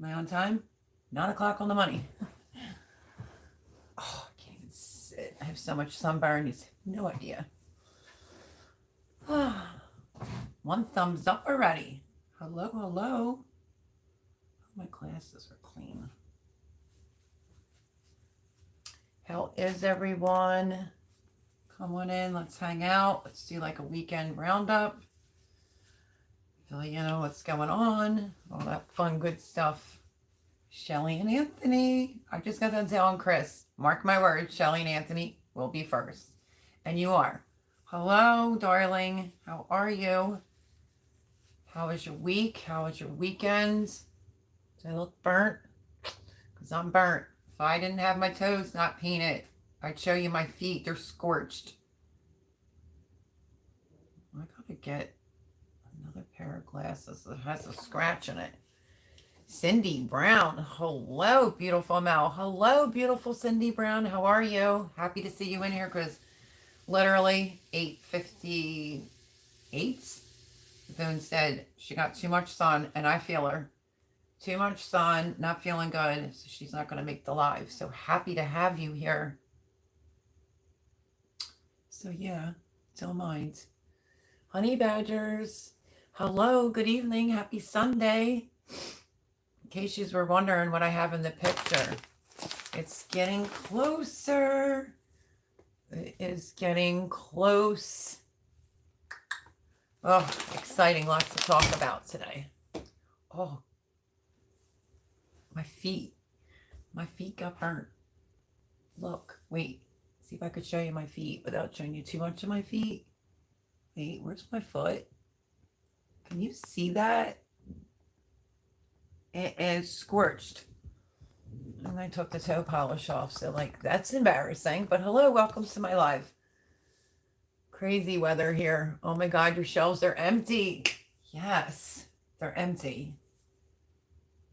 Am I on time? 9 o'clock on the money. Oh, I can't even sit. I have so much sunburn. You have no idea. One thumbs up already. Hello, hello. Oh, my glasses are clean. How is everyone? Come on in. Let's hang out. Let's do like a weekend roundup. Fill you know what's going on. All that fun, good stuff. Shelly and Anthony. I just got done telling Chris, mark my words, Shelly and Anthony will be first. And you are. Hello, darling. How are you? How was your week? How was your weekend? Do I look burnt? Because I'm burnt. If I didn't have my toes not painted, I'd show you my feet. They're scorched. I gotta get another pair of glasses that has a scratch in it. Cindy Brown. Hello, beautiful Mel. Hello, beautiful Cindy Brown. How are you? Happy to see you in here because literally 8:58. Boone said she got too much sun, and I feel her. Too much sun, not feeling good, so she's not going to make the live. So happy to have you here. So yeah, don't mind. Honey Badgers. Hello, good evening. Happy Sunday. In case you were wondering what I have in the picture, it's getting closer. It is getting close. Oh, exciting. Lots to talk about today. Oh, my feet. My feet got burnt. Look, wait. See if I could show you my feet without showing you too much of my feet. Wait, where's my foot? Can you see that? It is scorched. And I took the toe polish off. So, like, that's embarrassing. But hello, welcome to my live. Crazy weather here. Oh my God, your shelves are empty. Yes, they're empty.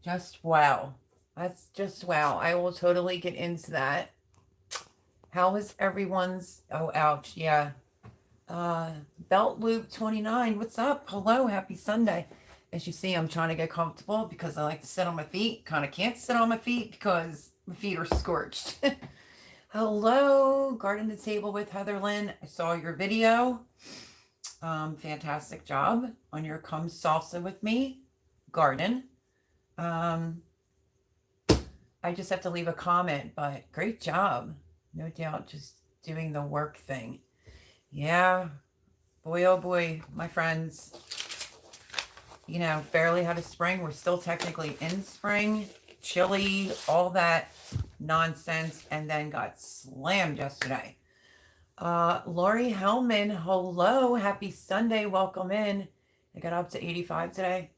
Just wow. That's just wow. I will totally get into that. How is everyone's? Oh, ouch. Yeah. Belt Loop 29. What's up? Hello. Happy Sunday. As you see, I'm trying to get comfortable because I like to sit on my feet. Kind of can't sit on my feet because my feet are scorched. Hello, Garden to Table with Heather Lynn. I saw your video. Fantastic job on your Come Salsa with Me garden. I just have to leave a comment, but great job. No doubt, just doing the work thing. Yeah, boy, oh boy, my friends. You know, barely had a spring. We're still technically in spring. Chilly, all that nonsense, and then got slammed yesterday. Lori Hellman, hello, happy Sunday, welcome in. I got up to 85 today.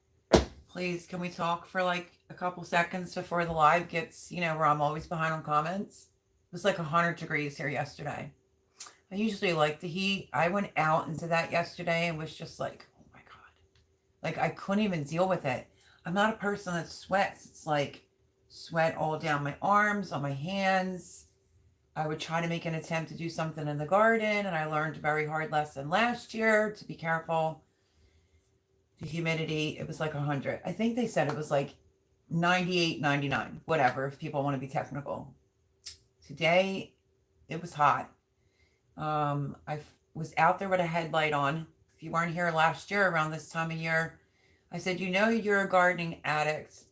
Please, can we talk for like a couple seconds before the live gets, you know, where I'm always behind on comments? It was like 100 degrees here yesterday. I usually like the heat. I went out into that yesterday and was just like, oh my God. Like, I couldn't even deal with it. I'm not a person that sweats. It's like sweat all down my arms, on my hands. I would try to make an attempt to do something in the garden, and I learned a very hard lesson last year to be careful. The humidity, it was like 100. I think they said it was like 98, 99, whatever, if people want to be technical. Today, it was hot. I was out there with a headlight on. If you weren't here last year around this time of year, I said, you know, you're a gardening addict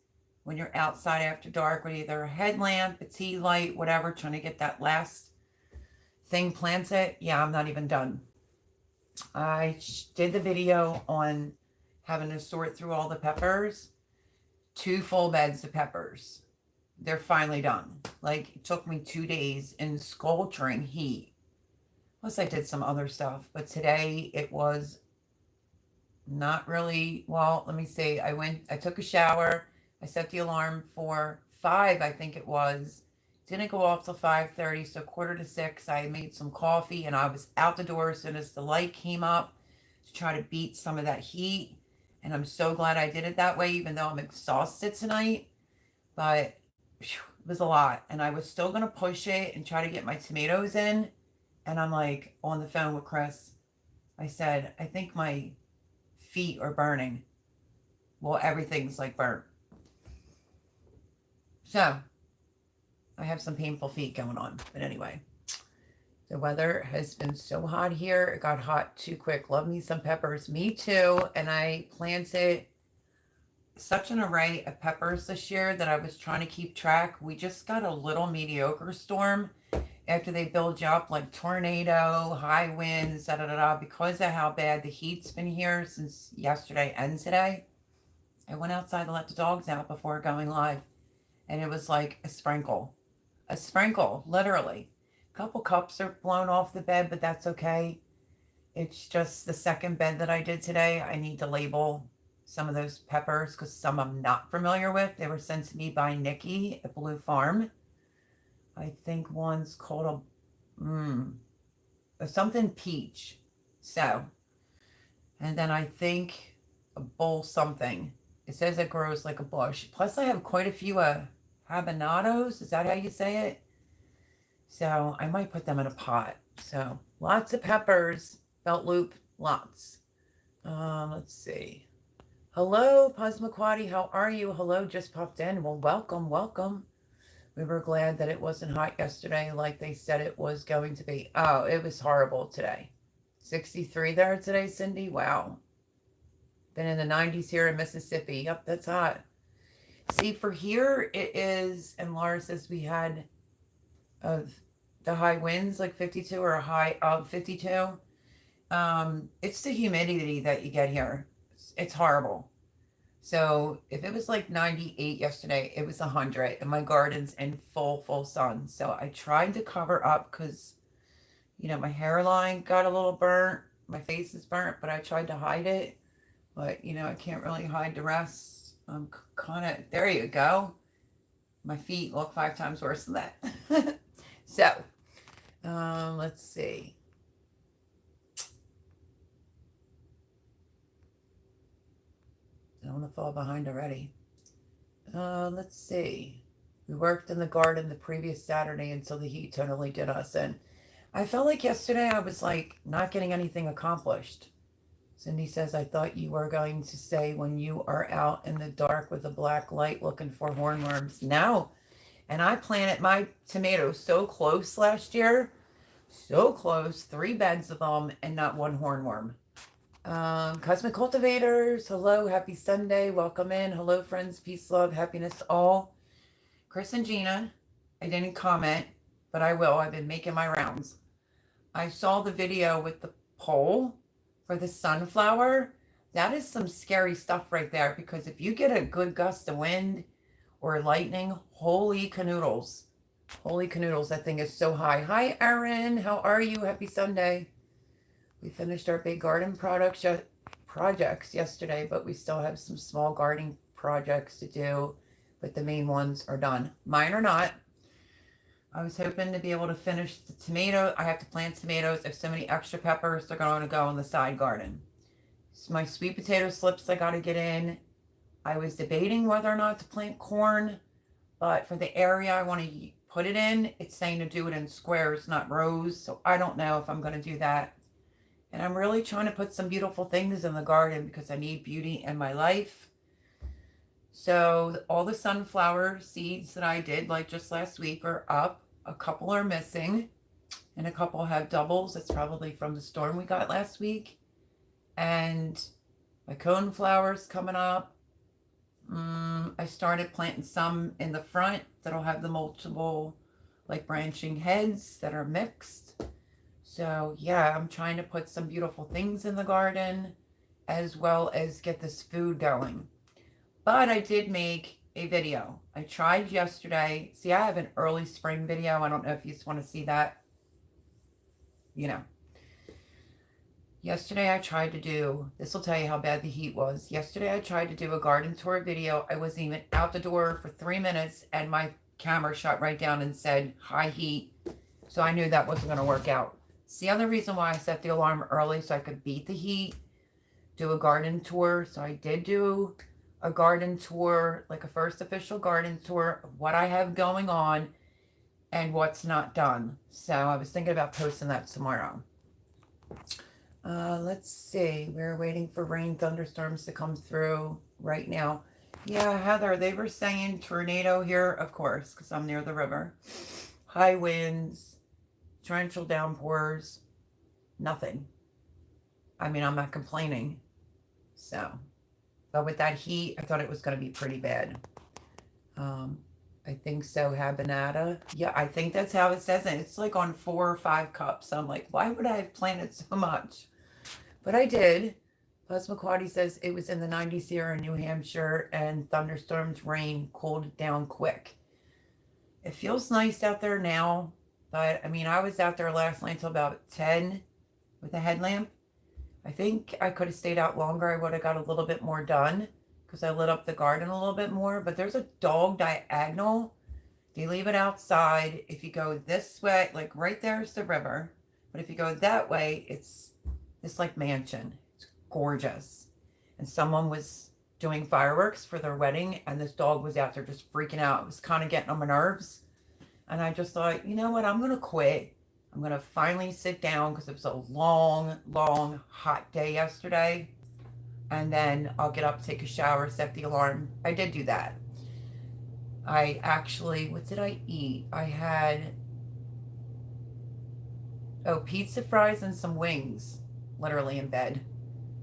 when you're outside after dark with either a headlamp, a tea light, whatever, trying to get that last thing planted. Yeah, I'm not even done. I did the video on having to sort through all the peppers. 2 full beds of peppers. They're finally done. Like, it took me 2 days in scorching heat. Plus, I did some other stuff. But today, it was not really, well, let me see. I took a shower. I set the alarm for 5, I think it was. Didn't go off till 5:30, so 5:45. I made some coffee, and I was out the door as soon as the light came up to try to beat some of that heat. And I'm so glad I did it that way, even though I'm exhausted tonight. But whew, it was a lot. And I was still going to push it and try to get my tomatoes in. And I'm like on the phone with Chris. I said, I think my feet are burning. Well, everything's like burnt. So I have some painful feet going on. But anyway, the weather has been so hot here. It got hot too quick. Love me some peppers. Me too. And I planted such an array of peppers this year that I was trying to keep track. We just got a little mediocre storm after they build you up like tornado, high winds, da da da da. Because of how bad the heat's been here since yesterday and today, I went outside to let the dogs out before going live, and it was like a sprinkle, literally. A couple cups are blown off the bed, but that's okay. It's just the second bed that I did today. I need to label some of those peppers because some I'm not familiar with. They were sent to me by Nikki at Blue Farm. I think one's called a something peach. So, and then I think a bull something. It says it grows like a bush. Plus I have quite a few habaneros. Is that how you say it? So I might put them in a pot. So lots of peppers, belt loop, lots. Let's see. Hello, Pasmaquoddy. How are you? Hello, just popped in. Well, welcome, welcome. We were glad that it wasn't hot yesterday like they said it was going to be. Oh, it was horrible today. 63 there today, Cindy. Wow. Been in the 90s here in Mississippi. Yep, that's hot. See, for here it is, and Laura says we had of the high winds like 52 or a high of 52. It's the humidity that you get here. It's horrible. So if it was like 98 yesterday, it was 100, and my garden's in full sun. So I tried to cover up because, you know, my hairline got a little burnt. My face is burnt, but I tried to hide it. But, you know, I can't really hide the rest. I'm kind of, there you go. My feet look 5 times worse than that. So, let's see. I don't want to fall behind already. Let's see. We worked in the garden the previous Saturday until the heat totally did us in. I felt like yesterday I was like not getting anything accomplished. Cindy says, I thought you were going to say when you are out in the dark with a black light looking for hornworms. No. And I planted my tomatoes so close last year. So close. 3 beds of them and not one hornworm. Cosmic Cultivators, hello, happy Sunday, welcome in. Hello, friends, peace, love, happiness to all. Chris and Gina, I didn't comment, but I will. I've been making my rounds. I saw the video with the pole for the sunflower. That is some scary stuff right there, because if you get a good gust of wind or lightning, holy canoodles. Holy canoodles, that thing is so high. Hi, Erin, how are you? Happy Sunday. We finished our big garden projects yesterday, but we still have some small gardening projects to do, but the main ones are done. Mine are not. I was hoping to be able to finish the tomato. I have to plant tomatoes. I have so many extra peppers. They're going to go in the side garden. So my sweet potato slips I got to get in. I was debating whether or not to plant corn, but for the area I want to put it in, it's saying to do it in squares, not rows. So I don't know if I'm going to do that. And I'm really trying to put some beautiful things in the garden because I need beauty in my life. So all the sunflower seeds that I did like just last week are up. A couple are missing. And a couple have doubles. It's probably from the storm we got last week. And my coneflower's coming up. I started planting some in the front that'll have the multiple like branching heads that are mixed. So yeah, I'm trying to put some beautiful things in the garden as well as get this food going. But I did make a video. I tried yesterday. See, I have an early spring video. I don't know if you just want to see that. You know. Yesterday I tried to do, this will tell you how bad the heat was. Yesterday I tried to do a garden tour video. I wasn't even out the door for 3 minutes and my camera shut right down and said high heat. So I knew that wasn't going to work out. It's the other reason why I set the alarm early, so I could beat the heat, do a garden tour. So I did do a garden tour, like a first official garden tour of what I have going on and what's not done. So I was thinking about posting that tomorrow. Let's see. We're waiting for rain thunderstorms to come through right now. Yeah, Heather, they were saying tornado here, of course, because I'm near the river. High winds, torrential downpours, nothing. I mean, I'm not complaining. So, but with that heat, I thought it was going to be pretty bad. Um, I think so, Habanada. Yeah, I think that's how it says it. It's like on 4 or 5 cups. I'm like, why would I have planted so much? But I did. Plus, McQuarrie says it was in the 90s here in New Hampshire, and thunderstorms, rain cooled it down quick. It feels nice out there now, but I mean, I was out there last night till about 10 with a headlamp. I think I could have stayed out longer. I would have got a little bit more done because I lit up the garden a little bit more. But there's a dog diagonal. They leave it outside. If you go this way, like right there's the river. But if you go that way, it's this like mansion. It's gorgeous. And someone was doing fireworks for their wedding, and this dog was out there just freaking out. It was kind of getting on my nerves. And I just thought, you know what? I'm going to quit. I'm going to finally sit down because it was a long, long, hot day yesterday. And then I'll get up, take a shower, set the alarm. I did do that. I actually, what did I eat? I had, pizza fries and some wings, literally in bed.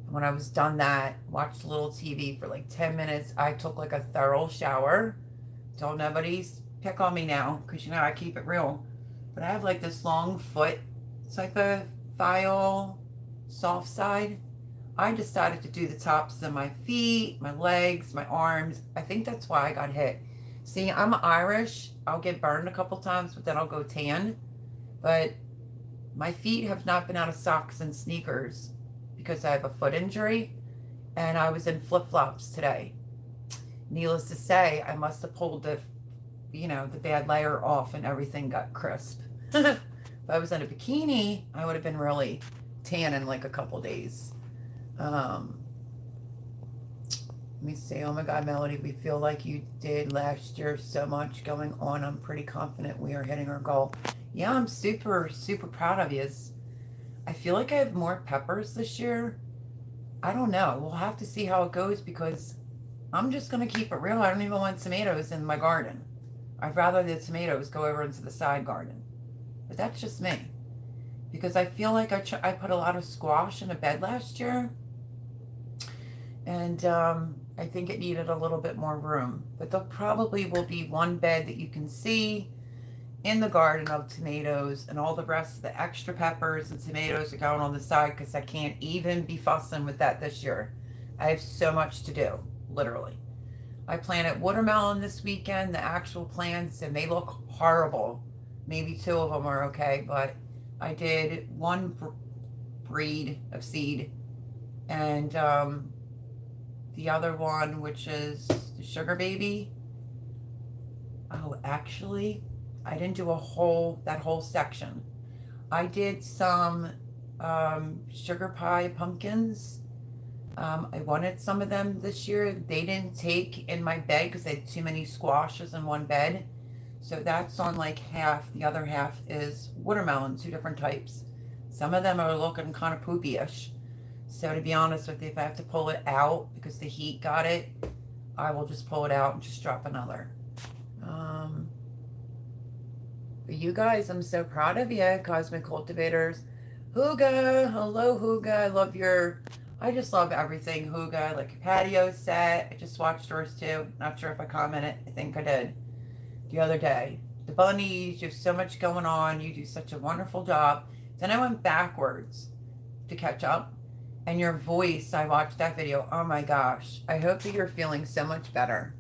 And when I was done that, watched a little TV for like 10 minutes. I took like a thorough shower. Told nobody pick on me now because you know I keep it real. But I have like this long foot. It's like a file soft side. I decided to do the tops of my feet, my legs, my arms. I think that's why I got hit. See, I'm Irish. I'll get burned a couple times, but then I'll go tan. But my feet have not been out of socks and sneakers because I have a foot injury. And I was in flip-flops today. Needless to say, I must have pulled the bad layer off and everything got crisp. If I was in a bikini, I would have been really tan in like a couple days. Let me see. Oh my God, Melody, we feel like you did last year. So much going on. I'm pretty confident we are hitting our goal. Yeah, I'm super, super proud of you. I feel like I have more peppers this year. I don't know. We'll have to see how it goes because I'm just going to keep it real. I don't even want tomatoes in my garden. I'd rather the tomatoes go over into the side garden. But that's just me. Because I feel like I put a lot of squash in a bed last year. And I think it needed a little bit more room. But there probably will be one bed that you can see in the garden of tomatoes, and all the rest of the extra peppers and tomatoes are going on the side because I can't even be fussing with that this year. I have so much to do, literally. I planted watermelon this weekend, the actual plants, and they look horrible. Maybe 2 of them are okay, but I did one breed of seed, and the other one, which is the sugar baby. Oh, actually, I didn't do that whole section. I did some sugar pie pumpkins. I wanted some of them this year. They didn't take in my bed because I had too many squashes in one bed. So that's on like half. The other half is watermelon, 2 different types. Some of them are looking kind of poopy-ish. So to be honest with you, if I have to pull it out because the heat got it, I will just pull it out and just drop another. But you guys, I'm so proud of you, Cosmic Cultivators. Huga, hello Huga. I just love everything, Huga. Like your patio set. I just watched yours too. Not sure if I commented. I think I did the other day. The bunnies, you have so much going on. You do such a wonderful job. Then I went backwards to catch up. And your voice, I watched that video. Oh my gosh. I hope that you're feeling so much better.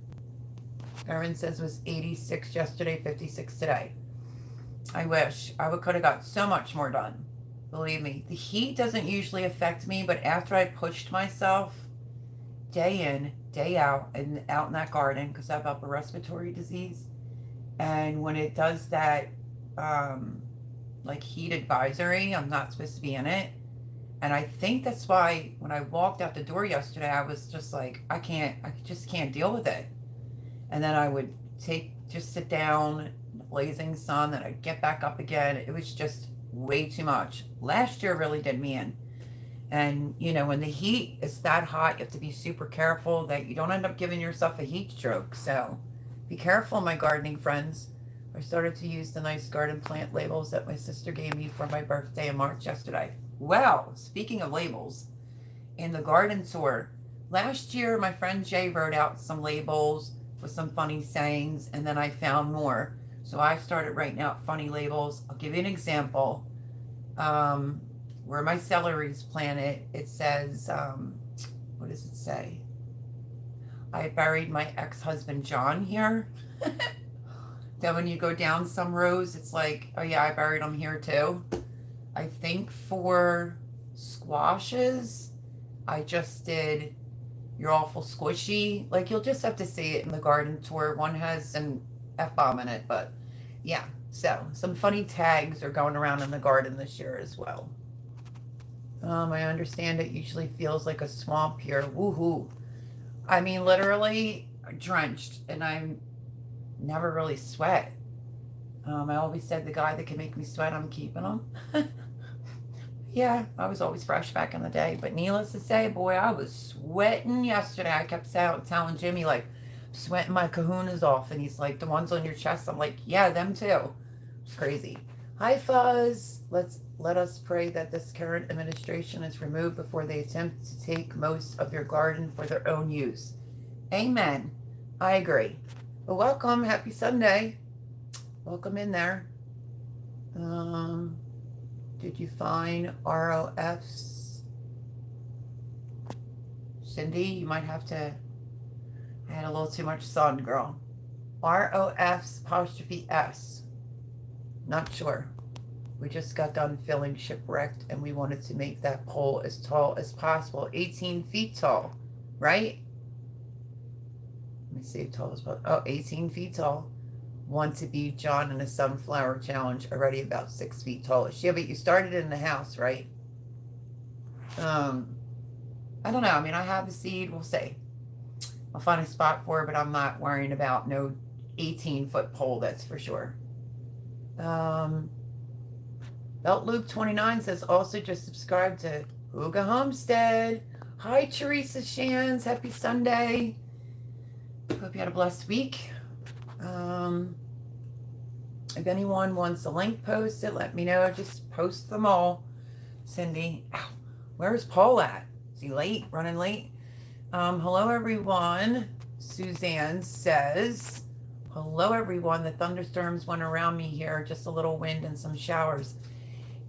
Erin says it was 86 yesterday, 56 today. I wish. I could have got so much more done. Believe me. The heat doesn't usually affect me, but after I pushed myself day in, day out, and out in that garden, because I have upper respiratory disease, and when it does that, like heat advisory, I'm not supposed to be in it. And I think that's why when I walked out the door yesterday, I was just like, I just can't deal with it. And then I would just sit down in the blazing sun, and I'd get back up again. It was just way too much. Last year really did me in. And, you know, when the heat is that hot, you have to be super careful that you don't end up giving yourself a heat stroke. So be careful, my gardening friends. I started to use the nice garden plant labels that my sister gave me for my birthday in March yesterday. Well, speaking of labels, in the garden tour, last year my friend Jay wrote out some labels with some funny sayings, and then I found more. So I started writing out funny labels. I'll give you an example. Where my celery's planted, it says, what does it say? I buried my ex-husband John here. Then when you go down some rows, it's like, oh yeah, I buried him here too. I think for squashes, I just did You're Awful Squishy. Like, you'll just have to see it in the garden tour. One has an F-bomb in it, but yeah. So some funny tags are going around in the garden this year as well. I understand it usually feels like a swamp here. Woohoo. I mean, literally drenched, and I'm never really sweat. I always said the guy that can make me sweat, I'm keeping him. Yeah, I was always fresh back in the day. But needless to say, boy, I was sweating yesterday. I kept telling Jimmy, like, sweating my kahunas off. And he's like, the ones on your chest? I'm like, yeah, them too. It's crazy. Hi, Fuzz. Let us pray that this current administration is removed before they attempt to take most of your garden for their own use. Amen. I agree. Well, welcome. Happy Sunday. Welcome in there. Did you find ROFs? Cindy, you might have to... I had a little too much sun, girl. ROFs apostrophe S. Not sure. We just got done filling Shipwrecked, and we wanted to make that pole as tall as possible. 18 feet tall, right? Let me see how tall is possible. Oh, 18 feet tall. Want to be John in a sunflower challenge, already about 6 feet tallish. Yeah, but you started in the house, right? I don't know. I mean, I have the seed. We'll see. I'll find a spot for it, but I'm not worrying about no 18-foot pole, that's for sure. Belt Loop 29 says also just subscribe to Hooga Homestead. Hi, Teresa Shans. Happy Sunday. Hope you had a blessed week. If anyone wants a link posted, let me know. Just post them all. Cindy. Ow, where's Paul at? Is he late? Running late? Hello, everyone. Suzanne says, hello, everyone. The thunderstorms went around me here. Just a little wind and some showers.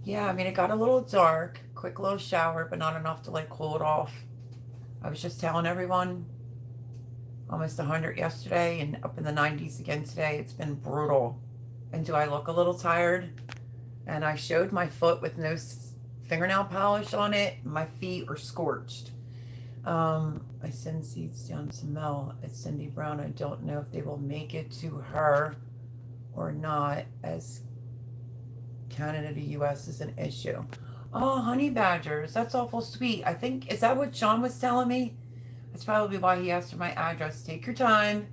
Yeah, I mean, it got a little dark. Quick little shower, but not enough to, like, cool it off. I was just telling everyone, almost 100 yesterday and up in the 90s again today. It's been brutal. And do I look a little tired? And I showed my foot with no fingernail polish on it. My feet are scorched. I send seeds down to Mel at Cindy Brown. I don't know if they will make it to her or not, as Canada to US is an issue. Oh, honey badgers. That's awful sweet. I think, is that what Sean was telling me? That's probably why he asked for my address. Take your time.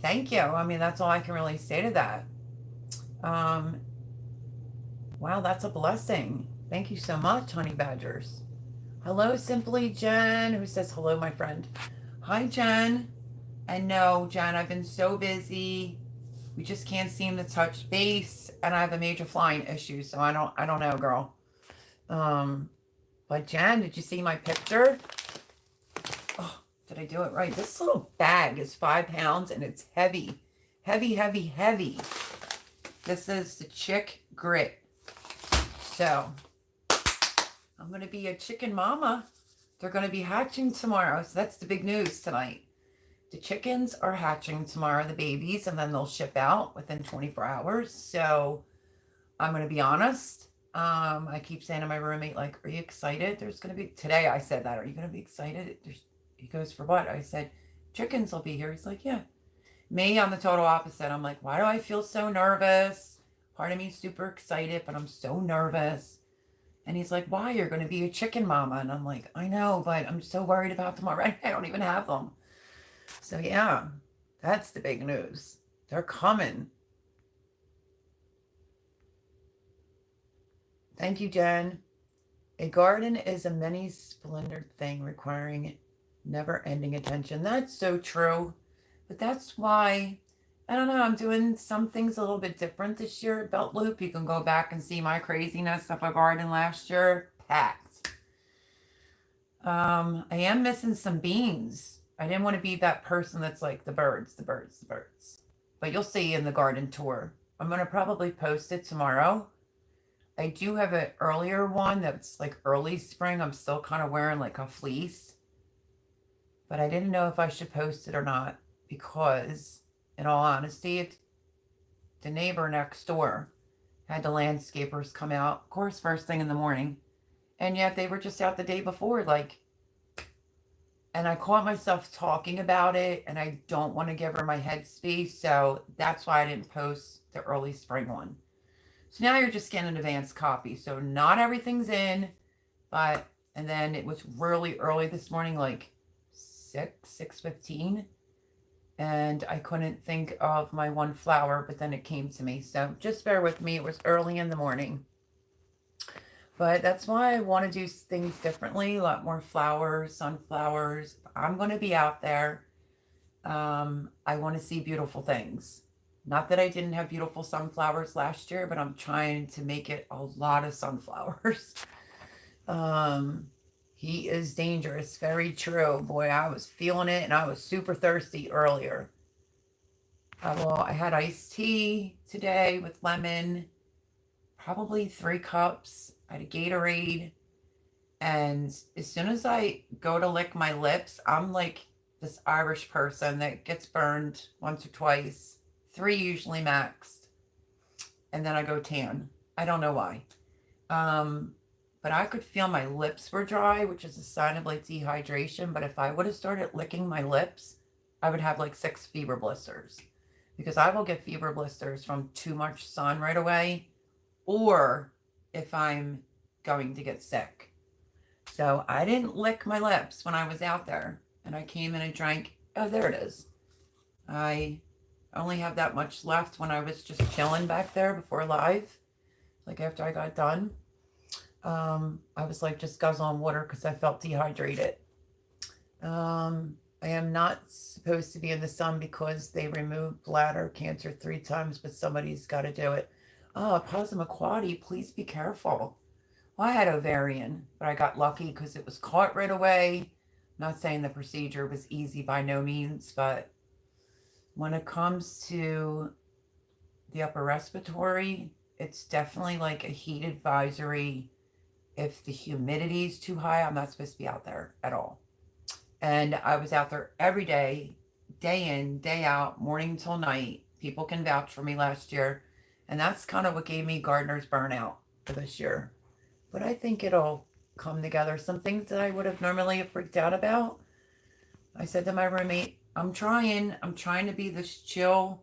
Thank you. I mean, that's all I can really say to that. Wow, that's a blessing. Thank you so much, honey badgers. Hello, Simply Jen, who says, hello, my friend. Hi, Jen. And no, Jen, I've been so busy. We just can't seem to touch base, and I have a major flying issue, so I don't know, girl. But Jen, did you see my picture? Oh, did I do it right? This little bag is 5 pounds, and it's heavy. Heavy, heavy, heavy. This is the Chick Grit. So, I'm going to be a chicken mama. They're going to be hatching tomorrow, so that's the big news tonight. The chickens are hatching tomorrow, the babies, and then they'll ship out within 24 hours. So, I'm going to be honest. I keep saying to my roommate, like, are you excited? There's going to be, today I said that, are you going to be excited? He goes, for what? I said, chickens will be here. He's like, yeah. Me, I'm the total opposite. I'm like, why do I feel so nervous? Part of me is super excited, but I'm so nervous. And he's like, why? You're going to be a chicken mama. And I'm like, I know, but I'm so worried about them already. I don't even have them. So yeah, that's the big news. They're coming. Thank you, Jen. A garden is a many splendored thing requiring never-ending attention. That's so true. But that's why, I don't know, I'm doing some things a little bit different this year at Belt Loop. You can go back and see my craziness of a garden last year. Packed. I am missing some beans. I didn't want to be that person that's like the birds, the birds, the birds. But you'll see in the garden tour. I'm going to probably post it tomorrow. I do have an earlier one that's like early spring. I'm still kind of wearing like a fleece. But I didn't know if I should post it or not because, in all honesty, it's the neighbor next door had the landscapers come out, of course, first thing in the morning. And yet they were just out the day before, like, and I caught myself talking about it, and I don't want to give her my head space, so that's why I didn't post the early spring one. So now you're just getting an advanced copy. So not everything's in, but, and then it was really early this morning, like 6:15, and I couldn't think of my one flower, but then it came to me. So just bear with me. It was early in the morning. But that's why I want to do things differently, a lot more flowers, sunflowers. I'm going to be out there. I want to see beautiful things. Not that I didn't have beautiful sunflowers last year, but I'm trying to make it a lot of sunflowers. He is dangerous. Very true. Boy, I was feeling it, and I was super thirsty earlier. Well, I had iced tea today with lemon, probably 3 cups. I had a Gatorade, and as soon as I go to lick my lips, I'm like this Irish person that gets burned once or twice, 3 usually maxed, and then I go tan. I don't know why. But I could feel my lips were dry, which is a sign of like dehydration. But if I would have started licking my lips, I would have like 6 fever blisters, because I will get fever blisters from too much sun right away, or if I'm going to get sick. So I didn't lick my lips when I was out there, and I came in and drank. Oh, there it is. I only have that much left when I was just chilling back there before live, like after I got done. I was like just guzzling water because I felt dehydrated. I am not supposed to be in the sun because they removed bladder cancer 3 times, but somebody's got to do it. Oh, Passamaquoddy, please be careful. Well, I had ovarian, but I got lucky because it was caught right away. I'm not saying the procedure was easy by no means, but when it comes to the upper respiratory, it's definitely like a heat advisory. If the humidity is too high, I'm not supposed to be out there at all. And I was out there every day, day in, day out, morning till night. People can vouch for me last year. And that's kind of what gave me gardener's burnout for this year. But I think it'll come together. Some things that I would have normally freaked out about. I said to my roommate, I'm trying to be this chill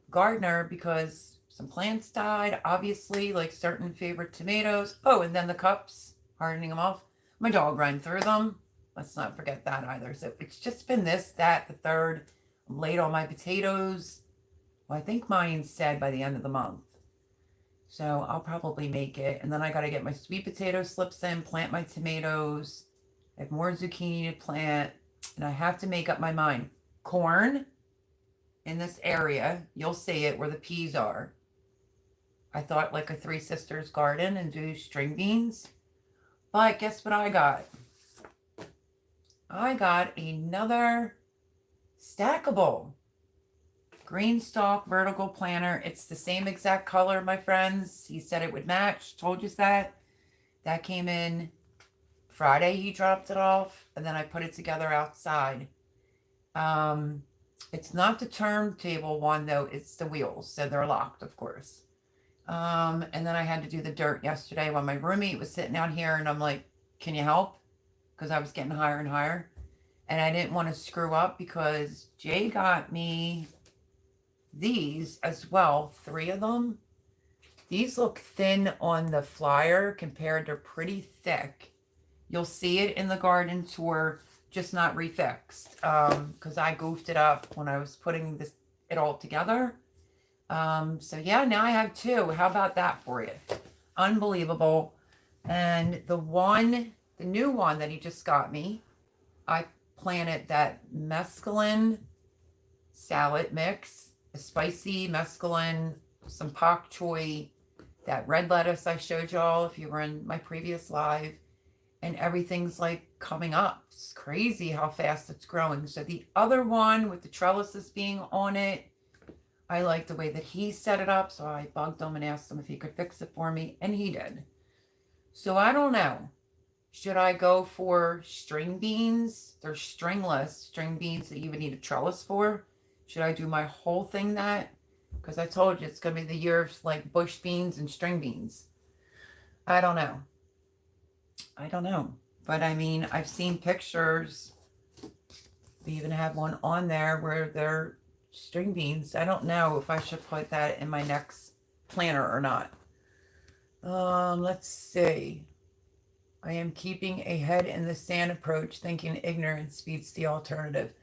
gardener because some plants died, obviously, like certain favorite tomatoes. Oh, and then the cups, hardening them off. My dog ran through them. Let's not forget that either. So it's just been this, that, the third. I'm late on my potatoes. Well, I think mine's dead by the end of the month. So I'll probably make it. And then I got to get my sweet potato slips in, plant my tomatoes. I have more zucchini to plant. And I have to make up my mind. Corn in this area. You'll see it where the peas are. I thought like a Three Sisters garden and do string beans. But guess what I got? I got another stackable green stalk vertical planter. It's the same exact color, my friends. He said it would match. Told you that. That came in Friday. He dropped it off, and then I put it together outside. It's not the turntable one though. It's the wheels, so they're locked, of course. And then I had to do the dirt yesterday while my roommate was sitting out here, and I'm like, "Can you help?" Because I was getting higher and higher, and I didn't want to screw up because Jay got me these as well, 3 of them. These look thin on the flyer compared to pretty thick. You'll see it in the garden tour, just not refixed, because I goofed it up when I was putting it all together. So yeah, now I have 2. How about that for you? Unbelievable. And the new one that he just got me, I planted that mescaline salad mix, a spicy mescaline, some pak choi, that red lettuce I showed y'all if you were in my previous live, and everything's like coming up. It's crazy how fast it's growing. So the other one with the trellises being on it, I like the way that he set it up. So I bugged him and asked him if he could fix it for me, and he did. So I don't know. Should I go for string beans? They're stringless string beans that you would need a trellis for. Should I do my whole thing that? Because I told you it's going to be the year of like bush beans and string beans. I don't know. But I mean, I've seen pictures. We even have one on there where they're string beans. I don't know if I should put that in my next planner or not. Let's see. I am keeping a head in the sand approach, thinking ignorance beats the alternative.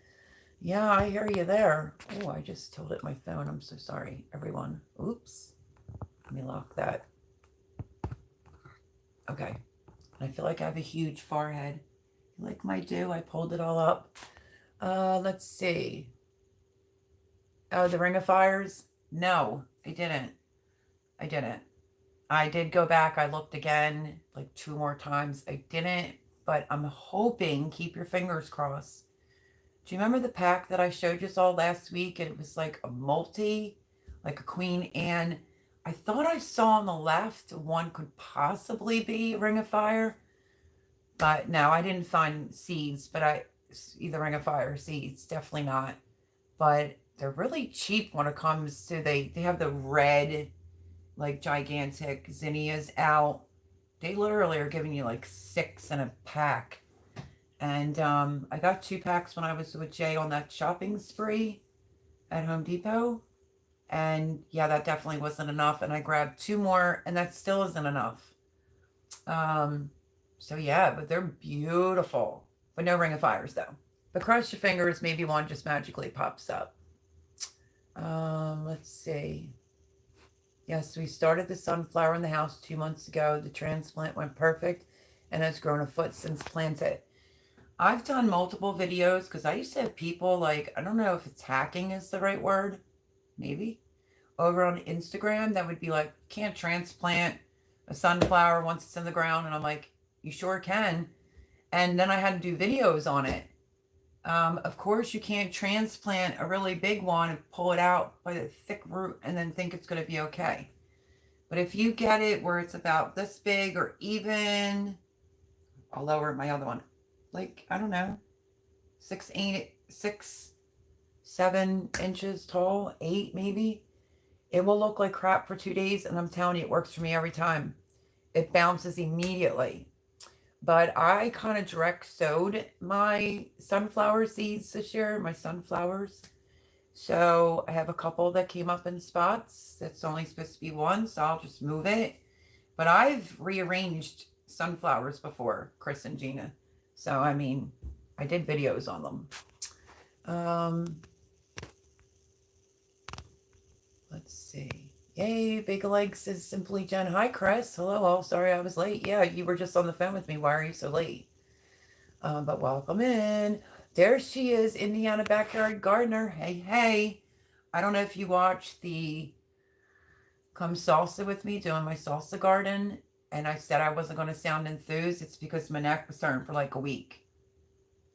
Yeah, I hear you there. Oh, I just tilted my phone. I'm so sorry, everyone. Oops. Let me lock that. Okay. I feel like I have a huge forehead. Like my do, I pulled it all up. Let's see. Oh, the Ring of Fires? No, I didn't. I did go back. I looked again, like 2 more times. I didn't, but I'm hoping, keep your fingers crossed. Do you remember the pack that I showed you all last week? It was like a multi, like a Queen Anne. I thought I saw on the left one could possibly be Ring of Fire, but no, I didn't find seeds, but either Ring of Fire or seeds, definitely not. But they're really cheap when it comes to, they have the red, like gigantic zinnias out. They literally are giving you like 6 in a pack. And I got 2 packs when I was with Jay on that shopping spree at Home Depot. And yeah, that definitely wasn't enough. And I grabbed 2 more, and that still isn't enough. So yeah, but they're beautiful. But no Ring of Fires though. But cross your fingers, maybe one just magically pops up. Let's see. Yes, we started the sunflower in the house 2 months ago. The transplant went perfect and has grown a foot since planted. I've done multiple videos because I used to have people like, I don't know if it's hacking is the right word, maybe, over on Instagram that would be like, can't transplant a sunflower once it's in the ground. And I'm like, you sure can. And then I had to do videos on it. Of course, you can't transplant a really big one and pull it out by the thick root and then think it's going to be okay. But if you get it where it's about this big or even, I'll lower my other one, like, I don't know, 6, 7 inches tall, 8 maybe. It will look like crap for 2 days, and I'm telling you, it works for me every time. It bounces immediately. But I kind of direct sowed my sunflower seeds this year, my sunflowers. So I have a couple that came up in spots. That's only supposed to be 1, so I'll just move it. But I've rearranged sunflowers before, Chris and Gina. So, I mean, I did videos on them. Let's see. Yay, Big Leg says Simply Jen. Hi, Chris. Hello. Oh, sorry I was late. Yeah, you were just on the phone with me. Why are you so late? But welcome in. There she is, Indiana Backyard Gardener. Hey, hey. I don't know if you watched the Come Salsa with me doing my salsa garden. And I said I wasn't going to sound enthused. It's because my neck was hurting for like a week.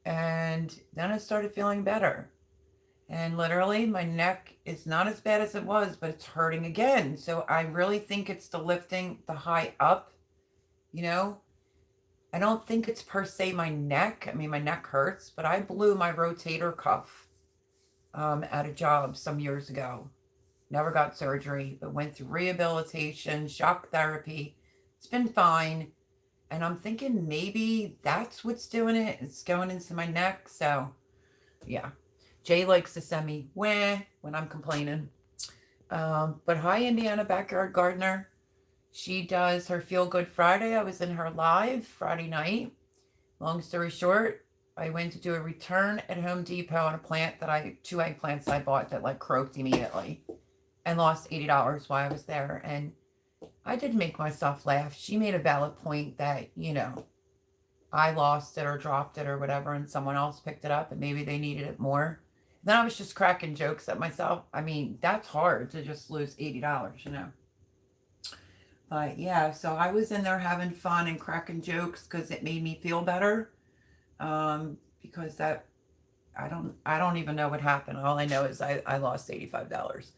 And then I started feeling better. And literally, my neck is not as bad as it was, but it's hurting again. So I really think it's the lifting the high up, you know. I don't think it's per se my neck. I mean, my neck hurts, but I blew my rotator cuff at a job some years ago. Never got surgery, but went through rehabilitation, shock therapy. It's been fine. And I'm thinking maybe that's what's doing it. It's going into my neck. So, yeah. Jay likes to send me when I'm complaining. But hi, Indiana Backyard Gardener. She does her Feel Good Friday. I was in her live Friday night. Long story short, I went to do a return at Home Depot on a plant that 2 eggplants I bought that like croaked immediately and lost $80 while I was there. And I did make myself laugh. She made a valid point that, you know, I lost it or dropped it or whatever, and someone else picked it up and maybe they needed it more. Then I was just cracking jokes at myself. I mean, that's hard to just lose $80, you know. But yeah, so I was in there having fun and cracking jokes because it made me feel better. Because that I don't even know what happened. All I know is I lost $85.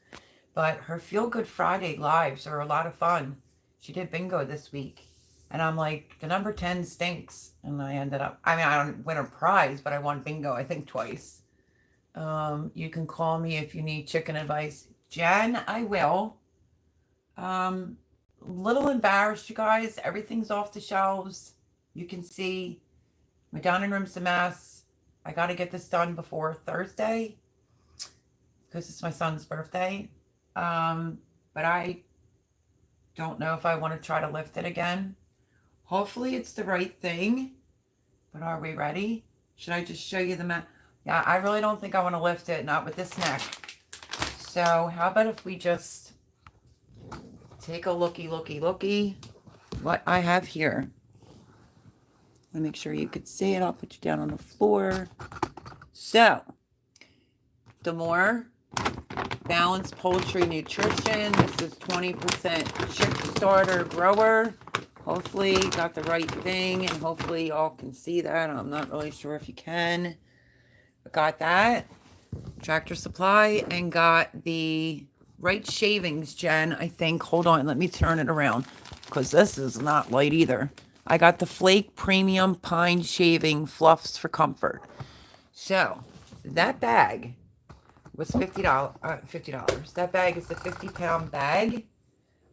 But her Feel Good Friday lives are a lot of fun. She did bingo this week. And I'm like, the number 10 stinks. And I ended up, I mean, I don't win a prize, but I won bingo, I think twice. You can call me if you need chicken advice. Jen, I will. Little embarrassed, you guys. Everything's off the shelves. You can see my dining room's a mess. I got to get this done before Thursday because it's my son's birthday. But I don't know if I want to try to lift it again. Hopefully it's the right thing. But are we ready? Should I just show you the mat? Yeah, I really don't think I want to lift it, not with this neck. So how about if we just take a looky what I have here. Let me make sure you could see it. I'll put you down on the floor. So, Damore Balanced Poultry Nutrition. This is 20% chick starter grower. Hopefully got the right thing, and hopefully y'all can see that. I'm not really sure if you can. But got that. Tractor Supply, and got the right shavings, Jen, I think. Hold on, let me turn it around because this is not light either. I got the Flake Premium Pine Shaving Fluffs for Comfort. So, that bag was $50. $50. That bag is a 50-pound bag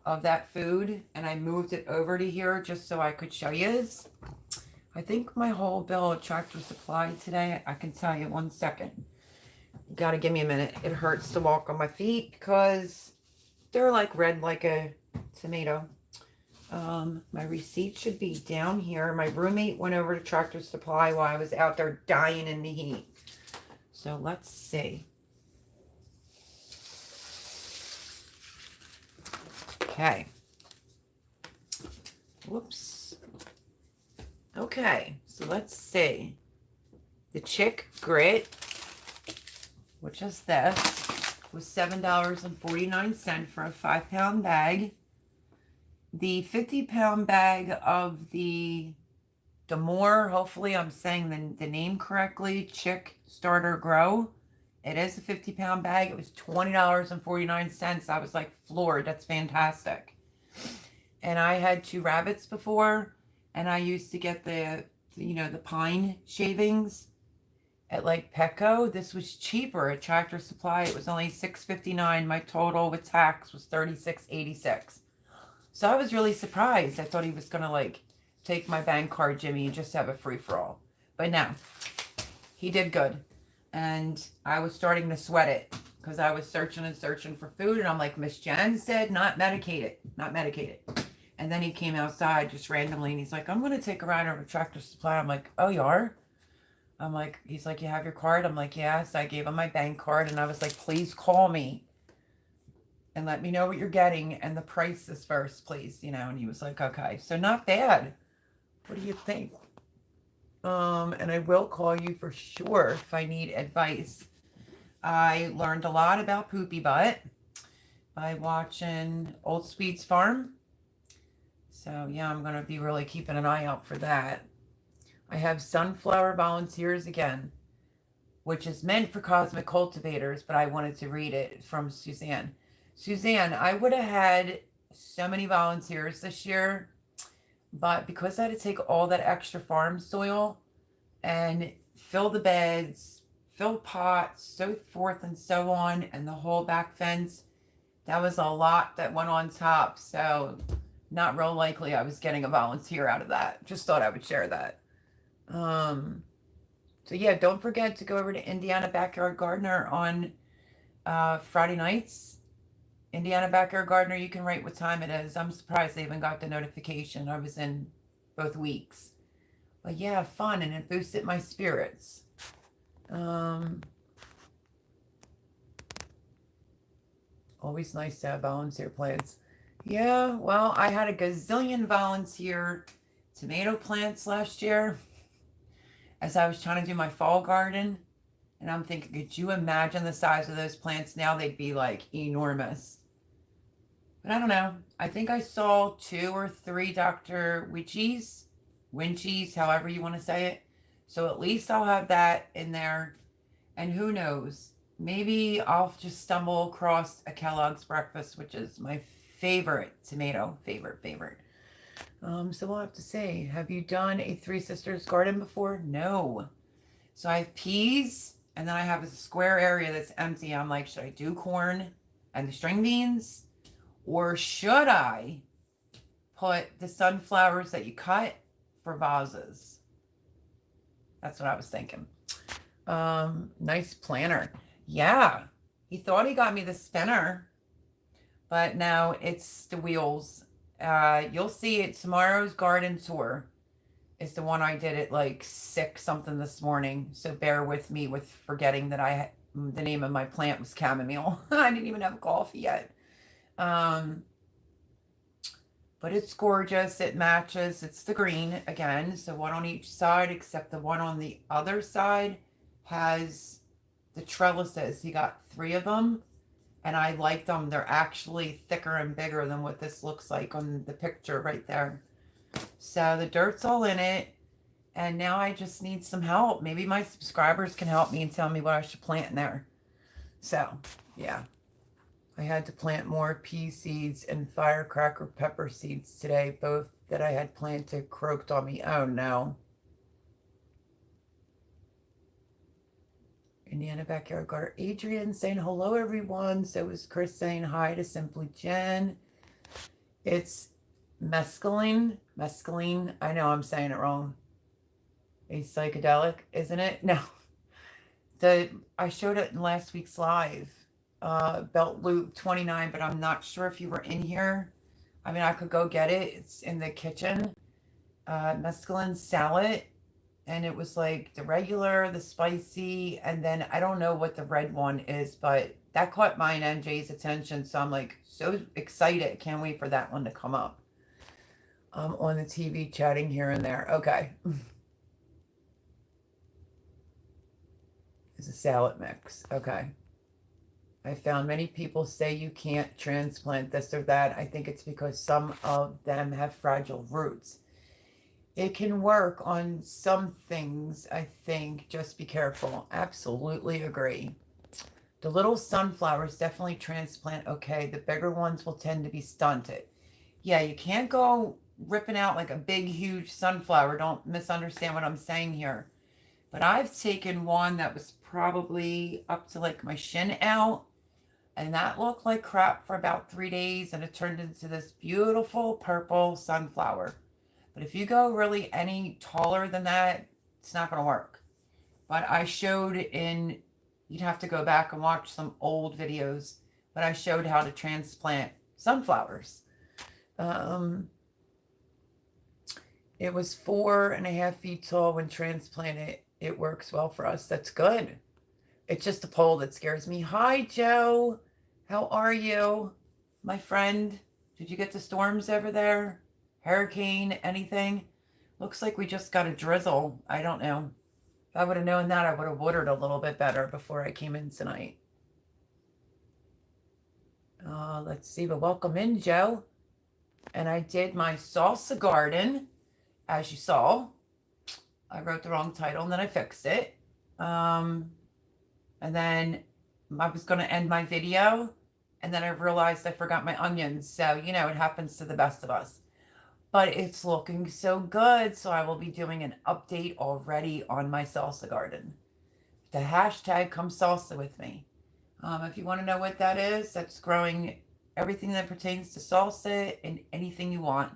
of that food, and I moved it over to here just so I could show you. I think my whole bill at Tractor Supply today, I can tell you 1 second. You gotta give me a minute. It hurts to walk on my feet because they're like red like a tomato. My receipt should be down here. My roommate went over to Tractor Supply while I was out there dying in the heat. So let's see. Okay. Whoops. Okay, so let's see. The Chick Grit, which is this, was $7.49 for a 5-pound bag. The 50-pound bag of the Damore, hopefully I'm saying the name correctly, Chick Starter Grow. It is a 50-pound bag. It was $20.49. I was like floored. That's fantastic. And I had 2 rabbits before, and I used to get the pine shavings at like Petco. This was cheaper at Tractor Supply. It was only $6.59. My total with tax was $36.86. So I was really surprised. I thought he was gonna like take my bank card, Jimmy, and just have a free-for-all. But no, he did good. And I was starting to sweat it because I was searching and searching for food, and I'm like, Miss Jen said not medicated. And then he came outside just randomly, and he's like, I'm gonna take a ride over to Tractor Supply. I'm like, oh, you are? I'm like, he's like, you have your card? I'm like, yes. I gave him my bank card, and I was like, please call me and let me know what you're getting and the prices first, please, and he was like, okay. So not bad. What do you think? And I will call you for sure if I need advice. I learned a lot about poopy butt by watching Old Sweets Farm. So yeah, I'm going to be really keeping an eye out for that. I have Sunflower Volunteers again, which is meant for cosmic cultivators, but I wanted to read it from Suzanne. Suzanne, I would have had so many volunteers this year, but because I had to take all that extra farm soil and fill the beds, fill pots, so forth and so on, and the whole back fence, that was a lot that went on top. So not real likely I was getting a volunteer out of that. Just thought I would share that. So yeah, don't forget to go over to Indiana Backyard Gardener on Friday nights. Indiana Backyard Gardener, you can write what time it is. I'm surprised they even got the notification. I was in both weeks. But yeah, fun, and it boosted my spirits. Always nice to have volunteer plants. Yeah, well, I had a gazillion volunteer tomato plants last year as I was trying to do my fall garden. And I'm thinking, could you imagine the size of those plants now? They'd be like enormous. But I don't know. I think I saw 2 or 3 Dr. Winchies, however you want to say it. So at least I'll have that in there. And who knows? Maybe I'll just stumble across a Kellogg's breakfast, which is my favorite tomato, favorite. So we'll have to see. Have you done a Three Sisters garden before? No. So I have peas, and then I have a square area that's empty. I'm like, should I do corn and the string beans? Or should I put the sunflowers that you cut for vases? That's what I was thinking. Nice planner. Yeah. He thought he got me the spinner, but no, it's the wheels. You'll see it tomorrow's garden tour is the one I did at like 6 something this morning. So bear with me with forgetting that the name of my plant was chamomile. I didn't even have coffee yet. But it's gorgeous. It matches. It's the green again. So one on each side, except the one on the other side has the trellises. You got 3 of them, and I like them. They're actually thicker and bigger than what this looks like on the picture right there. So the dirt's all in it, and now I just need some help. Maybe my subscribers can help me and tell me what I should plant in there. So, yeah. I had to plant more pea seeds and firecracker pepper seeds today. Both that I had planted croaked on me. Oh no. Indiana Backyard Garden. Adrian saying hello, everyone. So was Chris saying hi to Simply Jen. It's mescaline. Mescaline. I know I'm saying it wrong. A psychedelic, isn't it? No. I showed it in last week's live. Belt loop 29, but I'm not sure if you were in here. I mean, I could go get it. It's in the kitchen. Mescaline salad. And it was like the regular, the spicy, and then I don't know what the red one is, but that caught mine and Jay's attention. So I'm like so excited. Can't wait for that one to come up. On the TV chatting here and there. Okay. It's a salad mix. Okay. I found many people say you can't transplant this or that. I think it's because some of them have fragile roots. It can work on some things, I think. Just be careful. Absolutely agree. The little sunflowers definitely transplant okay. The bigger ones will tend to be stunted. Yeah, you can't go ripping out like a big, huge sunflower. Don't misunderstand what I'm saying here. But I've taken one that was probably up to like my shin out, and that looked like crap for about 3 days, and it turned into this beautiful purple sunflower. But if you go really any taller than that, it's not going to work. But I showed you'd have to go back and watch some old videos, but I showed how to transplant sunflowers. It was 4.5 feet tall when transplanted. It works well for us. That's good. It's just the pole that scares me. Hi, Joe. How are you, my friend? Did you get the storms over there? Hurricane, anything? Looks like we just got a drizzle. I don't know. If I would have known that, I would have watered a little bit better before I came in tonight. Let's see. But welcome in, Joe. And I did my salsa garden, as you saw. I wrote the wrong title and then I fixed it. And then I was going to end my video, and then I realized I forgot my onions. So, it happens to the best of us. But it's looking so good. So I will be doing an update already on my salsa garden. The hashtag come salsa with me. If you want to know what that is, that's growing everything that pertains to salsa and anything you want.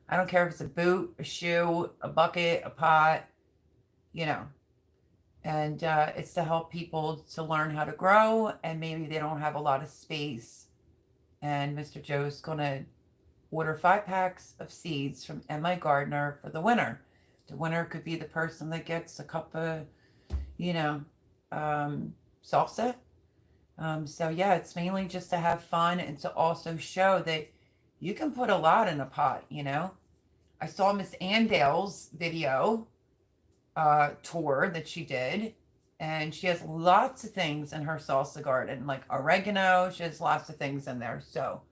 I don't care if it's a boot, a shoe, a bucket, a pot, And it's to help people to learn how to grow, and maybe they don't have a lot of space. And Mr. Joe's going to order 5 packs of seeds from M.I. Gardener for the winner. The winner could be the person that gets a cup of, salsa. So yeah, it's mainly just to have fun and to also show that, You can put a lot in a pot, you know. I saw Miss Andale's video tour that she did, and she has lots of things in her salsa garden, like oregano. She has lots of things in there. So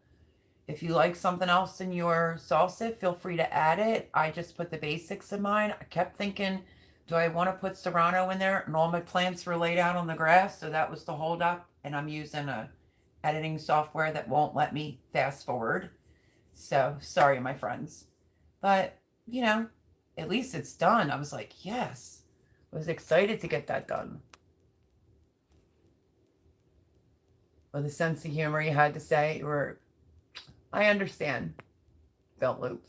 if you like something else in your salsa, feel free to add it. I just put the basics in mine. I kept thinking, do I want to put serrano in there? And all my plants were laid out on the grass, so that was the hold up. And I'm using a editing software that won't let me fast forward. So sorry, my friends. But, you know, at least it's done. I was like, yes. I was excited to get that done. With a sense of humor, you had to say, or I understand. Belt loop.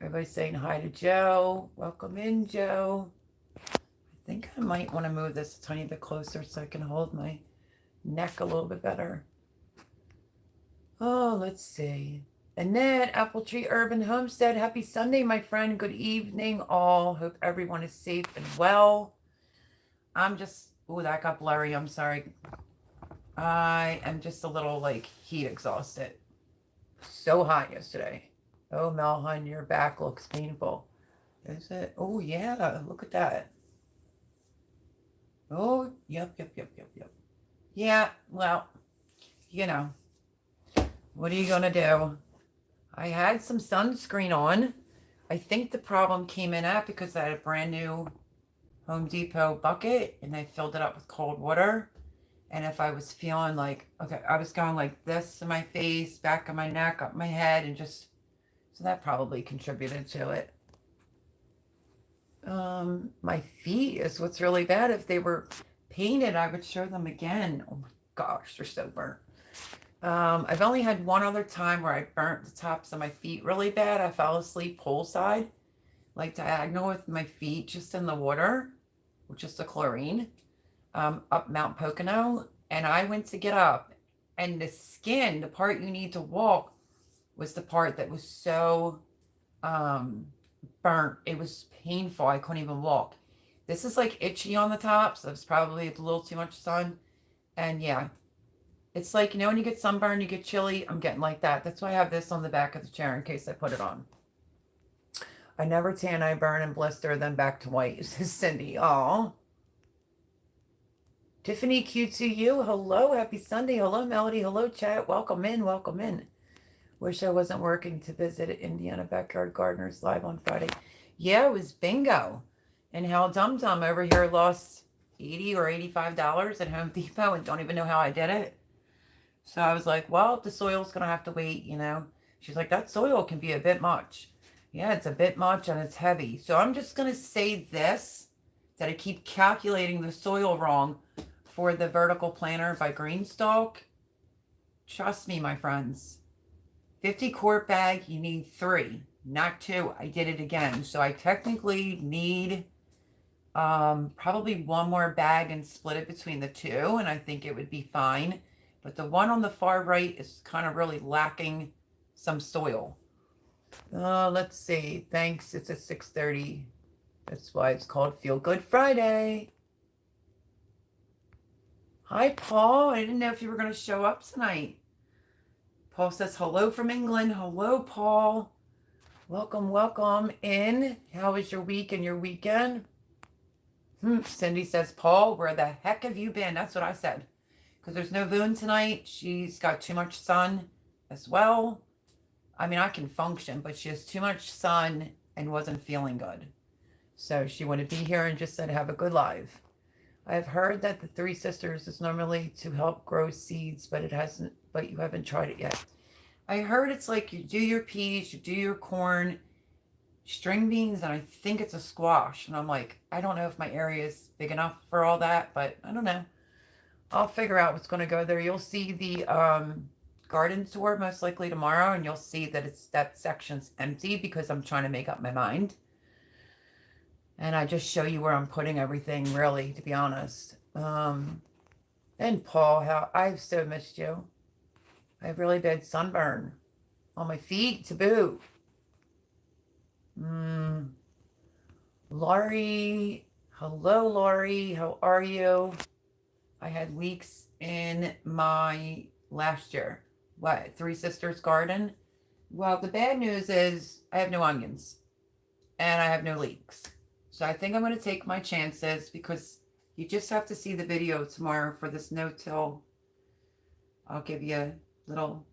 Everybody's saying hi to Joe. Welcome in, Joe. I think I might want to move this a tiny bit closer so I can hold my neck a little bit better. Oh, let's see. Annette, Apple Tree Urban Homestead. Happy Sunday, my friend. Good evening, all. Hope everyone is safe and well. I'm just, oh, that got blurry. I'm sorry. I am just a little, like, heat exhausted. So hot yesterday. Oh, Melhun, your back looks painful. Is it? Oh, yeah. Look at that. Oh, yep. Yeah, well, you know, what are you going to do? I had some sunscreen on. I think the problem came in at because I had a brand new Home Depot bucket and I filled it up with cold water. And if I was feeling like, okay, I was going like this in my face, back of my neck, up my head, and just, so that probably contributed to it. My feet is what's really bad. If they were painted, I would show them again. Oh my gosh, they're so burnt. I've only had one other time where I burnt the tops of my feet really bad. I fell asleep poolside, like diagonal with my feet just in the water, which is the chlorine, up Mount Pocono. And I went to get up, and the skin, the part you need to walk, was the part that was so burnt. It was painful. I couldn't even walk. This is like itchy on the top, so it's probably a little too much sun. And yeah, it's like, you know, when you get sunburned, you get chilly. I'm getting like that. That's why I have this on the back of the chair in case I put it on. I never tan, I burn and blister, then back to white, says Cindy. Aw. Tiffany Q2U, hello, happy Sunday. Hello, Melody. Hello, chat. Welcome in. Wish I wasn't working to visit Indiana Backyard Gardeners live on Friday. Yeah, it was bingo. And Hal Dum Dum over here lost $80 or $85 at Home Depot and don't even know how I did it. So I was like, well, the soil's going to have to wait, you know. She's like, that soil can be a bit much. Yeah, it's a bit much and it's heavy. So I'm just going to say this, that I keep calculating the soil wrong for the vertical planter by Greenstalk. Trust me, my friends. 50 quart bag, you need 3, not 2. I did it again. So I technically need probably one more bag and split it between the 2. And I think it would be fine. But the one on the far right is kind of really lacking some soil. Let's see. Thanks. It's at 6:30. That's why it's called Feel Good Friday. Hi, Paul. I didn't know if you were going to show up tonight. Paul says hello from England. Hello, Paul. Welcome in. How was your week and your weekend? Cindy says, Paul, where the heck have you been? That's what I said. Because there's no Voon tonight. She's got too much sun as well. I mean, I can function, but she has too much sun and wasn't feeling good. So she wanted to be here and just said, have a good live. I've heard that the Three Sisters is normally to help grow seeds, but you haven't tried it yet. I heard it's like you do your peas, you do your corn, string beans, and I think it's a squash. And I'm like, I don't know if my area is big enough for all that, but I don't know. I'll figure out what's going to go there. You'll see the garden tour most likely tomorrow, and you'll see that that section's empty because I'm trying to make up my mind. And I just show you where I'm putting everything, really, to be honest. And Paul, how I've so missed you. I have really bad sunburn on my feet to boot. Laurie, hello, Laurie. How are you? I had leaks in my last year. what, Three Sisters garden. Well, the bad news is I have no onions and I have no leeks. So I think I'm going to take my chances because you just have to see the video tomorrow for this no-till. I'll give you a little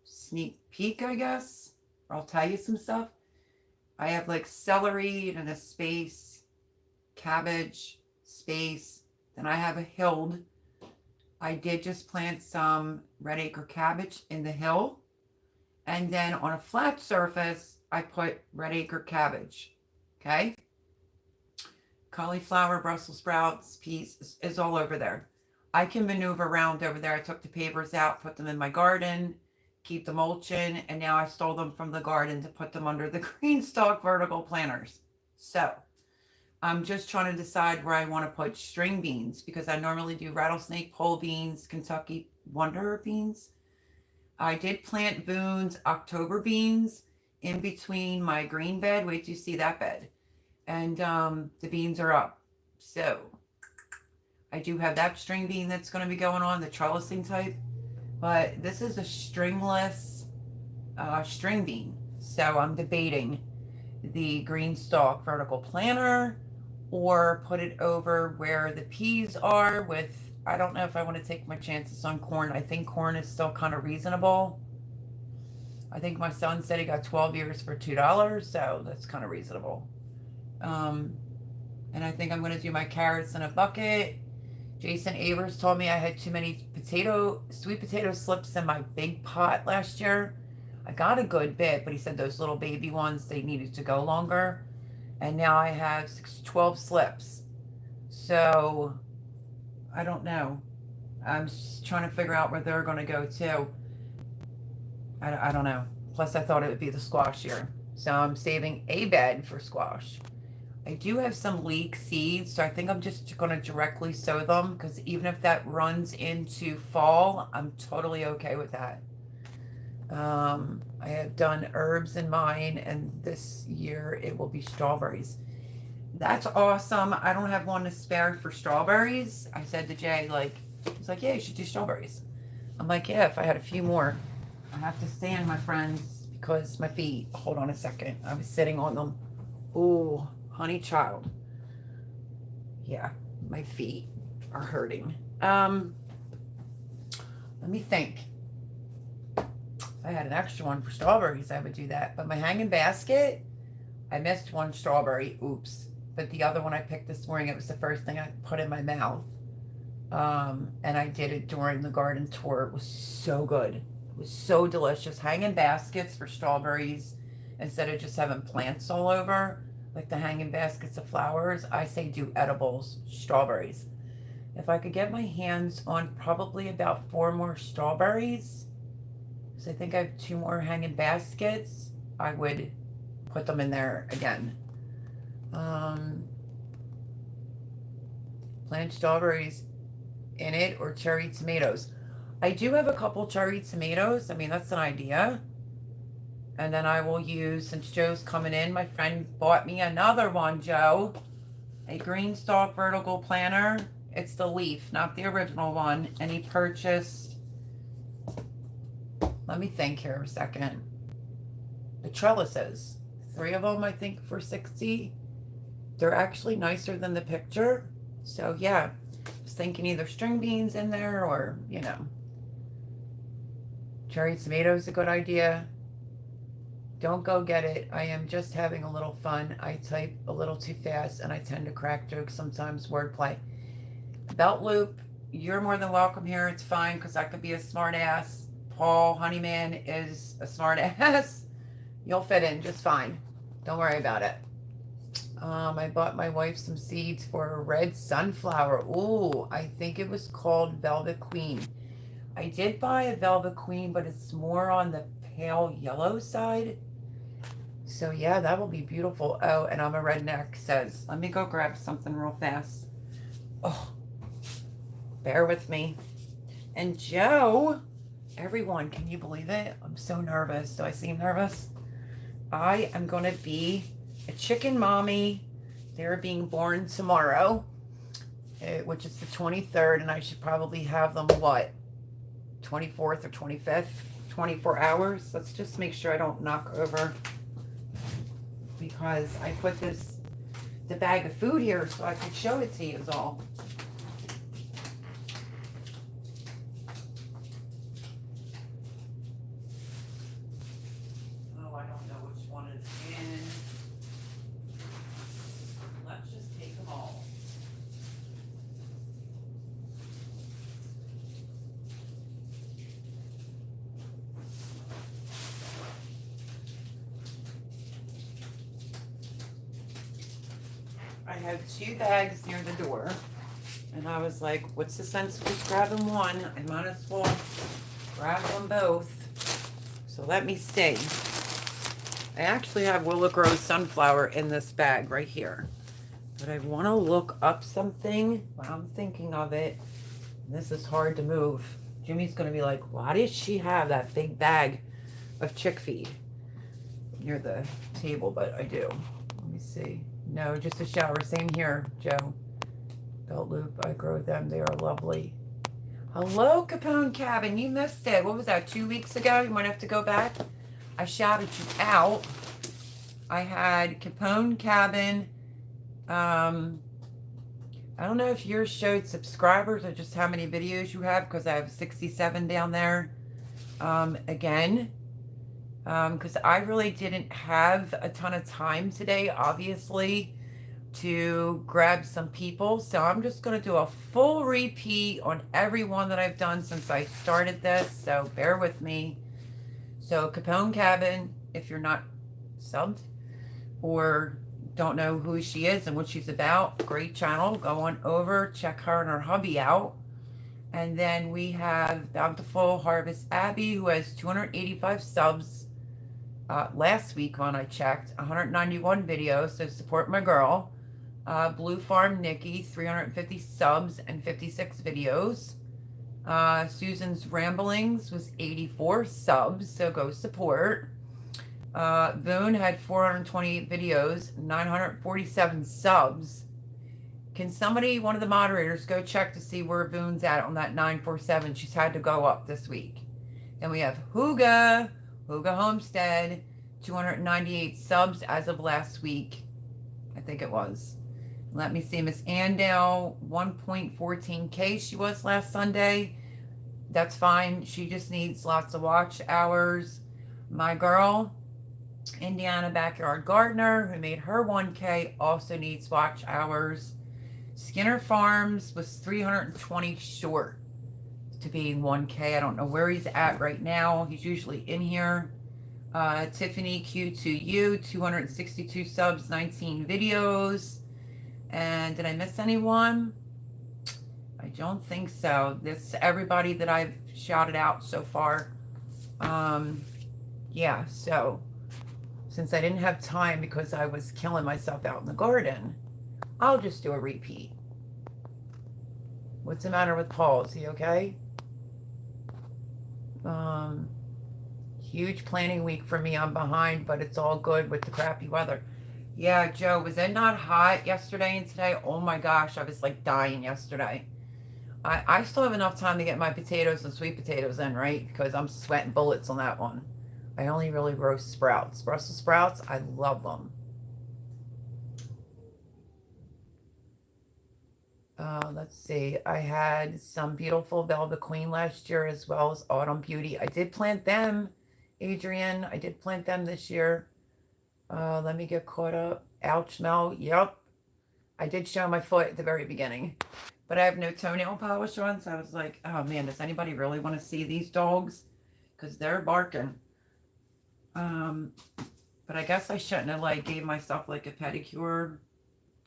sneak peek, I guess. Or I'll tell you some stuff. I have like celery and a space, cabbage, space. Then I have a hilled. I did just plant some red acre cabbage in the hill. And then on a flat surface, I put red acre cabbage. Okay? Cauliflower, Brussels sprouts, peas is all over there. I can maneuver around over there. I took the pavers out, put them in my garden, keep the mulch in, and now I stole them from the garden to put them under the green stalk vertical planters. So I'm just trying to decide where I want to put string beans because I normally do rattlesnake pole beans, Kentucky Wonder beans. I did plant Boone's October beans in between my green bed. Wait till you see that bed. And the beans are up. So I do have that string bean that's going to be going on, the trellising type. But this is a stringless string bean. So I'm debating the green stalk vertical planter or put it over where the peas are with, I don't know if I want to take my chances on corn. I think corn is still kind of reasonable. I think my son said he got 12 ears for $2, so that's kind of reasonable. And I think I'm going to do my carrots in a bucket. Jason Avers told me I had too many sweet potato slips in my big pot last year. I got a good bit, but he said those little baby ones, they needed to go longer. And now I have 12 slips. So I don't know. I'm just trying to figure out where they're going to go too. I don't know. Plus I thought it would be the squash year. So I'm saving a bed for squash. I do have some leek seeds, so I think I'm just going to directly sow them because even if that runs into fall, I'm totally okay with that. I have done herbs in mine, and this year it will be strawberries. That's awesome. I don't have one to spare for strawberries. I said to Jay, like, he's like, yeah, you should do strawberries. I'm like, yeah, if I had a few more. I have to stand, my friends, because my feet, hold on a second. I was sitting on them. Ooh, honey child. Yeah, my feet are hurting. Let me think. If I had an extra one for strawberries, I would do that. But my hanging basket, I missed one strawberry. Oops. But the other one I picked this morning, it was the first thing I put in my mouth. And I did it during the garden tour. It was so good. It was so delicious. Hanging baskets for strawberries instead of just having plants all over, like the hanging baskets of flowers. I say do edibles, strawberries. If I could get my hands on probably about 4 more strawberries, because I think I have 2 more hanging baskets, I would put them in there again. Plant strawberries in it or cherry tomatoes. I do have a couple cherry tomatoes. I mean, that's an idea. And then I will use, since Joe's coming in, my friend bought me another one, Joe. A green stalk vertical planter. It's the leaf, not the original one. And he purchased, let me think here a second. The trellises. 3 of them, I think, for $60. They're actually nicer than the picture. So, yeah. I was thinking either string beans in there or, you know. Cherry tomatoes a good idea. Don't go get it. I am just having a little fun. I type a little too fast and I tend to crack jokes sometimes, wordplay. Belt loop, you're more than welcome here. It's fine because I could be a smart ass. Paul Honeyman is a smart ass. You'll fit in just fine. Don't worry about it. I bought my wife some seeds for a red sunflower. Ooh, I think it was called Velvet Queen. I did buy a Velvet Queen, but it's more on the pale yellow side. So yeah, that will be beautiful. Oh, and I'm a redneck, says. Let me go grab something real fast. Oh, bear with me. And Joe, everyone, can you believe it? I'm so nervous. Do I seem nervous? I am going to be a chicken mommy. They're being born tomorrow, which is the 23rd, and I should probably have them, what? 24th or 25th, 24 hours. Let's just make sure I don't knock over, because I put the bag of food here so I could show it to you is all. Oh, I don't know which one is in. Let's just take them all. I have 2 bags near the door, and I was like, what's the sense of just grabbing one? I might as well grab them both. So let me see. I actually have Willow Grove sunflower in this bag right here, but I want to look up something while I'm thinking of it. This is hard to move. Jimmy's going to be like, why does she have that big bag of chick feed near the table? But I do. Let me see. No, just a shower. Same here, Joe. Belt loop. I grow them. They are lovely. Hello, Capone Cabin. You missed it. What was that, 2 weeks ago? You might have to go back. I shouted you out. I had Capone Cabin. I don't know if yours showed subscribers or just how many videos you have, because I have 67 down there. Again, because I really didn't have a ton of time today, obviously, to grab some people. So I'm just going to do a full repeat on every one that I've done since I started this. So bear with me. So Capone Cabin, if you're not subbed or don't know who she is and what she's about, great channel. Go on over, check her and her hubby out. And then we have Bountiful Harvest Abby, who has 285 subs. Last week when I checked, 191 videos, so support my girl. Blue Farm Nikki, 350 subs and 56 videos. Susan's Ramblings was 84 subs, so go support. Voon had 428 videos, 947 subs. Can somebody, one of the moderators, go check to see where Voon's at on that 947? She's had to go up this week. Then we have Hooga Homestead, 298 subs as of last week. I think it was. Let me see. Miss Andale, 1.14K she was last Sunday. That's fine. She just needs lots of watch hours. My girl, Indiana Backyard Gardener, who made her 1K, also needs watch hours. Skinner Farms was 320 short to being 1K. I don't know where he's at right now. He's usually in here. Tiffany Q2U, 262 subs, 19 videos. And did I miss anyone? I don't think so. This everybody that I've shouted out so far. Yeah, so since I didn't have time because I was killing myself out in the garden, I'll just do a repeat. What's the matter with Paul? Is he okay? Huge planning week for me. I'm behind, but it's all good with the crappy weather. Yeah, Joe, was it not hot yesterday and today? Oh my gosh, I was like dying yesterday. I still have enough time to get my potatoes and sweet potatoes in, right? Because I'm sweating bullets on that one. I only really roast sprouts. Brussels sprouts, I love them. Let's see. I had some beautiful Velvet Queen last year as well as Autumn Beauty. I did plant them, Adrian. I did plant them this year. Let me get caught up. Ouch, Mel. Yep. I did show my foot at the very beginning. But I have no toenail polish on, so I was like, oh man, does anybody really want to see these dogs? Because they're barking. But I guess I shouldn't have like gave myself like a pedicure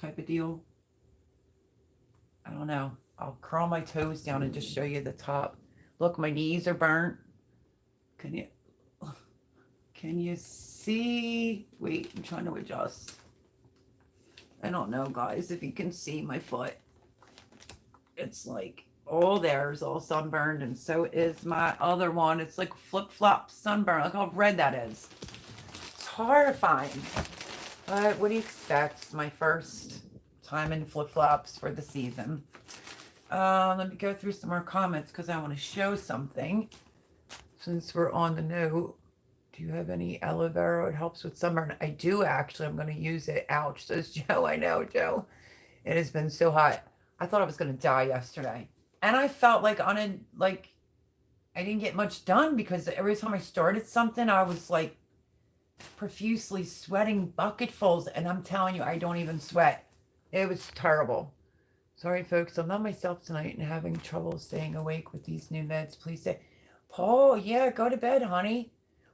type of deal. I don't know. I'll curl my toes down and just show you the top. Look, my knees are burnt. Can you see? Wait, I'm trying to adjust. I don't know, guys, if you can see my foot. It's like, oh, there's all sunburned, and so is my other one. It's like flip-flop sunburn. Look how red that is. It's horrifying. But what do you expect? It's my first time in flip-flops for the season. Let me go through some more comments because I want to show something. Since we're on the note, do you have any aloe vera? It helps with sunburn. I do actually. I'm going to use it. Ouch, says Joe. I know, Joe. It has been so hot. I thought I was going to die yesterday. And I felt like I didn't get much done because every time I started something, I was like profusely sweating bucketfuls. And I'm telling you, I don't even sweat. It was terrible. Sorry, folks. I'm not myself tonight and having trouble staying awake with these new meds. Please stay. Paul, yeah, go to bed, honey.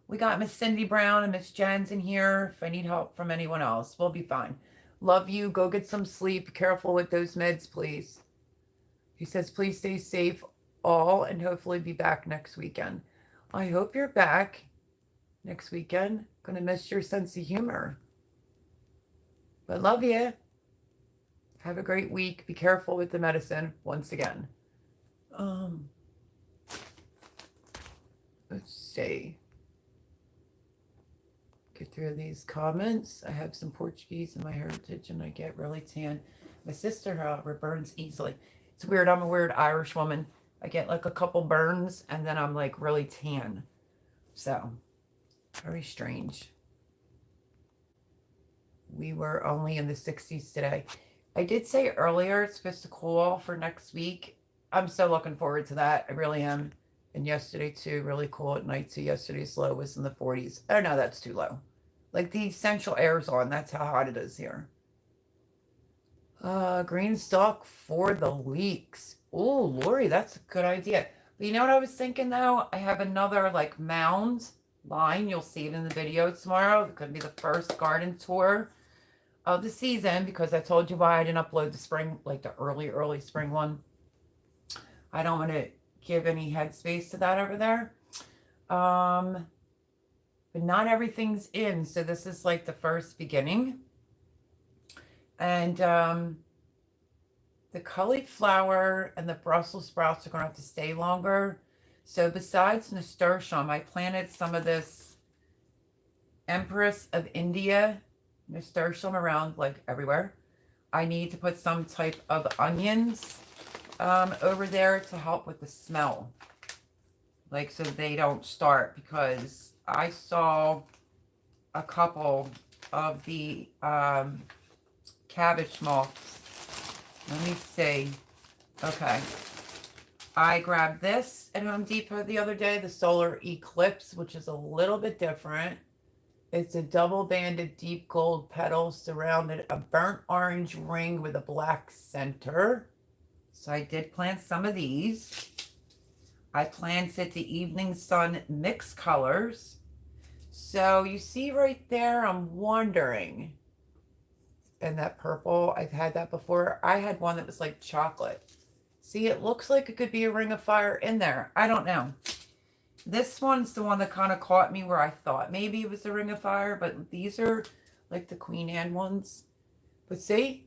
We got Miss Cindy Brown and Miss Jen's in here. If I need help from anyone else, we'll be fine. Love you. Go get some sleep. Be careful with those meds, please. He says, please stay safe all and hopefully be back next weekend. I hope you're back next weekend. Gonna miss your sense of humor. But love you. Have a great week. Be careful with the medicine once again. Let's see. Get through these comments. I have some Portuguese in my heritage and I get really tan. My sister, however, burns easily. It's weird. I'm a weird Irish woman. I get like a couple burns and then I'm like really tan. So, very strange. We were only in the 60s today. I did say earlier it's supposed to cool off for next week. I'm so looking forward to that. I really am. And yesterday too, really cool at night. So yesterday's low was in the 40s. Oh no, that's too low. Like the essential air's on. That's how hot it is here. Green stalk for the leeks. Oh, Lori, that's a good idea. But you know what I was thinking though? I have another like mound line. You'll see it in the video tomorrow. It could be the first garden tour of the season because I told you why I didn't upload the spring, like the early spring one. I don't want to give any headspace to that over there. But not everything's in. So this is like the first beginning. And the cauliflower and the Brussels sprouts are going to have to stay longer. So besides nasturtium, I planted some of this Empress of India nasturtium around like everywhere. I need to put some type of onions over there to help with the smell. Like so they don't start because I saw a couple of the cabbage moths. Let me see. Okay. I grabbed this at Home Depot the other day, the Solar Eclipse, which is a little bit different. It's a double-banded deep gold petal surrounded a burnt orange ring with a black center. So I did plant some of these. I planted the Evening Sun mixed colors. So you see right there, I'm wondering. And that purple, I've had that before. I had one that was like chocolate. See, it looks like it could be a ring of fire in there. I don't know. This one's the one that kind of caught me where I thought maybe it was a ring of fire, but these are like the Queen Anne ones. But see?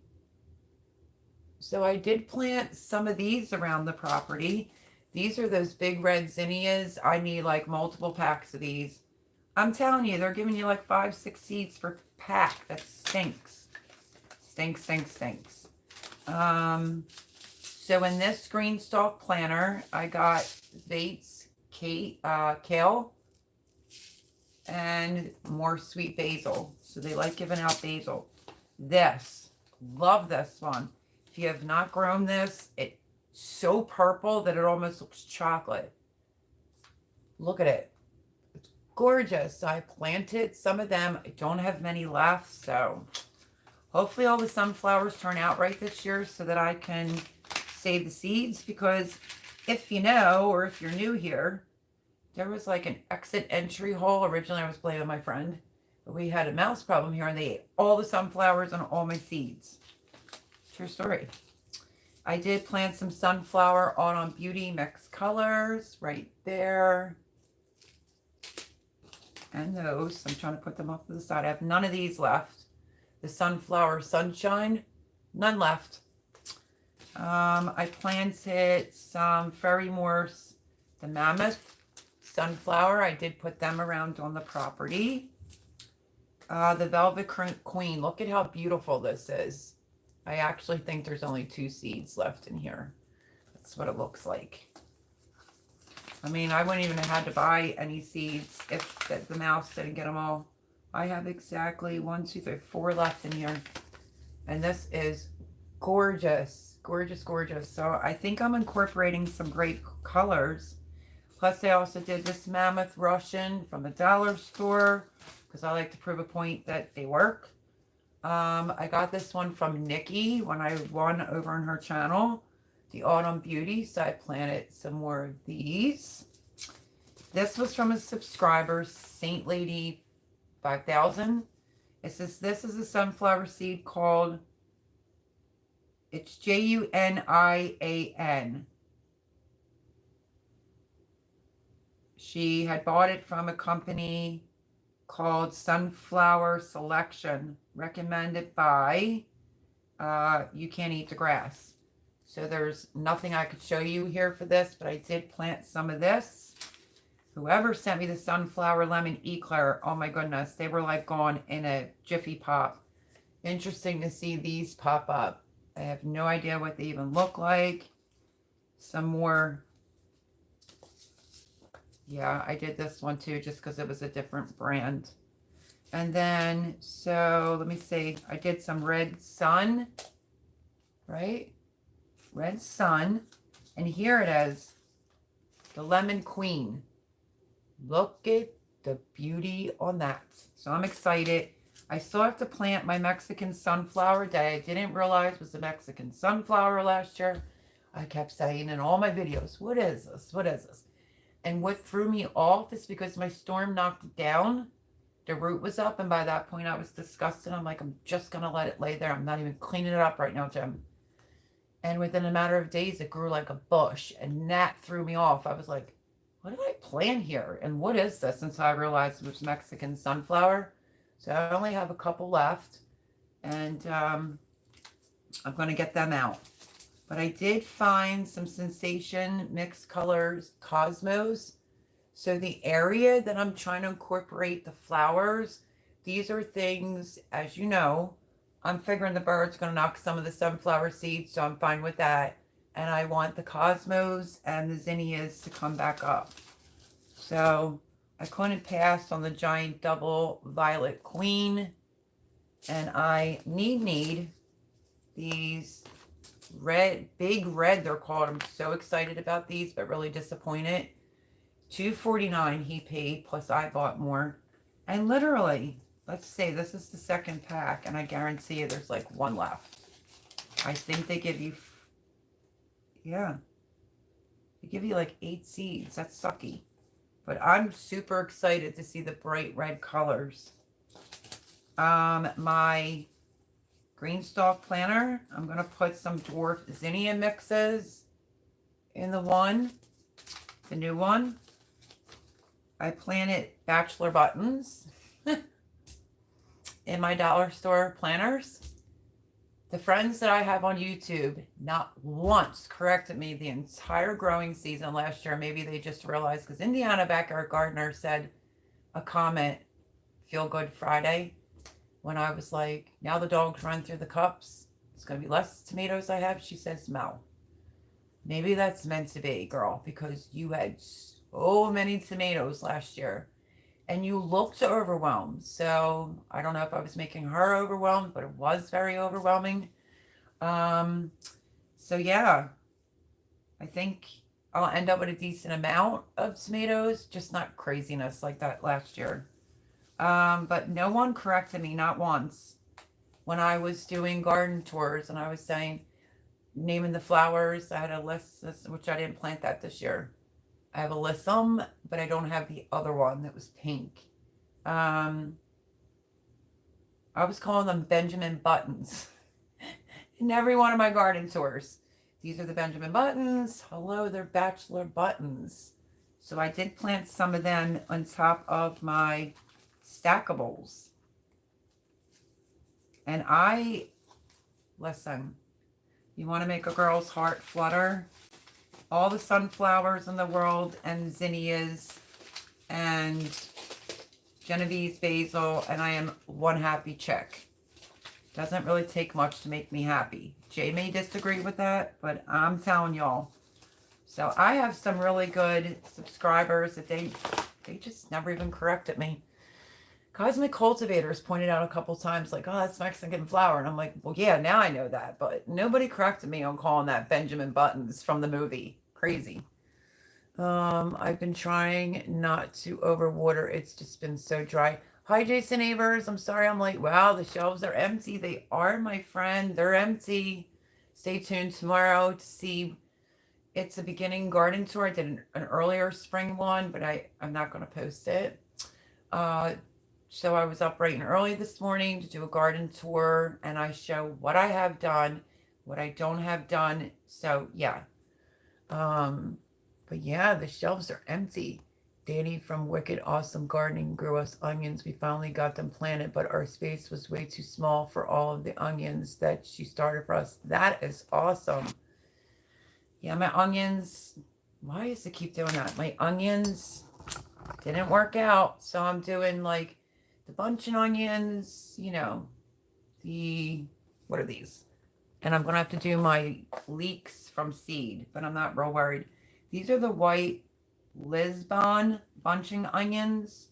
So I did plant some of these around the property. These are those big red zinnias. I need like multiple packs of these. I'm telling you, they're giving you like 5-6 seeds per pack. That stinks. Stinks, stinks, stinks. So in this green stalk planter, I got Bates kale and more sweet basil. So they like giving out basil. This, love this one. If you have not grown this, it's so purple that it almost looks chocolate. Look at it. It's gorgeous. So I planted some of them. I don't have many left, so hopefully all the sunflowers turn out right this year so that I can save the seeds, because if you know, or if you're new here, there was like an exit entry hole. Originally I was playing with my friend, but we had a mouse problem here and they ate all the sunflowers and all my seeds. True story. I did plant some sunflower on Beauty mixed colors right there. And those, I'm trying to put them off to the side. I have none of these left. The sunflower sunshine, none left. I planted some Fairy Morse, the mammoth sunflower. I did put them around on the property. The Velvet Queen, look at how beautiful this is. I actually think there's only 2 seeds left in here. that's what it looks like. I mean, I wouldn't even have had to buy any seeds if the mouse didn't get them all. I have exactly 1, 2, 3, 4 left in here. And this is gorgeous. Gorgeous, gorgeous. So I think I'm incorporating some great colors. Plus, I also did this Mammoth Russian from the dollar store because I like to prove a point that they work. I got this one from Nikki when I won over on her channel, the Autumn Beauty. So I planted some more of these. This was from a subscriber, Saint Lady 5000. It says this is a sunflower seed called, it's Junian. She had bought it from a company called Sunflower Selection, recommended by You Can't Eat the Grass. So there's nothing I could show you here for this, but I did plant some of this. Whoever sent me the Sunflower Lemon Eclair, oh my goodness, they were like gone in a jiffy pop. Interesting to see these pop up. I have no idea what they even look like. Some more. Yeah, I did this one too just because it was a different brand. And then, so let me see. I did some Red Sun, right? Red Sun. And here it is, the Lemon Queen. Look at the beauty on that. So I'm excited. I still have to plant my Mexican sunflower that I didn't realize was a Mexican sunflower last year. I kept saying in all my videos, what is this? What is this? And what threw me off is because my storm knocked it down. The root was up, and by that point I was disgusted. I'm like, I'm just going to let it lay there. I'm not even cleaning it up right now, Jim. And within a matter of days, it grew like a bush, and that threw me off. I was like, what did I plant here? And what is this? Until I realized it was Mexican sunflower. So I only have a couple left, and I'm going to get them out. But I did find some Sensation Mixed Colors Cosmos. So the area that I'm trying to incorporate the flowers, these are things, as you know, I'm figuring the bird's going to knock some of the sunflower seeds, so I'm fine with that. And I want the Cosmos and the Zinnias to come back up. So I couldn't pass on the giant double Violet Queen. And I need these red, big red they're called. I'm so excited about these, but really disappointed. $2.49 he paid, plus I bought more. And literally, let's say this is the second pack, and I guarantee you there's like one left. I think they give you, yeah, they give you like 8 seeds. That's sucky. But I'm super excited to see the bright red colors. My green stalk planter, I'm going to put some dwarf zinnia mixes in the new one. I planted bachelor buttons in my dollar store planters. The friends that I have on YouTube not once corrected me the entire growing season last year. Maybe they just realized, because Indiana Backyard Gardener said a comment, Feel Good Friday, when I was like, now the dogs run through the cups. It's going to be less tomatoes I have. She says, Mel, maybe that's meant to be, girl, because you had so many tomatoes last year and you looked overwhelmed. So I don't know if I was making her overwhelmed, but it was very overwhelming. So yeah, I think I'll end up with a decent amount of tomatoes, just not craziness like that last year. But no one corrected me, not once, when I was doing garden tours and I was saying, naming the flowers. I had a list, which I didn't plant that this year. I have a Lissum, but I don't have the other one that was pink. I was calling them Benjamin Buttons in every one of my garden tours. These are the Benjamin Buttons. Hello, they're bachelor buttons. So I did plant some of them on top of my stackables. And listen, you want to make a girl's heart flutter? All the sunflowers in the world and zinnias and Genovese basil, and I am one happy chick. Doesn't really take much to make me happy. Jay may disagree with that, but I'm telling y'all, So I have some really good subscribers that they just never even corrected me. Cosmic Cultivators pointed out a couple times, like, oh, that's Mexican flour. And I'm like, well, yeah, now I know that. But nobody corrected me on calling that Benjamin Buttons from the movie. Crazy. I've been trying not to overwater. It's just been so dry. Hi, Jason Avers. I'm sorry I'm late. Wow, the shelves are empty. They are, my friend. They're empty. Stay tuned tomorrow to see. It's a beginning garden tour. I did an earlier spring one, but I'm not going to post it. So I was up bright and early this morning to do a garden tour, and I show what I have done, what I don't have done. So yeah. But yeah, the shelves are empty. Danny from Wicked Awesome Gardening grew us onions. We finally got them planted, but our space was way too small for all of the onions that she started for us. That is awesome. Yeah, my onions, why does it keep doing that? My onions didn't work out. So I'm doing like the buncheon onions, you know, what are these? And I'm going to have to do my leeks from seed, but I'm not real worried. These are the white Lisbon bunching onions.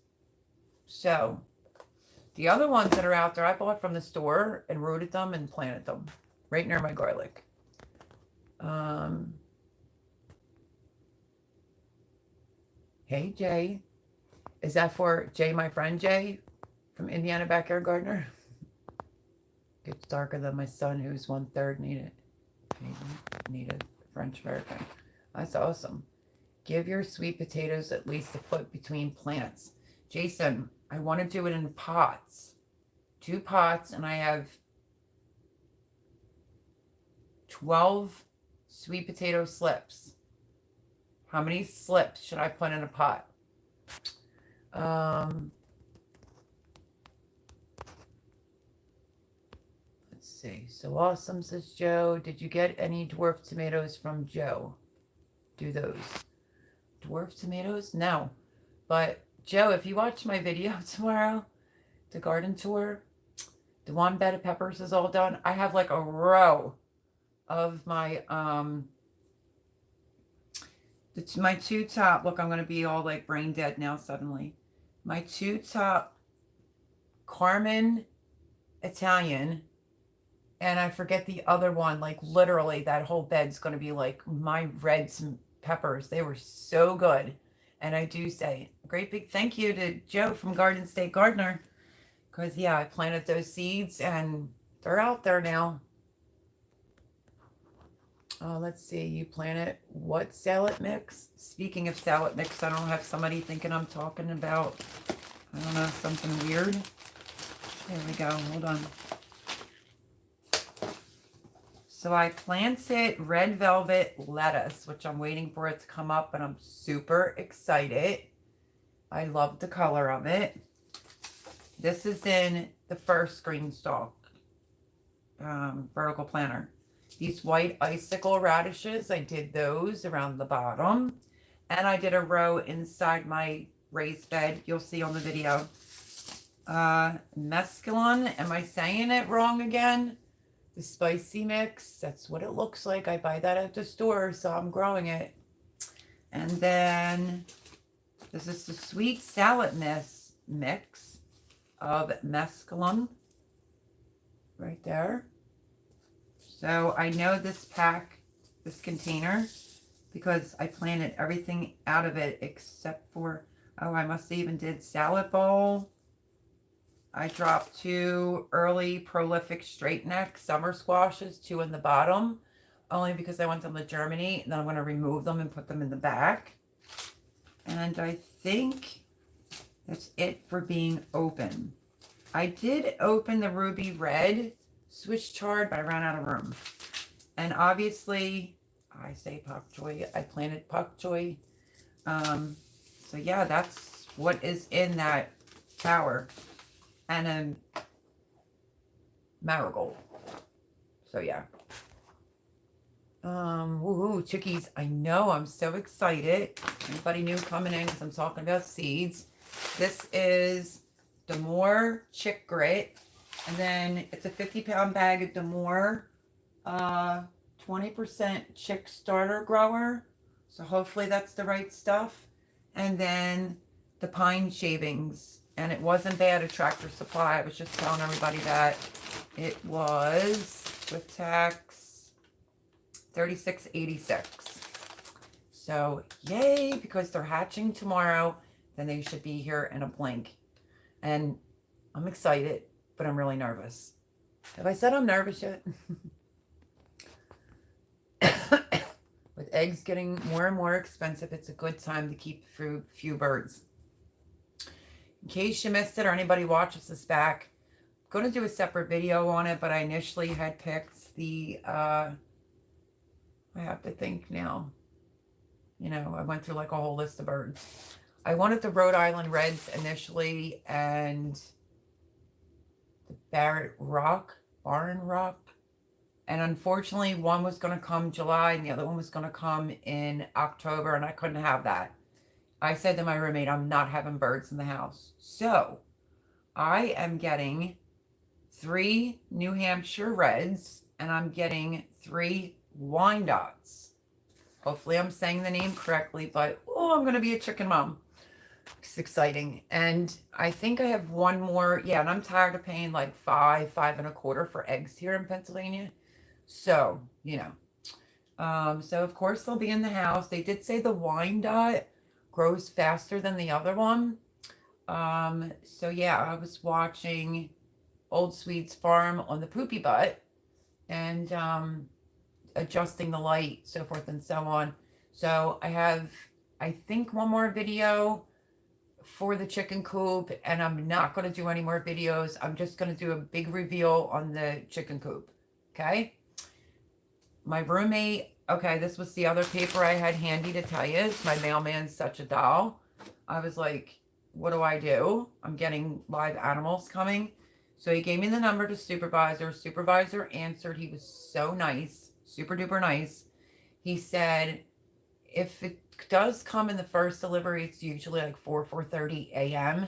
So the other ones that are out there, I bought from the store and rooted them and planted them right near my garlic. Hey, Jay. Is that for Jay, my friend Jay from Indiana Backyard Gardener? It's darker than my son, who's 1/3 need a French American. That's awesome. Give your sweet potatoes at least a foot between plants. Jason, I want to do it in pots. 2 pots, and I have 12 sweet potato slips. How many slips should I put in a pot? Let's see. So awesome, says Joe. Did you get any dwarf tomatoes from Joe? Do those. Dwarf tomatoes? No. But Joe, if you watch my video tomorrow, the garden tour, the 1 bed of peppers is all done. I have like a row of my my 2 top. Look, I'm going to be all like brain dead now suddenly. My 2 top Carmen Italian, and I forget the other one. Like literally that whole bed's going to be like my reds and peppers. They were so good. And I do say a great big thank you to Joe from Garden State Gardener, because yeah, I planted those seeds and they're out there now. Let's see, you planted what salad mix? Speaking of salad mix, I don't have somebody thinking I'm talking about, I don't know, something weird. There we go. Hold on. So I planted red velvet lettuce, which I'm waiting for it to come up, and I'm super excited. I love the color of it. This is in the first green stalk vertical planter. These white icicle radishes, I did those around the bottom. And I did a row inside my raised bed. You'll see on the video. Mescalon, am I saying it wrong again? The spicy mix, that's what it looks like. I buy that at the store, so I'm growing it. And then this is the sweet salad mix of mescalon right there. So I know this pack, this container, because I planted everything out of it except for, oh, I must have even did salad bowl. I dropped 2 early prolific straight neck summer squashes, 2 in the bottom, only because I want them to germinate, and then I'm going to remove them and put them in the back. And I think that's it for being open. I did open the ruby red Swiss chard, but I ran out of room. And obviously, I say pak choi. I planted pak choi. So yeah, that's what is in that tower. And a marigold. So yeah. Woohoo, chickies. I know, I'm so excited. Anybody new coming in because I'm talking about seeds. This is Demore Chick Grit. And then it's a 50-pound bag of Demore 20% chick starter grower. So hopefully that's the right stuff. And then the pine shavings. And it wasn't bad at Tractor Supply. I was just telling everybody that it was with tax $36.86. So yay, because they're hatching tomorrow, then they should be here in a blink. And I'm excited, but I'm really nervous. Have I said I'm nervous yet? With eggs getting more and more expensive, it's a good time to keep few birds. In case you missed it or anybody watches this back, I'm going to do a separate video on it, but I initially had picked the, I have to think now. You know, I went through like a whole list of birds. I wanted the Rhode Island Reds initially and the Barren Rock. And unfortunately, one was going to come July and the other one was going to come in October, and I couldn't have that. I said to my roommate, I'm not having birds in the house. So I am getting 3 New Hampshire Reds, and I'm getting 3 Wyandottes. Hopefully I'm saying the name correctly, but oh, I'm going to be a chicken mom. It's exciting. And I think I have one more. Yeah, and I'm tired of paying like $5 and $5.25 for eggs here in Pennsylvania. So, you know. So of course they'll be in the house. They did say the Wyandotte grows faster than the other one. So yeah, I was watching Old Sweet's Farm on the poopy butt and adjusting the light, so forth and so on. So I have, I think, one more video for the chicken coop, and I'm not going to do any more videos. I'm just going to do a big reveal on the chicken coop. Okay. My roommate, okay, this was the other paper I had handy to tell you. My mailman's such a doll. I was like, what do I do? I'm getting live animals coming. So he gave me the number to supervisor. Supervisor answered. He was so nice, super duper nice. He said, if it does come in the first delivery, it's usually like 4:30 a.m.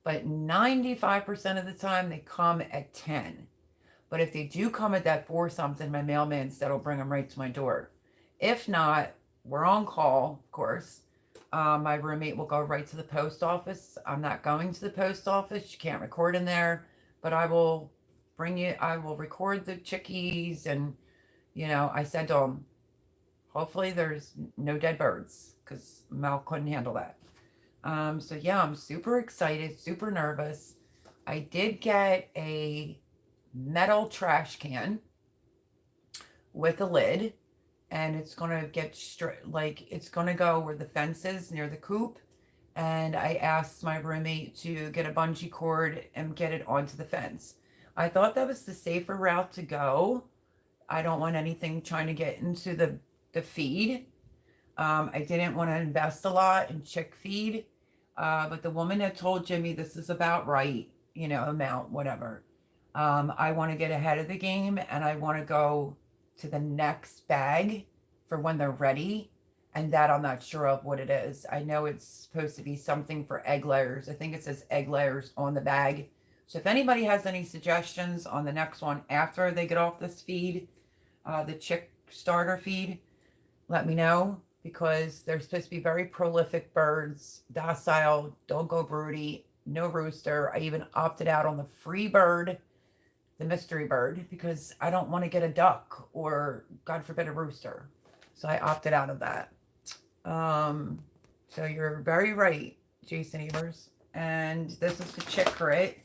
But 95% of the time they come at 10. But if they do come at that 4 something, my mailman said will bring them right to my door. If not, we're on call, of course. My roommate will go right to the post office. I'm not going to the post office. You can't record in there. But I will record the chickies. And, you know, I said to him, hopefully there's no dead birds, because Mel couldn't handle that. So yeah, I'm super excited, super nervous. I did get a metal trash can with a lid, and it's gonna get straight, like it's gonna go where the fence is near the coop. And I asked my roommate to get a bungee cord and get it onto the fence. I thought that was the safer route to go. I don't want anything trying to get into the feed. I didn't want to invest a lot in chick feed, but the woman had told Jimmy this is about right, you know, amount, whatever. I want to get ahead of the game, and I want to go to the next bag for when they're ready. And that I'm not sure of what it is. I know it's supposed to be something for egg layers. I think it says egg layers on the bag. So if anybody has any suggestions on the next one after they get off this feed, the chick starter feed, let me know, because they're supposed to be very prolific birds, docile, don't go broody, no rooster. I even opted out on the free bird, the mystery bird, because I don't want to get a duck or, God forbid, a rooster. So I opted out of that. So you're very right, Jason Evers. And this is the chick crit,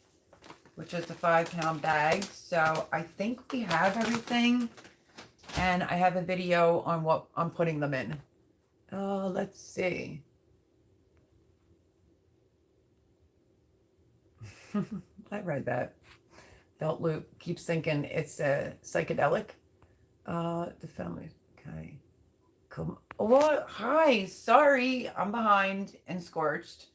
which is a 5-pound bag. So I think we have everything. And I have a video on what I'm putting them in. Let's see. I read that. Felt loop keeps thinking it's a psychedelic. The family. Okay. Come. What? Hi. Sorry, I'm behind and scorched.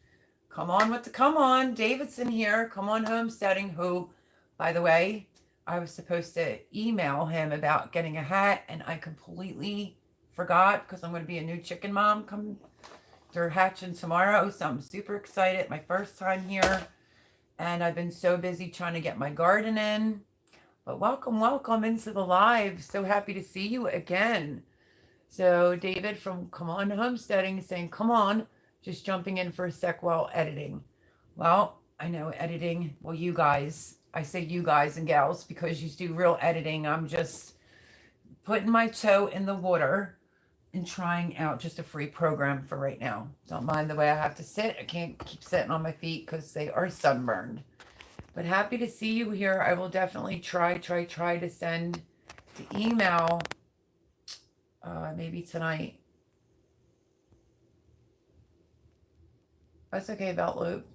Come on, Davidson here. Come on, homesteading. Who, by the way, I was supposed to email him about getting a hat, and I completely forgot because I'm going to be a new chicken mom. They're hatching tomorrow, so I'm super excited. My first time here, and I've been so busy trying to get my garden in. But welcome into the live. So happy to see you again. So David from Come On Homesteading saying, come on, just jumping in for a sec while editing. Well, I know editing. Well, you guys, I say you guys and gals because you do real editing. I'm just putting my toe in the water and trying out just a free program for right now. Don't mind the way I have to sit. I can't keep sitting on my feet because they are sunburned. But happy to see you here. I will definitely try to send the email maybe tonight. That's okay, Belt Loop.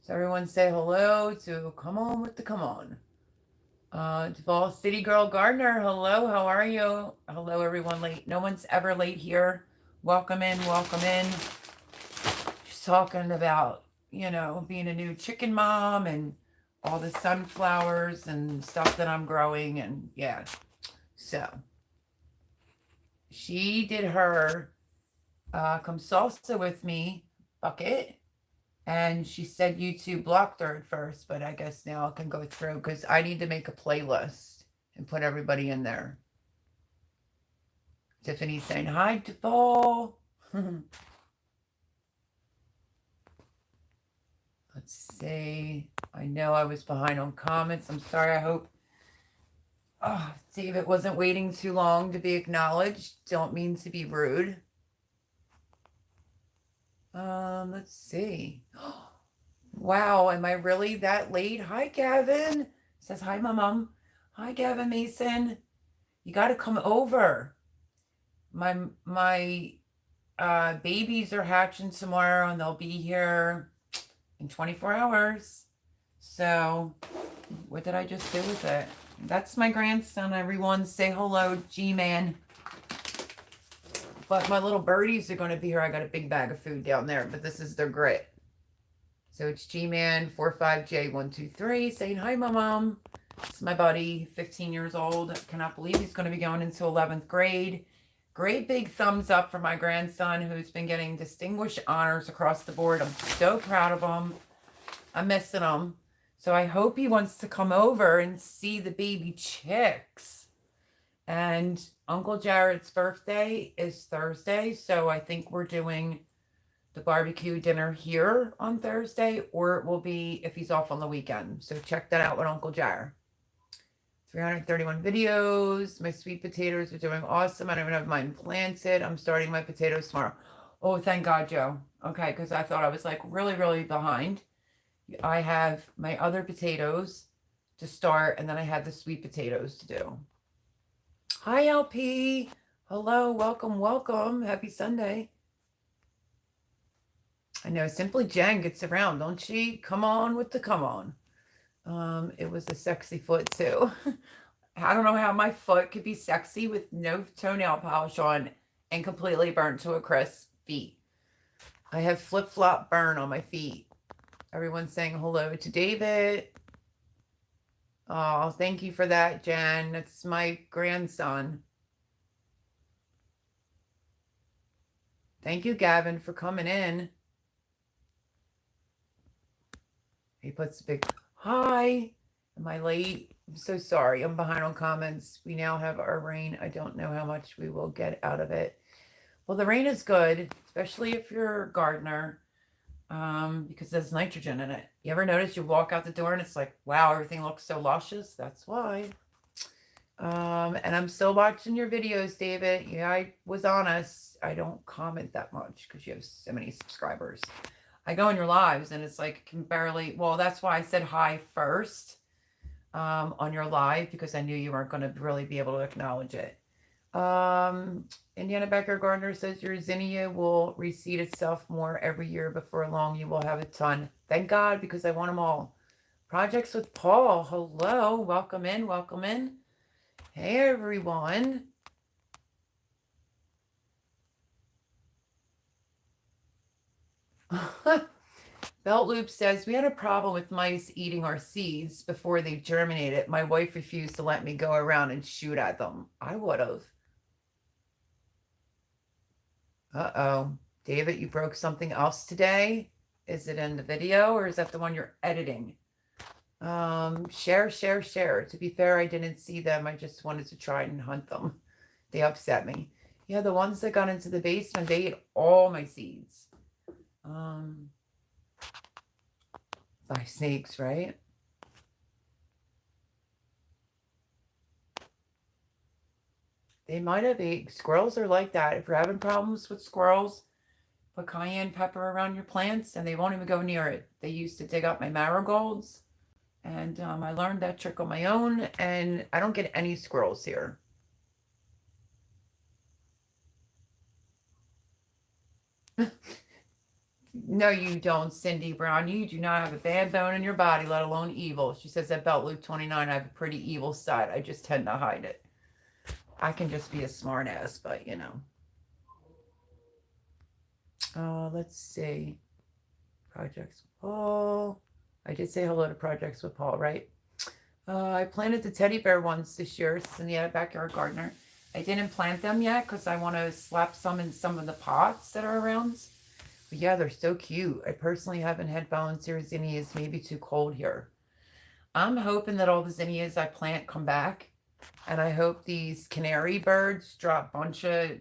So everyone say hello to Come On with the Come On. Duval City Girl Gardner, hello, how are you? Hello, everyone late. No one's ever late here. Welcome in, welcome in. She's talking about, you know, being a new chicken mom and all the sunflowers and stuff that I'm growing. And yeah, so she did her come salsa with me bucket. And she said YouTube blocked her at first, but I guess now I can go through because I need to make a playlist and put everybody in there. Tiffany's saying, hi, Duval. Let's see. I know I was behind on comments. I'm sorry. I hope David wasn't waiting too long to be acknowledged. Don't mean to be rude. Let's see. Wow, am I really that late? Hi, Gavin. Says hi, my mom. Hi, Gavin Mason. You got to come over. My babies are hatching tomorrow, and they'll be here in 24 hours. So, what did I just do with it? That's my grandson. Everyone, say hello, G-Man. But my little birdies are going to be here. I got a big bag of food down there, but this is their grit. So it's G-Man 45J123 saying, hi, my mom. It's my buddy, 15 years old. I cannot believe he's going to be going into 11th grade. Great big thumbs up for my grandson who's been getting distinguished honors across the board. I'm so proud of him. I'm missing him. So I hope he wants to come over and see the baby chicks. And Uncle Jared's birthday is Thursday, so I think we're doing the barbecue dinner here on Thursday, or it will be if he's off on the weekend. So check that out with Uncle Jared. 331 videos. My sweet potatoes are doing awesome. I don't even have mine planted. I'm starting my potatoes tomorrow. Oh, thank God, Joe. Okay, because I thought I was like really behind. I have my other potatoes to start, and then I have the sweet potatoes to do. Hi, LP. Hello, welcome. Happy Sunday. I know Simply Jen gets around, don't she? Come on with the come on. It was a sexy foot too. I don't know how my foot could be sexy with no toenail polish on and completely burnt to a crisp feet. I have flip-flop burn on my feet. Everyone's saying hello to David. Oh, thank you for that, Jen. That's my grandson. Thank you, Gavin, for coming in. He puts a big hi. Am I late? I'm so sorry. I'm behind on comments. We now have our rain. I don't know how much we will get out of it. Well, the rain is good, especially if you're a gardener, because there's nitrogen in it. You ever notice you walk out the door and it's like, wow, everything looks so luscious? That's why. And I'm still watching your videos, David. Yeah, I was honest. I don't comment that much because you have so many subscribers. I go in your lives and it's like, can barely, well, that's why I said hi first on your live, because I knew you weren't going to really be able to acknowledge it. Indiana Becker Gardner says your zinnia will reseed itself more every year. Before long, you will have a ton. Thank God, because I want them all. Projects with Paul. Hello. Welcome in. Welcome in. Hey, everyone. Belt Loop says, we had a problem with mice eating our seeds before they germinated. My wife refused to let me go around and shoot at them. I would have. Uh-oh. David, you broke something else today? Is it in the video or is that the one you're editing? Share. To be fair, I didn't see them. I just wanted to try and hunt them. They upset me. Yeah, the ones that got into the basement, they ate all my seeds. By snakes, right? They might have ate. Squirrels are like that. If you're having problems with squirrels, put cayenne pepper around your plants and they won't even go near it. They used to dig up my marigolds, and I learned that trick on my own, and I don't get any squirrels here. No, you don't, Cindy Brown. You do not have a bad bone in your body, let alone evil. She says at Belt Loop 29, I have a pretty evil side. I just tend to hide it. I can just be a smart ass, but you know. Let's see. Projects with Paul. I did say hello to Projects with Paul, right? I planted the teddy bear ones this year. It's in the backyard gardener. I didn't plant them yet because I want to slap some in some of the pots that are around. But yeah, they're so cute. I personally haven't had volunteer zinnias. Maybe too cold here. I'm hoping that all the zinnias I plant come back. And I hope these canary birds drop a bunch of,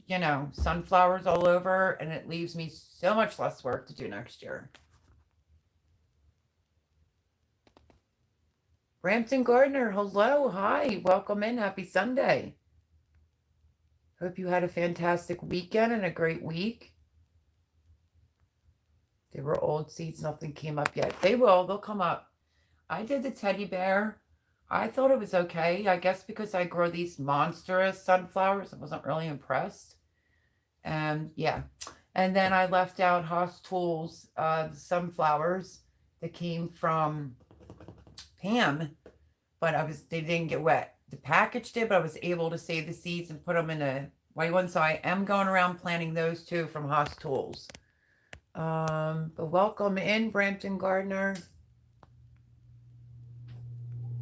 you know, sunflowers all over. And it leaves me so much less work to do next year. Brampton Gardner, hello, hi, welcome in, happy Sunday. Hope you had a fantastic weekend and a great week. They were old seeds, nothing came up yet. They will, they'll come up. I did the teddy bear. I thought it was okay. I guess because I grow these monstrous sunflowers, I wasn't really impressed. And yeah. And then I left out Haas Tools, the sunflowers that came from Pam, but they didn't get wet. The package did, but I was able to save the seeds and put them in a white one. So I am going around planting those too from Haas Tools. But welcome in, Brampton Gardner.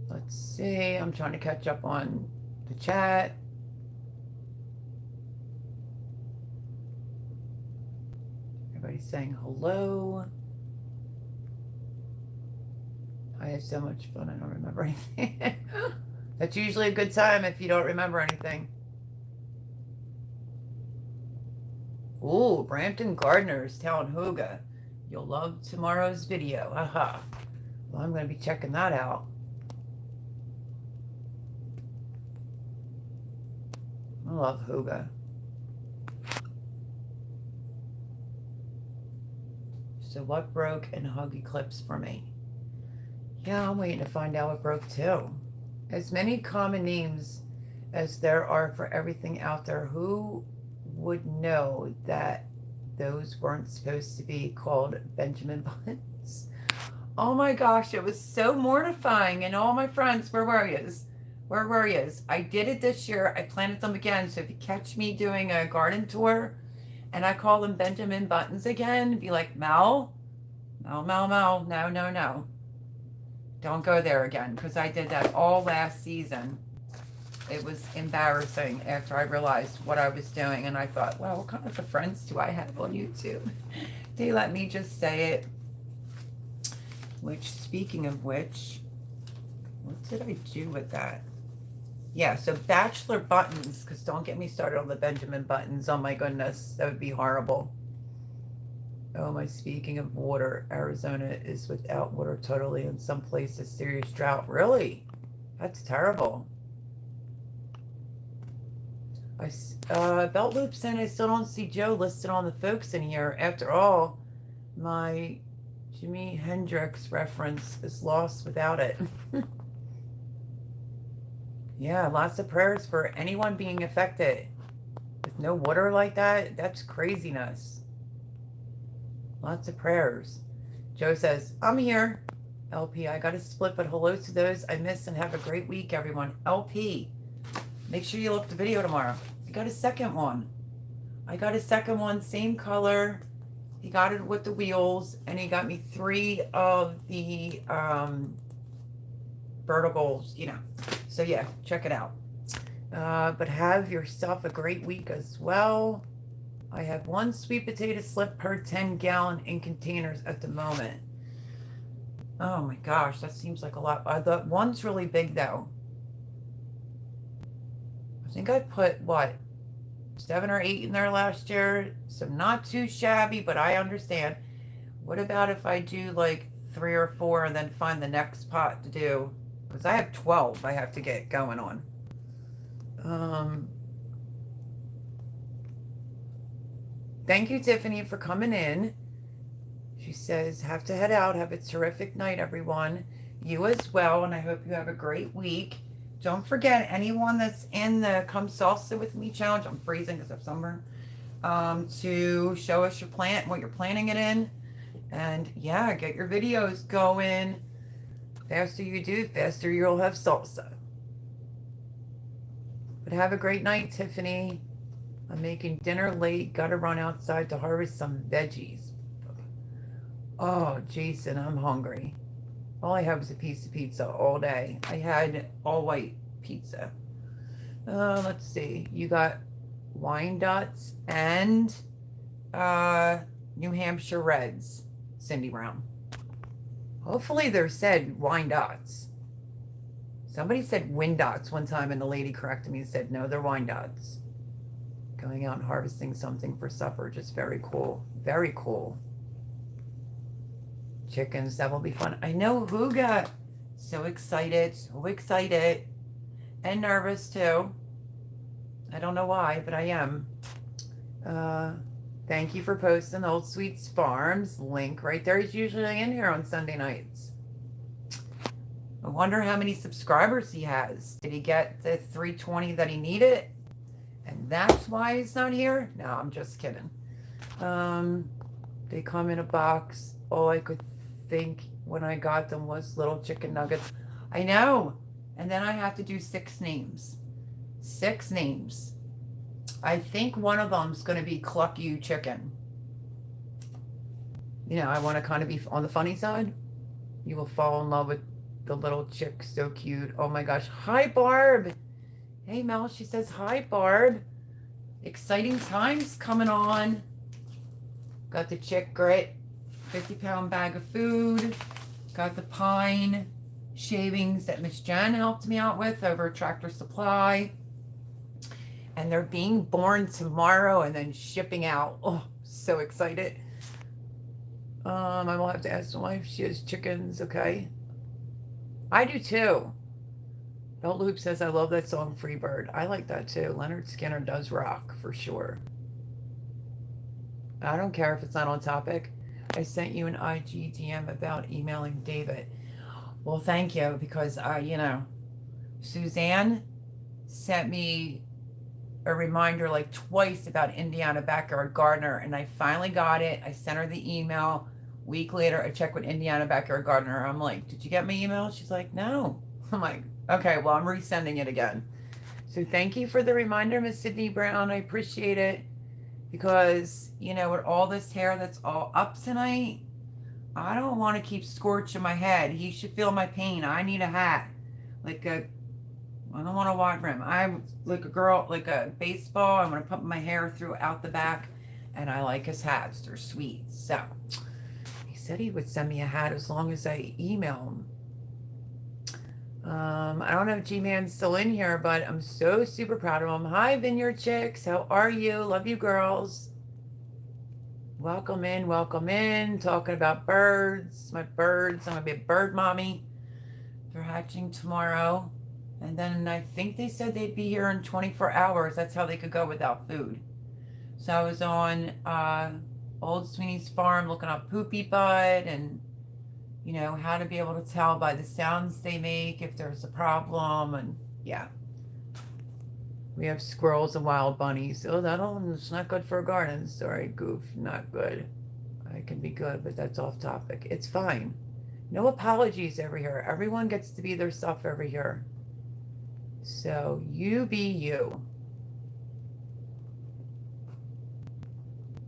Let's see. I'm trying to catch up on the chat. Everybody's saying hello. I had so much fun, I don't remember anything. That's usually a good time if you don't remember anything. Ooh, Brampton Gardner's telling Huga, you'll love tomorrow's video. Haha. Well, I'm going to be checking that out. I love Huga. So what broke and hug Eclipse for me? Yeah, I'm waiting to find out what broke too. As many common names as there are for everything out there, who would know that those weren't supposed to be called Benjamin Buttons? Oh my gosh, it was so mortifying. And all my friends, where were yous? Where were yous? I did it this year. I planted them again. So if you catch me doing a garden tour and I call them Benjamin Buttons again, be like, Mel, no, no. Don't go there again, because I did that all last season. It was embarrassing after I realized what I was doing, and I thought, well, what kind of friends do I have on YouTube? They let me just say it. Which, speaking of which, what did I do with that? Yeah, so Bachelor Buttons, because don't get me started on the Benjamin Buttons. Oh my goodness, that would be horrible. Oh my, speaking of water, Arizona is without water totally. In some places, serious drought. Really? That's terrible. Belt Loop saying I still don't see Joe listed on the folks in here. After all, my Jimi Hendrix reference is lost without it. Yeah, lots of prayers for anyone being affected. With no water like that, that's craziness. Lots of prayers. Joe says, I'm here. LP, I got a split, but hello to those I missed and have a great week, everyone. LP, make sure you look the video tomorrow. I got a second one. Same color. He got it with the wheels, and he got me 3 of the verticals, you know. So yeah, check it out. But have yourself a great week as well. I have 1 sweet potato slip per 10-gallon in containers at the moment. Oh my gosh, that seems like a lot. That one's really big though. I think I put, what, 7 or 8 in there last year. So not too shabby, but I understand. What about if I do like 3 or 4 and then find the next pot to do? Because I have 12 I have to get going on. Thank you, Tiffany, for coming in. She says, have to head out. Have a terrific night, everyone. You as well, and I hope you have a great week. Don't forget, anyone that's in the Come Salsa With Me challenge, I'm freezing because of sunburn, to show us your plant, what you're planting it in. And yeah, get your videos going. Faster you do, faster you'll have salsa. But have a great night, Tiffany. I'm making dinner late. Gotta run outside to harvest some veggies. Oh, Jason, I'm hungry. All I had was a piece of pizza all day. I had all white pizza. Let's see. You got Wyandottes and New Hampshire Reds, Cindy Brown. Hopefully they're said Wyandottes. Somebody said Windots one time, and the lady corrected me and said, no, they're Wyandottes. Going out and harvesting something for supper. Just very cool. Very cool. Chickens, that will be fun. I know who got so excited, and nervous too. I don't know why, but I am. Thank you for posting Old Sweets Farms link right there. He's usually in here on Sunday nights. I wonder how many subscribers he has. Did he get the 320 that he needed? And that's why he's not here? No, I'm just kidding. They come in a box. All I could think when I got them was little chicken nuggets. I know. And then I have to do 6 names. 6 names. I think one of them's going to be Cluck You Chicken. You know, I want to kind of be on the funny side. You will fall in love with the little chick. So cute. Oh my gosh. Hi, Barb. Hey, Mel. She says, hi, Barb. Exciting times coming on. Got the chick grit. 50-pound bag of food. Got the pine shavings that Miss Jen helped me out with over at Tractor Supply. And they're being born tomorrow and then shipping out. Oh, so excited. I will have to ask my wife if she has chickens, okay? I do too. Belt Loop says, I love that song, Freebird. I like that too. Leonard Skinner does rock, for sure. I don't care if it's not on topic. I sent you an IG DM about emailing David. Well, thank you, because, you know, Suzanne sent me a reminder like twice about Indiana Backyard Gardener, and I finally got it. I sent her the email. Week later, I checked with Indiana Backyard Gardener. I'm like, did you get my email? She's like, no. I'm like, okay, well, I'm resending it again. So thank you for the reminder, Miss Sydney Brown. I appreciate it, because, you know, with all this hair that's all up tonight, I don't want to keep scorching my head. He should feel my pain. I need a hat. I don't want a wide rim. I'm like a girl, like a baseball. I'm going to put my hair throughout the back, and I like his hats. They're sweet. So he said he would send me a hat as long as I email him. I don't know if G-Man's still in here, but I'm so super proud of him. Hi, Vineyard Chicks. How are you? Love you, girls. Welcome in, welcome in. Talking about birds. My birds. I'm going to be a bird mommy. They're hatching tomorrow. And then I think they said they'd be here in 24 hours. That's how they could go without food. So I was on Old Sweeney's farm looking up poopy bud and, you know, how to be able to tell by the sounds they make if there's a problem. And yeah. We have squirrels and wild bunnies. Oh, it's not good for a garden. Sorry, goof. Not good. I can be good, but that's off topic. It's fine. No apologies over here. Everyone gets to be their self over here. So you be you.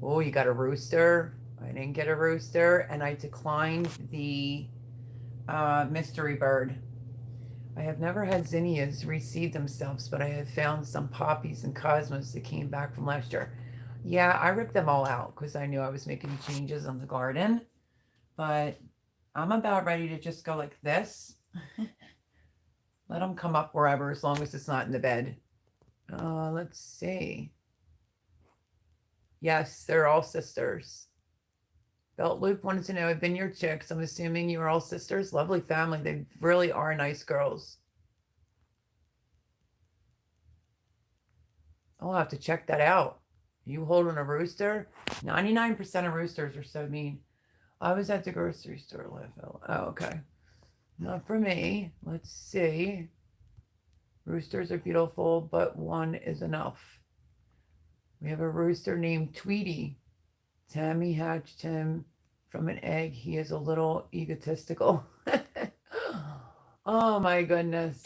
Oh, you got a rooster. I didn't get a rooster, and I declined the mystery bird. I have never had zinnias reseed themselves, but I have found some poppies and cosmos that came back from last year. Yeah, I ripped them all out because I knew I was making changes on the garden. But I'm about ready to just go like this. Let them come up wherever, as long as it's not in the bed. Let's see. Yes, they're all sisters. Belt Loop wanted to know, I've been your chicks. I'm assuming you are all sisters. Lovely family. They really are nice girls. I'll have to check that out. You holding a rooster? 99% of roosters are so mean. I was at the grocery store last. Oh, okay. Not for me. Let's see. Roosters are beautiful, but one is enough. We have a rooster named Tweety. Tammy hatched him from an egg. He is a little egotistical. Oh my goodness.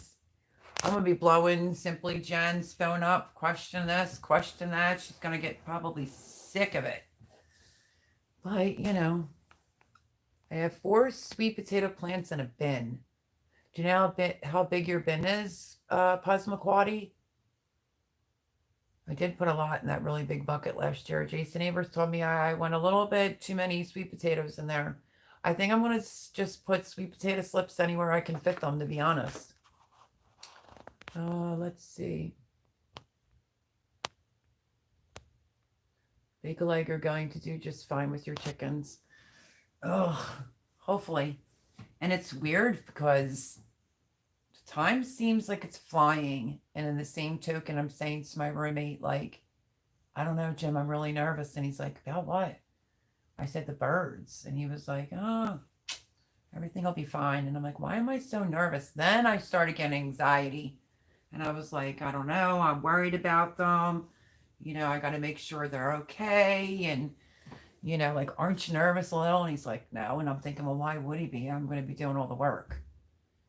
I'm going to be blowing Simply Jen's phone up. Question this, question that. She's going to get probably sick of it. But, you know, I have 4 sweet potato plants in a bin. Do you know how big your bin is, Passamaquoddy? I did put a lot in that really big bucket last year. Jason Avers told me I went a little bit too many sweet potatoes in there. I think I'm going to just put sweet potato slips anywhere I can fit them, to be honest. Let's see. Bagel egg are going to do just fine with your chickens. Oh, hopefully. And it's weird because time seems like it's flying. And in the same token, I'm saying to my roommate, like, I don't know, Jim, I'm really nervous. And he's like, about what? I said, the birds. And he was like, oh, everything will be fine. And I'm like, why am I so nervous? Then I started getting anxiety. And I was like, I don't know. I'm worried about them. You know, I got to make sure they're okay. And, you know, like, aren't you nervous a little? And he's like, no. And I'm thinking, well, why would he be? I'm going to be doing all the work.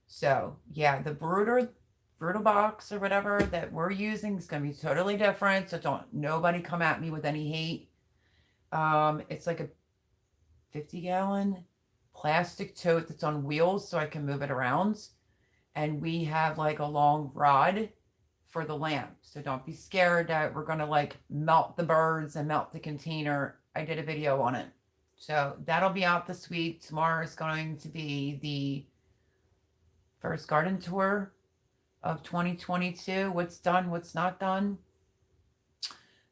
So, yeah, the brooder box or whatever that we're using is going to be totally different. So don't nobody come at me with any hate. It's like a 50-gallon plastic tote that's on wheels so I can move it around. And we have like a long rod for the lamp. So don't be scared that we're going to like melt the birds and melt the container. I did a video on it. So that'll be out this week. Tomorrow is going to be the first garden tour of 2022. What's done, what's not done.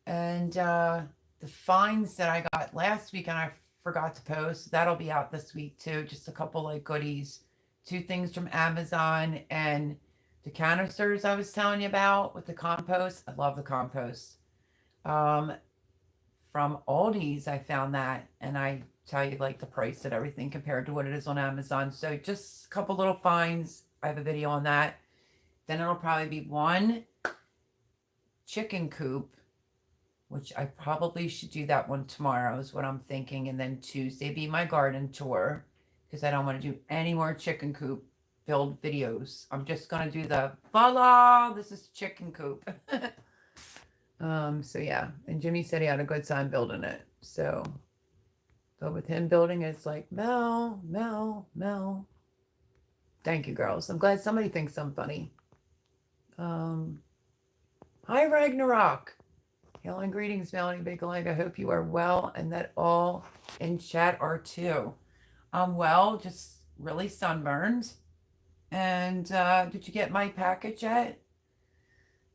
And the finds that I got last week and I forgot to post, that'll be out this week too. Just a couple like goodies. 2 things from Amazon and the canisters I was telling you about with the compost. I love the compost. From Aldi's, I found that, and I tell you like the price and everything compared to what it is on Amazon. So just a couple little finds. I have a video on that. Then it'll probably be 1 chicken coop, which I probably should do that one tomorrow is what I'm thinking. And then Tuesday be my garden tour, because I don't want to do any more chicken coop build videos. I'm just going to do the voila, this is chicken coop. So yeah, and Jimmy said he had a good time building it. So, but with him building it, it's like, Mel. Thank you, girls. I'm glad somebody thinks I'm funny. Hi, Ragnarok. Hail and greetings, Melanie Bagel Egg. I hope you are well and that all in chat are too. Well, just really sunburned. And did you get my package yet?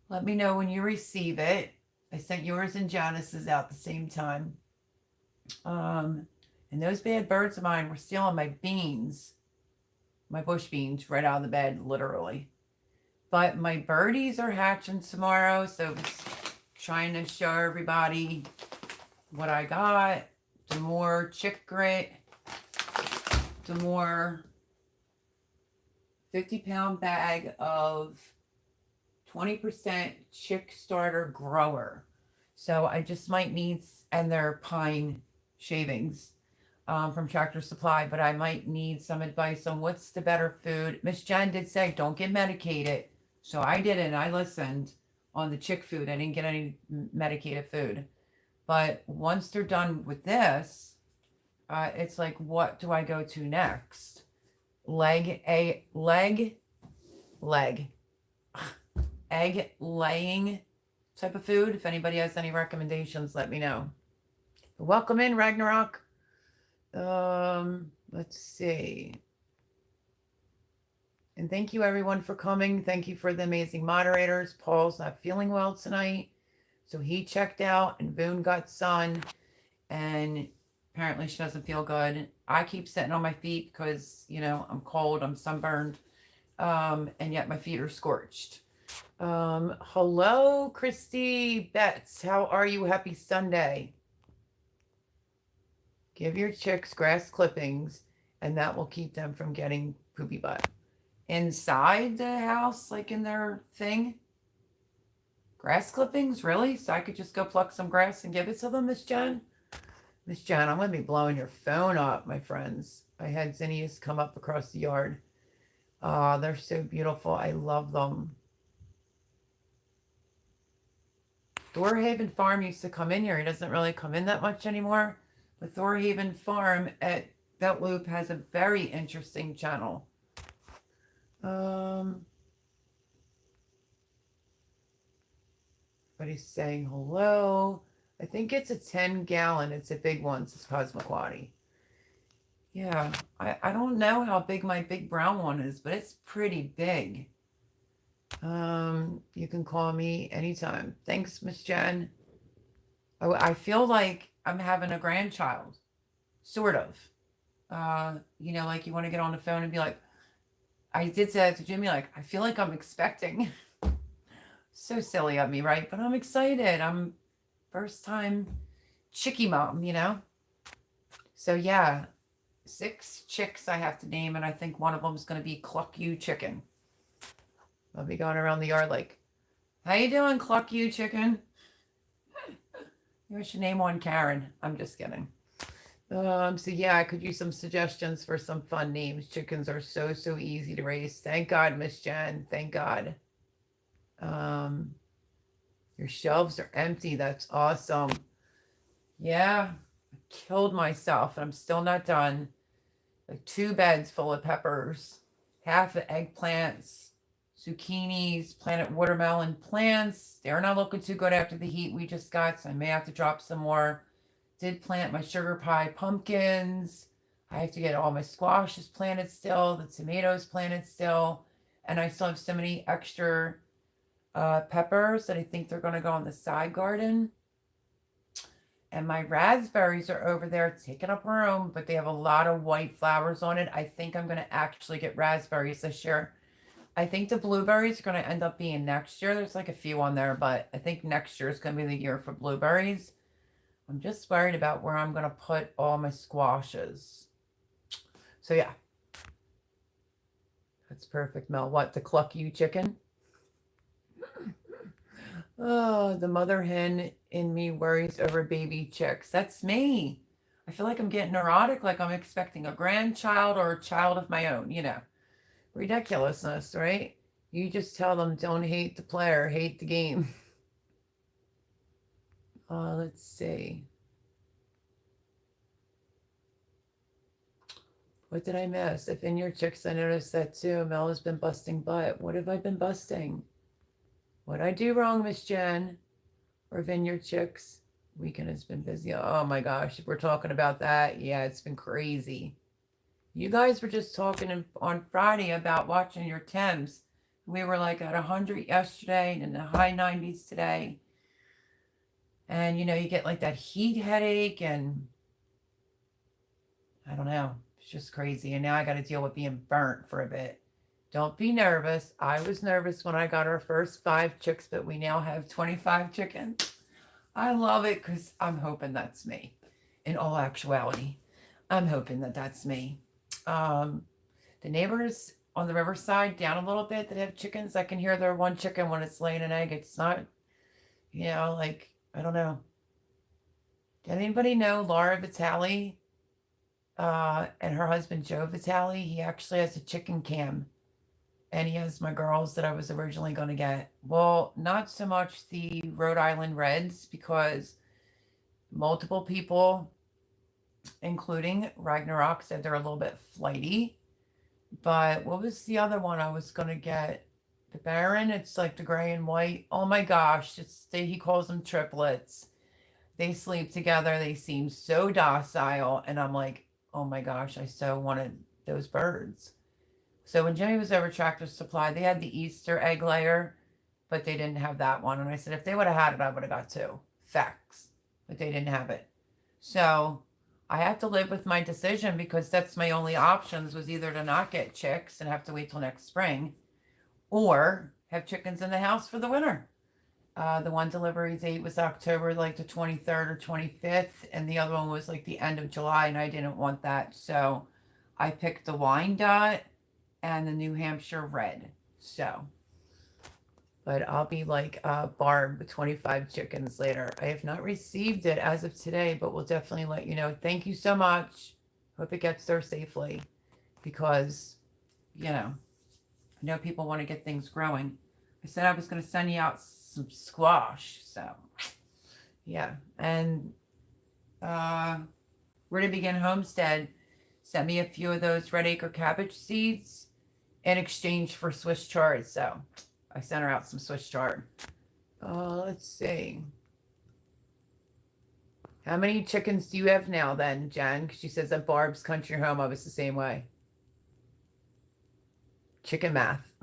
Let me know when you receive it. I sent yours and Janice's out the same time. And those bad birds of mine were stealing my beans, my bush beans, right out of the bed, literally. But my birdies are hatching tomorrow, so just trying to show everybody what I got. Some more chick grit. Some more 50-pound bag of 20% chick starter grower. So I just might need, and they're pine shavings from Tractor Supply, but I might need some advice on what's the better food. Miss Jen did say, don't get medicated. So I didn't. I listened on the chick food. I didn't get any medicated food. But once they're done with this, it's like, what do I go to next? Egg laying type of food. If anybody has any recommendations, let me know. Welcome in, Ragnarok. Let's see. And thank you everyone for coming. Thank you for the amazing moderators. Paul's not feeling well tonight, So he checked out and Boone got sun, and apparently she doesn't feel good. I keep sitting on my feet because, I'm cold, I'm sunburned, and yet my feet are scorched. Hello, Christy Betts. How are you? Happy Sunday. Give your chicks grass clippings, and that will keep them from getting poopy butt. Inside the house, like in their thing? Grass clippings? Really? So I could just go pluck some grass and give it to them, Miss Jen? Miss Jen, I'm going to be blowing your phone up, my friends. I had zinnias come up across the yard. They're so beautiful. I love them. Thorhaven Farm used to come in here. He doesn't really come in that much anymore. But Thorhaven Farm at Belt Loop has a very interesting channel. Everybody's saying hello. I think it's a 10-gallon. It's a big one. It's Cosmoquati. Yeah, I don't know how big my big brown one is, but it's pretty big. You can call me anytime. Thanks, Miss Jen. I feel like I'm having a grandchild, sort of. Like you want to get on the phone and be like, I did say that to Jimmy, like, I feel like I'm expecting. So silly of me, right? But I'm excited. I'm first time chickie mom, So yeah, 6 chicks I have to name, and I think one of them is going to be Cluck You Chicken. I'll be going around the yard like, how you doing, Cluck You Chicken? You should name one Karen. I'm just kidding. So yeah, I could use some suggestions for some fun names. Chickens are so easy to raise. Thank God, Miss Jen. Thank God. Your shelves are empty. That's awesome. Yeah, I killed myself and I'm still not done. Like 2 beds full of peppers, half of eggplants, zucchinis, planted watermelon plants. They're not looking too good after the heat we just got, so I may have to drop some more. Did plant my sugar pie pumpkins. I have to get all my squashes planted still, the tomatoes planted still, and I still have so many extra peppers that I think they're going to go in the side garden. And my raspberries are over there taking up room, but they have a lot of white flowers on it. I think I'm going to actually get raspberries this year. I think the blueberries are going to end up being next year. There's like a few on there, but I think next year is going to be the year for blueberries. I'm just worried about where I'm going to put all my squashes. So yeah. That's perfect, Mel. What, the Cluck You Chicken? Oh, the mother hen in me worries over baby chicks. That's me. I feel like I'm getting neurotic, like I'm expecting a grandchild or a child of my own, Ridiculousness, right? You just tell them, don't hate the player, hate the game. Let's see. What did I miss? If in your chicks, I noticed that too. Mel has been busting butt. What have I been busting? What'd I do wrong, Miss Jen? Or Vineyard Chicks? Weekend has been busy. Oh my gosh, if we're talking about that, yeah, it's been crazy. You guys were just talking on Friday about watching your temps. We were like at 100 yesterday and in the high 90s today. And you get like that heat headache and I don't know. It's just crazy. And now I got to deal with being burnt for a bit. Don't be nervous. I was nervous when I got our first 5 chicks, but we now have 25 chickens. I love it because I'm hoping that's me. In all actuality, I'm hoping that that's me. The neighbors on the riverside down a little bit that have chickens, I can hear their one chicken when it's laying an egg. It's not, I don't know. Did anybody know Laura Vitale and her husband Joe Vitale? He actually has a chicken cam. And he has my girls that I was originally going to get. Well, not so much the Rhode Island Reds because multiple people, including Ragnarok, said they're a little bit flighty. But what was the other one I was going to get? The Baron, it's like the gray and white. Oh my gosh, he calls them triplets. They sleep together. They seem so docile. And I'm like, oh my gosh, I so wanted those birds. So when Jimmy was over Tractor Supply, they had the Easter egg layer but they didn't have that one. And I said, if they would have had it, I would have got two. Facts. But they didn't have it. So I have to live with my decision because that's my only options was either to not get chicks and have to wait till next spring or have chickens in the house for the winter. The one delivery date was October like the 23rd or 25th, and the other one was like the end of July, and I didn't want that. So I picked the Wyandotte and the New Hampshire Red. So, but I'll be like Barb with 25 chickens later. I have not received it as of today, but we'll definitely let you know. Thank you so much. Hope it gets there safely because, you know, I know people want to get things growing. I said I was going to send you out some squash. So, yeah. And Where to Begin Homestead sent me a few of those red acre cabbage seeds in exchange for Swiss chard. So I sent her out some Swiss chard. Let's see. How many chickens do you have now then, Jen? Because she says at Barb's Country Home, I was the same way. Chicken math.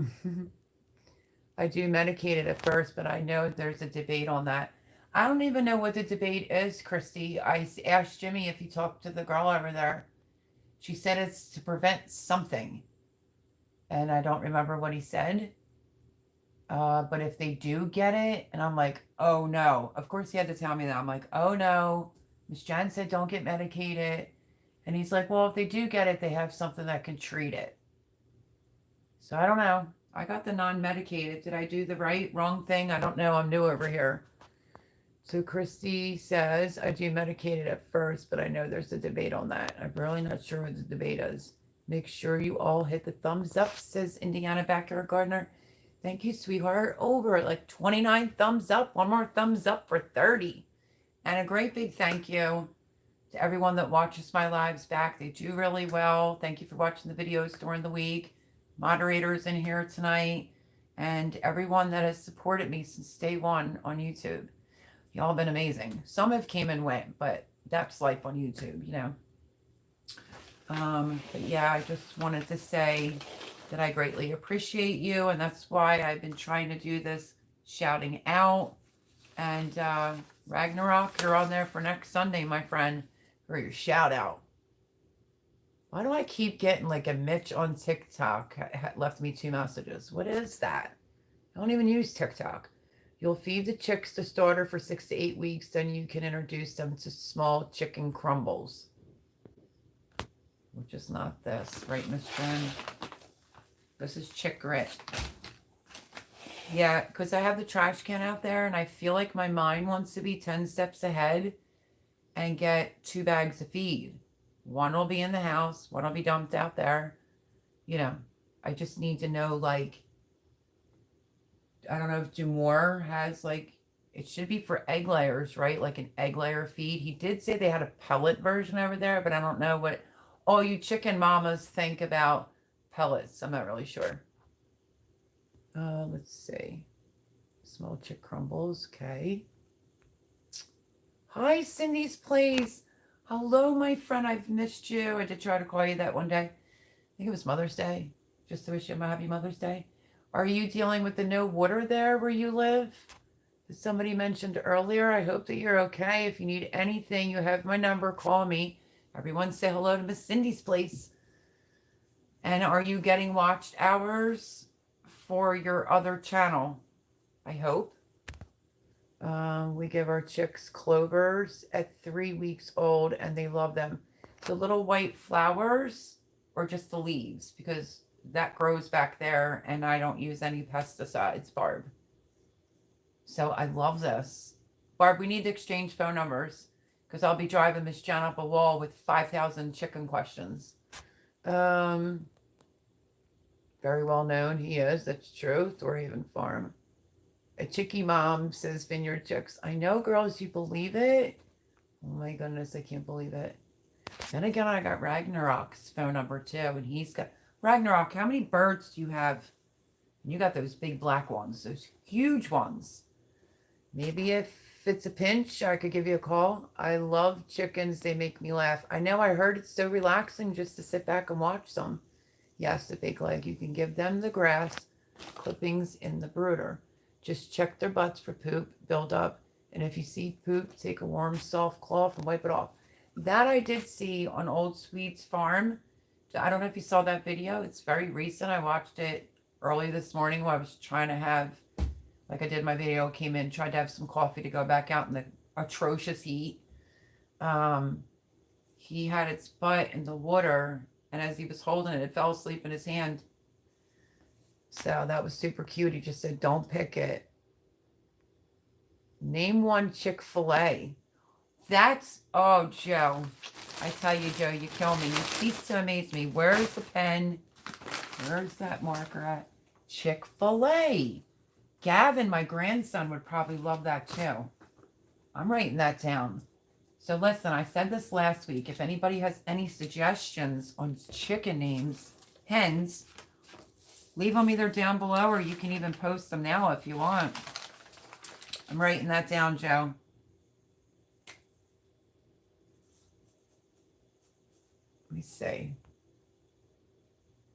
I do medicated at first, but I know there's a debate on that. I don't even know what the debate is, Christy. I asked Jimmy if he talked to the girl over there. She said it's to prevent something. And I don't remember what he said. But if they do get it, and I'm like, oh no. Of course he had to tell me that. I'm like, oh no. Miss Jen said don't get medicated. And he's like, well, if they do get it, they have something that can treat it. So I don't know. I got the non-medicated. Did I do the wrong thing? I don't know. I'm new over here. So Christy says, I do medicated at first, but I know there's a debate on that. I'm really not sure what the debate is. Make sure you all hit the thumbs up, says Indiana Backyard Gardener. Thank you, sweetheart. Over like 29 thumbs up. One more thumbs up for 30. And a great big thank you to everyone that watches my lives back. They do really well. Thank you for watching the videos during the week. Moderators in here tonight. And everyone that has supported me since day one on YouTube. Y'all been amazing. Some have came and went, but that's life on YouTube, you know. But yeah, I just wanted to say that I greatly appreciate you, and that's why I've been trying to do this shouting out. And Ragnarok, you're on there for next Sunday, my friend, for your shout out. Why do I keep getting like a Mitch on TikTok left me 2 messages? What is that? I don't even use TikTok. You'll feed the chicks to starter for 6 to 8 weeks, then you can introduce them to small chicken crumbles. Which is not this, right, Miss Jen? This is chick grit. Yeah, because I have the trash can out there, and I feel like my mind wants to be 10 steps ahead and get 2 bags of feed. One will be in the house, one will be dumped out there. You know, I just need to know, like, I don't know if Dumore has, like, it should be for egg layers, right? Like an egg layer feed. He did say they had a pellet version over there, but I don't know what all you chicken mamas think about pellets. I'm not really sure. Let's see. Small chick crumbles. Okay. Hi, Cindy's Place. Hello, my friend. I've missed you. I did try to call you that one day. I think it was Mother's Day. Just to wish you a happy Mother's Day. Are you dealing with the no water there where you live? As somebody mentioned earlier, I hope that you're okay. If you need anything, you have my number. Call me. Everyone say hello to Miss Cindy's Place. And are you getting watched hours for your other channel? I hope. We give our chicks clovers at 3 weeks old, and they love them. The little white flowers or just the leaves, because that grows back there, and I don't use any pesticides, Barb. So I love this. Barb, we need to exchange phone numbers, because I'll be driving Miss Jen up a wall with 5,000 chicken questions. Very well known he is. That's true. Thorhaven Farm. A chickie mom says Vineyard Chicks. I know, girls, you believe it? Oh my goodness, I can't believe it. Then again, I got Ragnarok's phone number too, and he's got... Ragnarok, how many birds do you have? You got those big black ones, those huge ones. Maybe if it's a pinch, I could give you a call. I love chickens. They make me laugh. I know, I heard it's so relaxing just to sit back and watch them. Yes, the big leg. You can give them the grass clippings in the brooder. Just check their butts for poop, build up. And if you see poop, take a warm, soft cloth and wipe it off. That I did see on Old Sweet's farm. I don't know if you saw that video. It's very recent. I watched it early this morning while I was trying to have, like I did my video, came in, tried to have some coffee to go back out in the atrocious heat. He had its butt in the water, and as he was holding it, it fell asleep in his hand. So that was super cute. He just said, don't pick it. Name one Chick-fil-A. That's, oh, Joe. I tell you, Joe, you kill me. You cease to amaze me. Where's the pen? Where's that marker at? Chick-fil-A. Gavin, my grandson, would probably love that too. I'm writing that down. So listen, I said this last week. If anybody has any suggestions on chicken names, hens, leave them either down below or you can even post them now if you want. I'm writing that down, Joe. Let me see.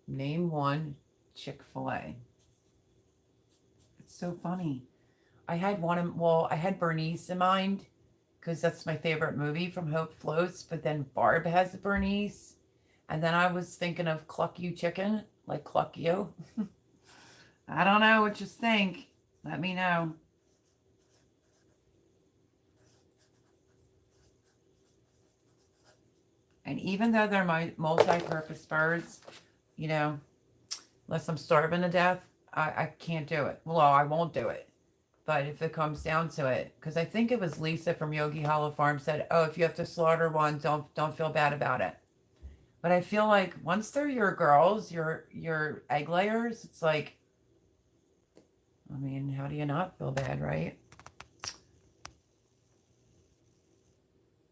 Name one Chick-fil-A. It's so funny. I had one, well, I had Bernice in mind because that's my favorite movie from Hope Floats, but then Barb has Bernice. And then I was thinking of Cluck You Chicken, like Cluck You. I don't know what you think. Let me know. And even though they're my multi-purpose birds, you know, unless I'm starving to death, I can't do it. Well, I won't do it. But if it comes down to it, because I think it was Lisa from Yogi Hollow Farm said, oh, if you have to slaughter one, don't feel bad about it. But I feel like once they're your girls, your egg layers, it's like, I mean, how do you not feel bad, right?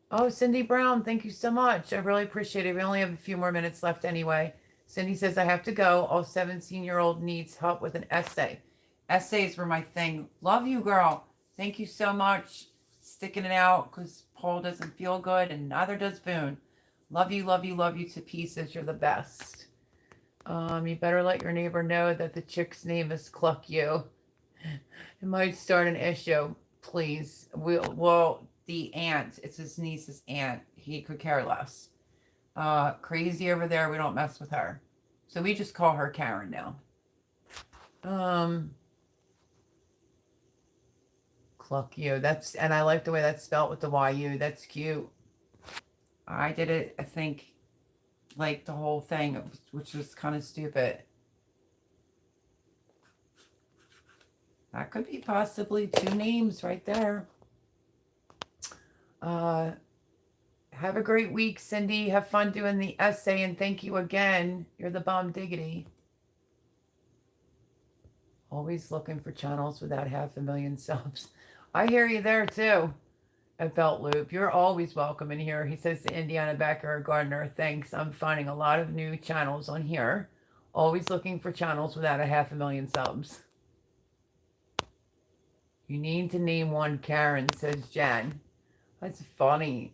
Oh, Cindy Brown, thank you so much. I really appreciate it. We only have a few more minutes left anyway. Cindy says, I have to go. All 17-year-old needs help with an essay. Essays were my thing. Love you, girl. Thank you so much. Sticking it out because Paul doesn't feel good and neither does Boone. Love you, love you, love you to pieces. You're the best. You better let your neighbor know that the chick's name is Cluck You. It might start an issue. Please. Well, the aunt. It's his niece's aunt. He could care less. Crazy over there. We don't mess with her. So we just call her Karen now. Cluck You. That's, and I like the way that's spelled with the YU. That's cute. I did it, I think, like the whole thing, which was kind of stupid. That could be possibly two names right there. Have a great week, Cindy. Have fun doing the essay, and thank you again. You're the bomb diggity. Always looking for channels without 500,000 subs. I hear you there, too. At Belt Loop. You're always welcome in here. He says to Indiana Backyard Gardener, thanks. I'm finding a lot of new channels on here. Always looking for channels without 500,000 subs. You need to name one Karen, says Jen. That's funny.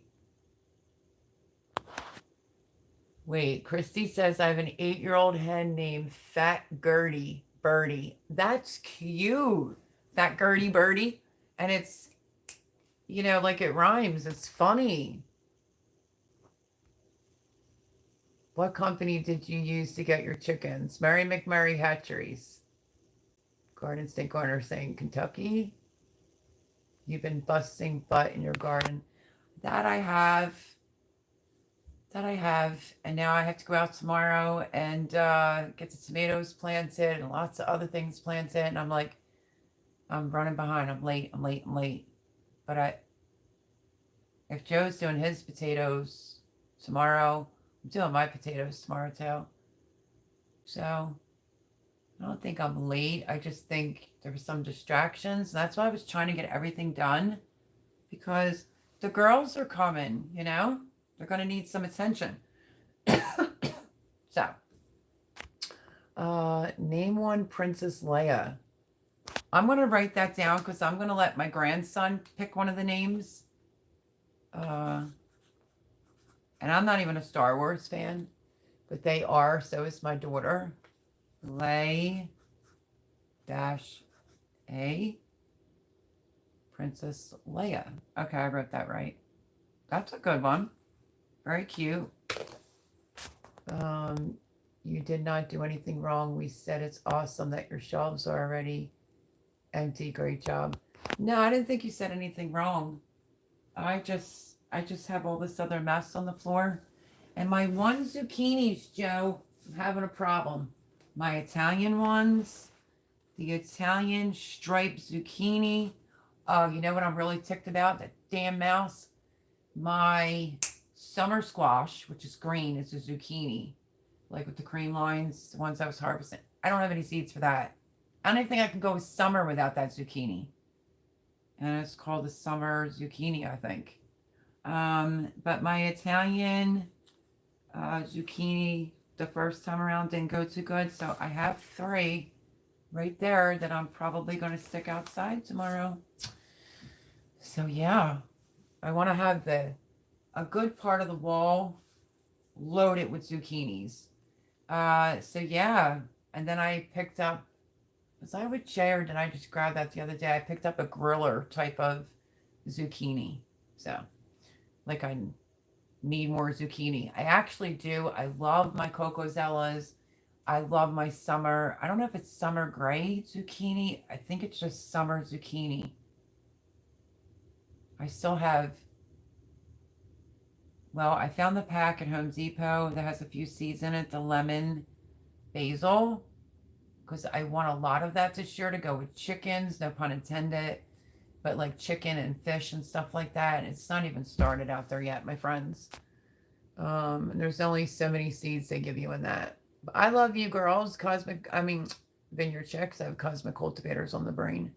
Wait, Christy says I have an 8-year-old hen named Fat Gertie Birdie. That's cute. Fat Gertie Birdie. And it's, you know, like it rhymes. It's funny. What company did you use to get your chickens? Mary McMurray Hatcheries. Garden State Gardener saying Kentucky. You've been busting butt in your garden. That I have. And now I have to go out tomorrow and get the tomatoes planted and lots of other things planted. And I'm like, I'm running behind. I'm late. But if Joe's doing his potatoes tomorrow, I'm doing my potatoes tomorrow too. So I don't think I'm late. I just think there were some distractions. And that's why I was trying to get everything done, because the girls are coming, you know? They're going to need some attention. So, name one Princess Leia. I'm going to write that down because I'm going to let my grandson pick one of the names. And I'm not even a Star Wars fan, but they are. So is my daughter. Leia A Princess Leia. Okay, I wrote that right. That's a good one. Very cute. You did not do anything wrong. We said it's awesome that your shelves are already empty. Great job. No, I didn't think you said anything wrong. I just have all this other mess on the floor. And my one zucchinis, Joe, I'm having a problem. My Italian ones, the Italian striped zucchini. Oh, you know what I'm really ticked about? That damn mouse. My summer squash, which is green, is a zucchini. Like with the cream lines, the ones I was harvesting. I don't have any seeds for that. I don't even think I can go with summer without that zucchini. And it's called the summer zucchini, I think. But my Italian zucchini the first time around didn't go too good. So I have 3 right there that I'm probably going to stick outside tomorrow. So yeah, I want to have a good part of the wall loaded with zucchinis. So yeah, and then I picked up, was I with Jay or did I just grab that the other day? I picked up a griller type of zucchini. So like I need more zucchini. I actually do. I love my Cocozellas. I love my summer. I don't know if it's summer gray zucchini. I think it's just summer zucchini. I still have, well, I found the pack at Home Depot that has a few seeds in it, the lemon basil, because I want a lot of that this year to go with chickens, no pun intended, but like chicken and fish and stuff like that. It's not even started out there yet, my friends. There's only so many seeds they give you in that. But I love you girls, Vineyard Chicks. I have cosmic cultivators on the brain.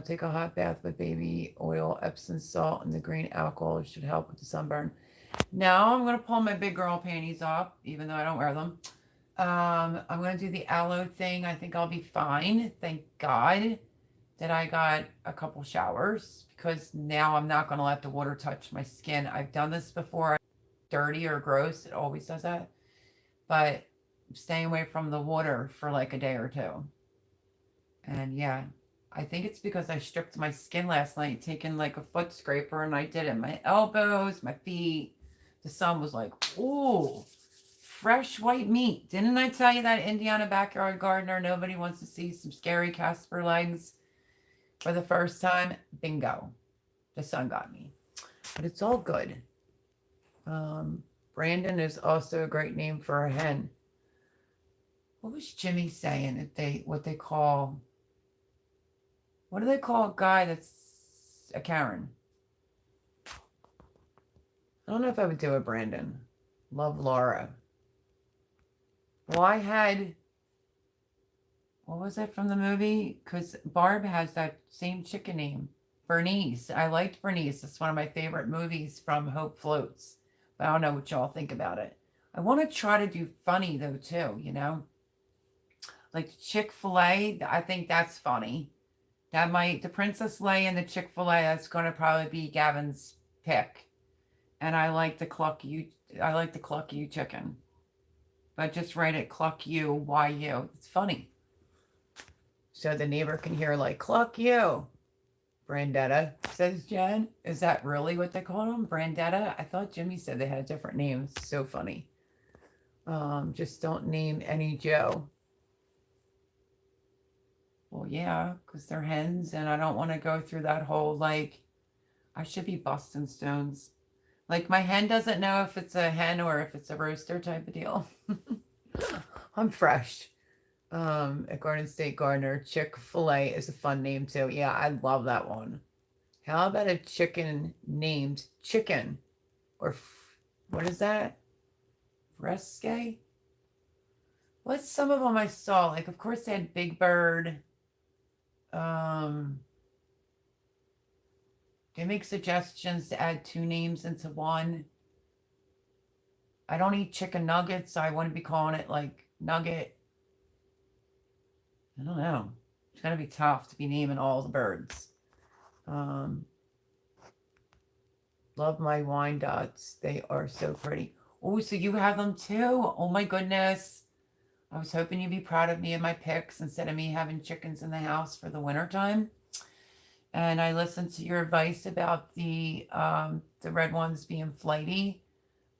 Take a hot bath with baby oil, Epsom salt, and the green alcohol. It should help with the sunburn. Now I'm going to pull my big girl panties off, even though I don't wear them. I'm going to do the aloe thing. I think I'll be fine. Thank God that I got a couple showers, because now I'm not going to let the water touch my skin. I've done this before. Dirty or gross. It always does that. But I'm staying away from the water for like a day or 2. And yeah, I think it's because I stripped my skin last night, taking like a foot scraper, and I did it. My elbows, my feet. The sun was like, ooh, fresh white meat. Didn't I tell you that, Indiana Backyard Gardener? Nobody wants to see some scary Casper legs for the first time. Bingo. The sun got me. But it's all good. Brandon is also a great name for a hen. What was Jimmy saying? What do they call a guy that's a Karen? I don't know if I would do it, Brandon. Love Laura. Well, I had, what was that from the movie? Because Barb has that same chicken name, Bernice. I liked Bernice. It's one of my favorite movies from Hope Floats. But I don't know what y'all think about it. I want to try to do funny, though, too, you know? Like Chick-fil-A, I think that's funny. The Princess Leia and the Chick-fil-A, that's going to probably be Gavin's pick. And I like the Cluck You chicken. But just write it Cluck You, Y-U. It's funny. So the neighbor can hear like, Cluck You. Brandetta, says Jen. Is that really what they call them? Brandetta? I thought Jimmy said they had different names. So funny. Just don't name any Joe. Well, yeah, because they're hens, and I don't want to go through that whole, like, I should be busting stones. Like, my hen doesn't know if it's a hen or if it's a rooster type of deal. I'm fresh. At Garden State Gardener, Chick-fil-A is a fun name, too. Yeah, I love that one. How about a chicken named Chicken? Or, what is that? Fresque? What's some of them I saw? Like, of course, they had Big Bird. They make suggestions to add 2 names into one. I don't eat chicken nuggets, so I wouldn't be calling it like nugget. I don't know. It's going to be tough to be naming all the birds. Love my wine dots. They are so pretty. Oh, so you have them too? Oh my goodness. I was hoping you'd be proud of me and my picks instead of me having chickens in the house for the winter time. And I listened to your advice about the red ones being flighty.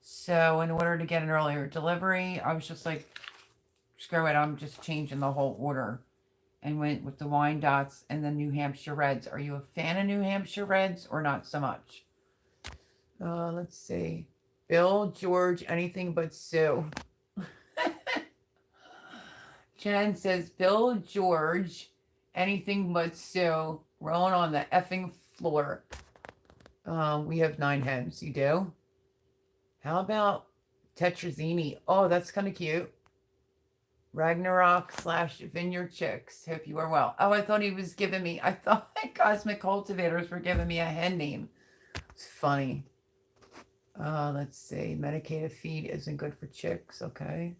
So in order to get an earlier delivery, I was just like, screw it, I'm just changing the whole order and went with the Wyandottes and the New Hampshire Reds. Are you a fan of New Hampshire Reds or not so much? Let's see. Bill, George, anything but Sue. Jen says, Bill, George, anything but Sue, rolling on the effing floor. We have 9 hens. You do? How about Tetrazzini? Oh, that's kind of cute. Ragnarok / Vineyard Chicks. Hope you are well. Oh, I thought he was giving me, I thought Cosmic Cultivators were giving me a hen name. It's funny. Let's see. Medicated feed isn't good for chicks. Okay.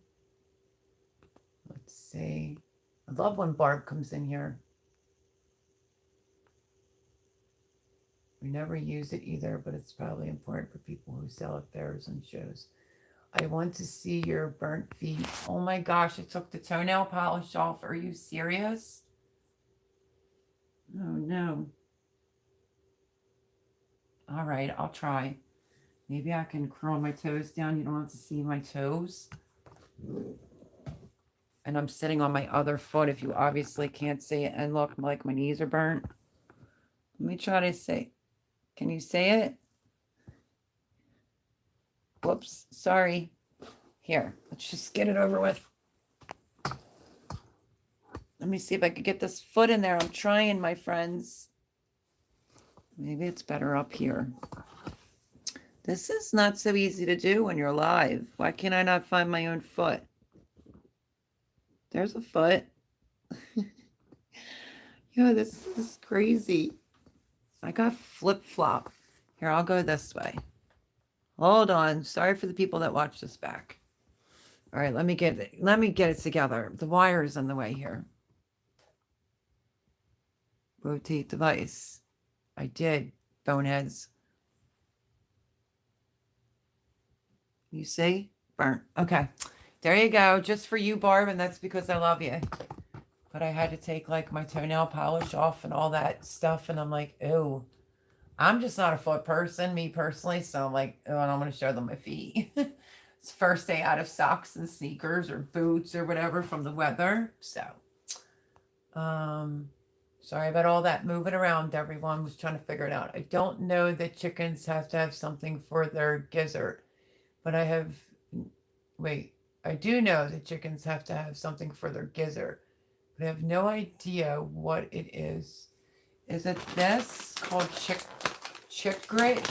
Let's see. I love when Barb comes in here. We never use it either, but it's probably important for people who sell at fairs and shows. I want to see your burnt feet. Oh my gosh, I took the toenail polish off. Are you serious? Oh no. All right, I'll try. Maybe I can curl my toes down. You don't have to see my toes. And I'm sitting on my other foot if you obviously can't see it. And look, like my knees are burnt. Let me try to say. Can you say it? Whoops, sorry. Here, let's just get it over with. Let me see if I could get this foot in there. I'm trying, my friends. Maybe it's better up here. This is not so easy to do when you're live. Why can't I not find my own foot? There's a foot. Yeah, this is crazy. I got flip-flop. Here, I'll go this way. Hold on. Sorry for the people that watch this back. All right, let me get it together. The wire is in the way here. Rotate device. I did, boneheads. You see? Burnt. Okay. There you go. Just for you, Barb, and that's because I love you. But I had to take like my toenail polish off and all that stuff, and I'm like, ew. I'm just not a foot person, me personally, so I'm like, oh, and I'm going to show them my feet. It's first day out of socks and sneakers or boots or whatever from the weather. So, sorry about all that moving around. Everyone was trying to figure it out. I don't know that chickens have to have something for their gizzard, but I do know that chickens have to have something for their gizzard, but I have no idea what it is. Is it this called chick grit?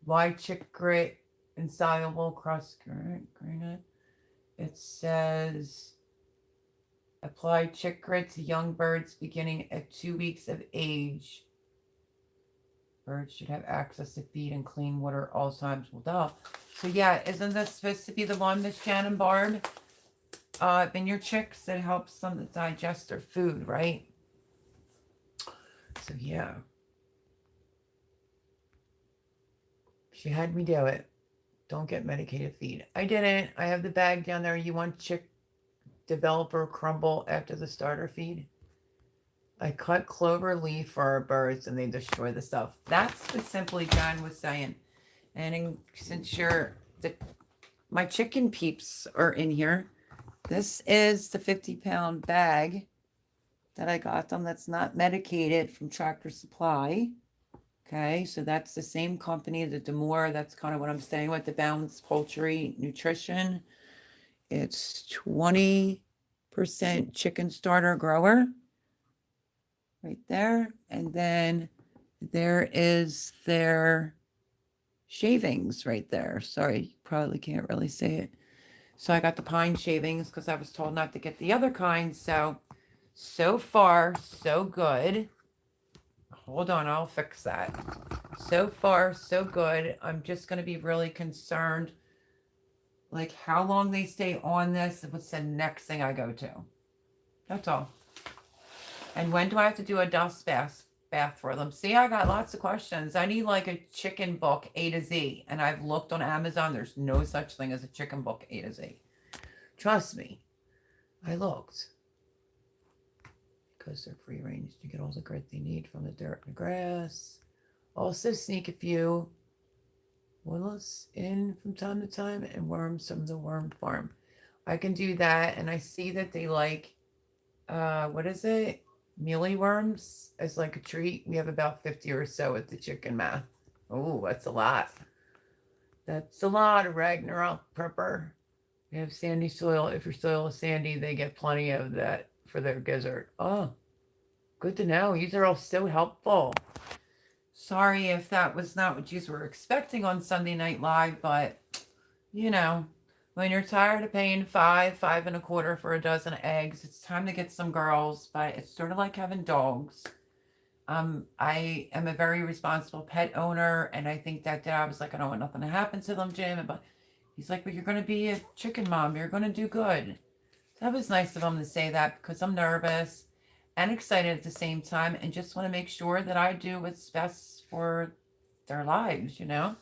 Why chick grit insoluble cross granite? It says apply chick grit to young birds beginning at 2 weeks of age. Birds should have access to feed and clean water all times. Well, duh. So yeah, isn't this supposed to be the one, Miss Jan and Barb? Vineyard Chicks, that helps them digest their food, right? So yeah. She had me do it. Don't get medicated feed. I didn't. I have the bag down there. You want chick developer crumble after the starter feed? I cut clover leaf for our birds and they destroy the stuff. That's what Simply John was saying. And since my chicken peeps are in here, this is the 50-pound bag that I got them that's not medicated from Tractor Supply. Okay, so that's the same company, the Demore. That's kind of what I'm staying with, the Balanced Poultry Nutrition. It's 20% chicken starter grower right there. And then there is their shavings right there. Sorry, you probably can't really see it. So I got the pine shavings because I was told not to get the other kind. So far, so good. Hold on, I'll fix that. So far, so good. I'm just going to be really concerned, like how long they stay on this and what's the next thing I go to. That's all. And when do I have to do a dust bath bath for them. See, I got lots of questions. I need like a chicken book A to Z. And I've looked on Amazon. There's no such thing as a chicken book A to Z. Trust me. I looked. Because they're free range. You get all the grit they need from the dirt and the grass. Also sneak a few woodlets in from time to time and worms from the worm farm. I can do that. And I see that they like, what is it? Mealy worms as like a treat. We have about 50 or so at the chicken math. Oh, that's a lot. That's a lot of Ragnarok prepper. We have sandy soil. If your soil is sandy, they get plenty of that for their gizzard. Oh, good to know. These are all so helpful. Sorry if that was not what you were expecting on Sunday Night Live, but you know, when you're tired of paying $5.25 for a dozen eggs, it's time to get some girls. But it's sort of like having dogs. I am a very responsible pet owner, and I think that dad was like, I don't want nothing to happen to them, Jim. But he's like, but you're going to be a chicken mom. You're going to do good. So that was nice of him to say that because I'm nervous and excited at the same time, and just want to make sure that I do what's best for their lives, you know?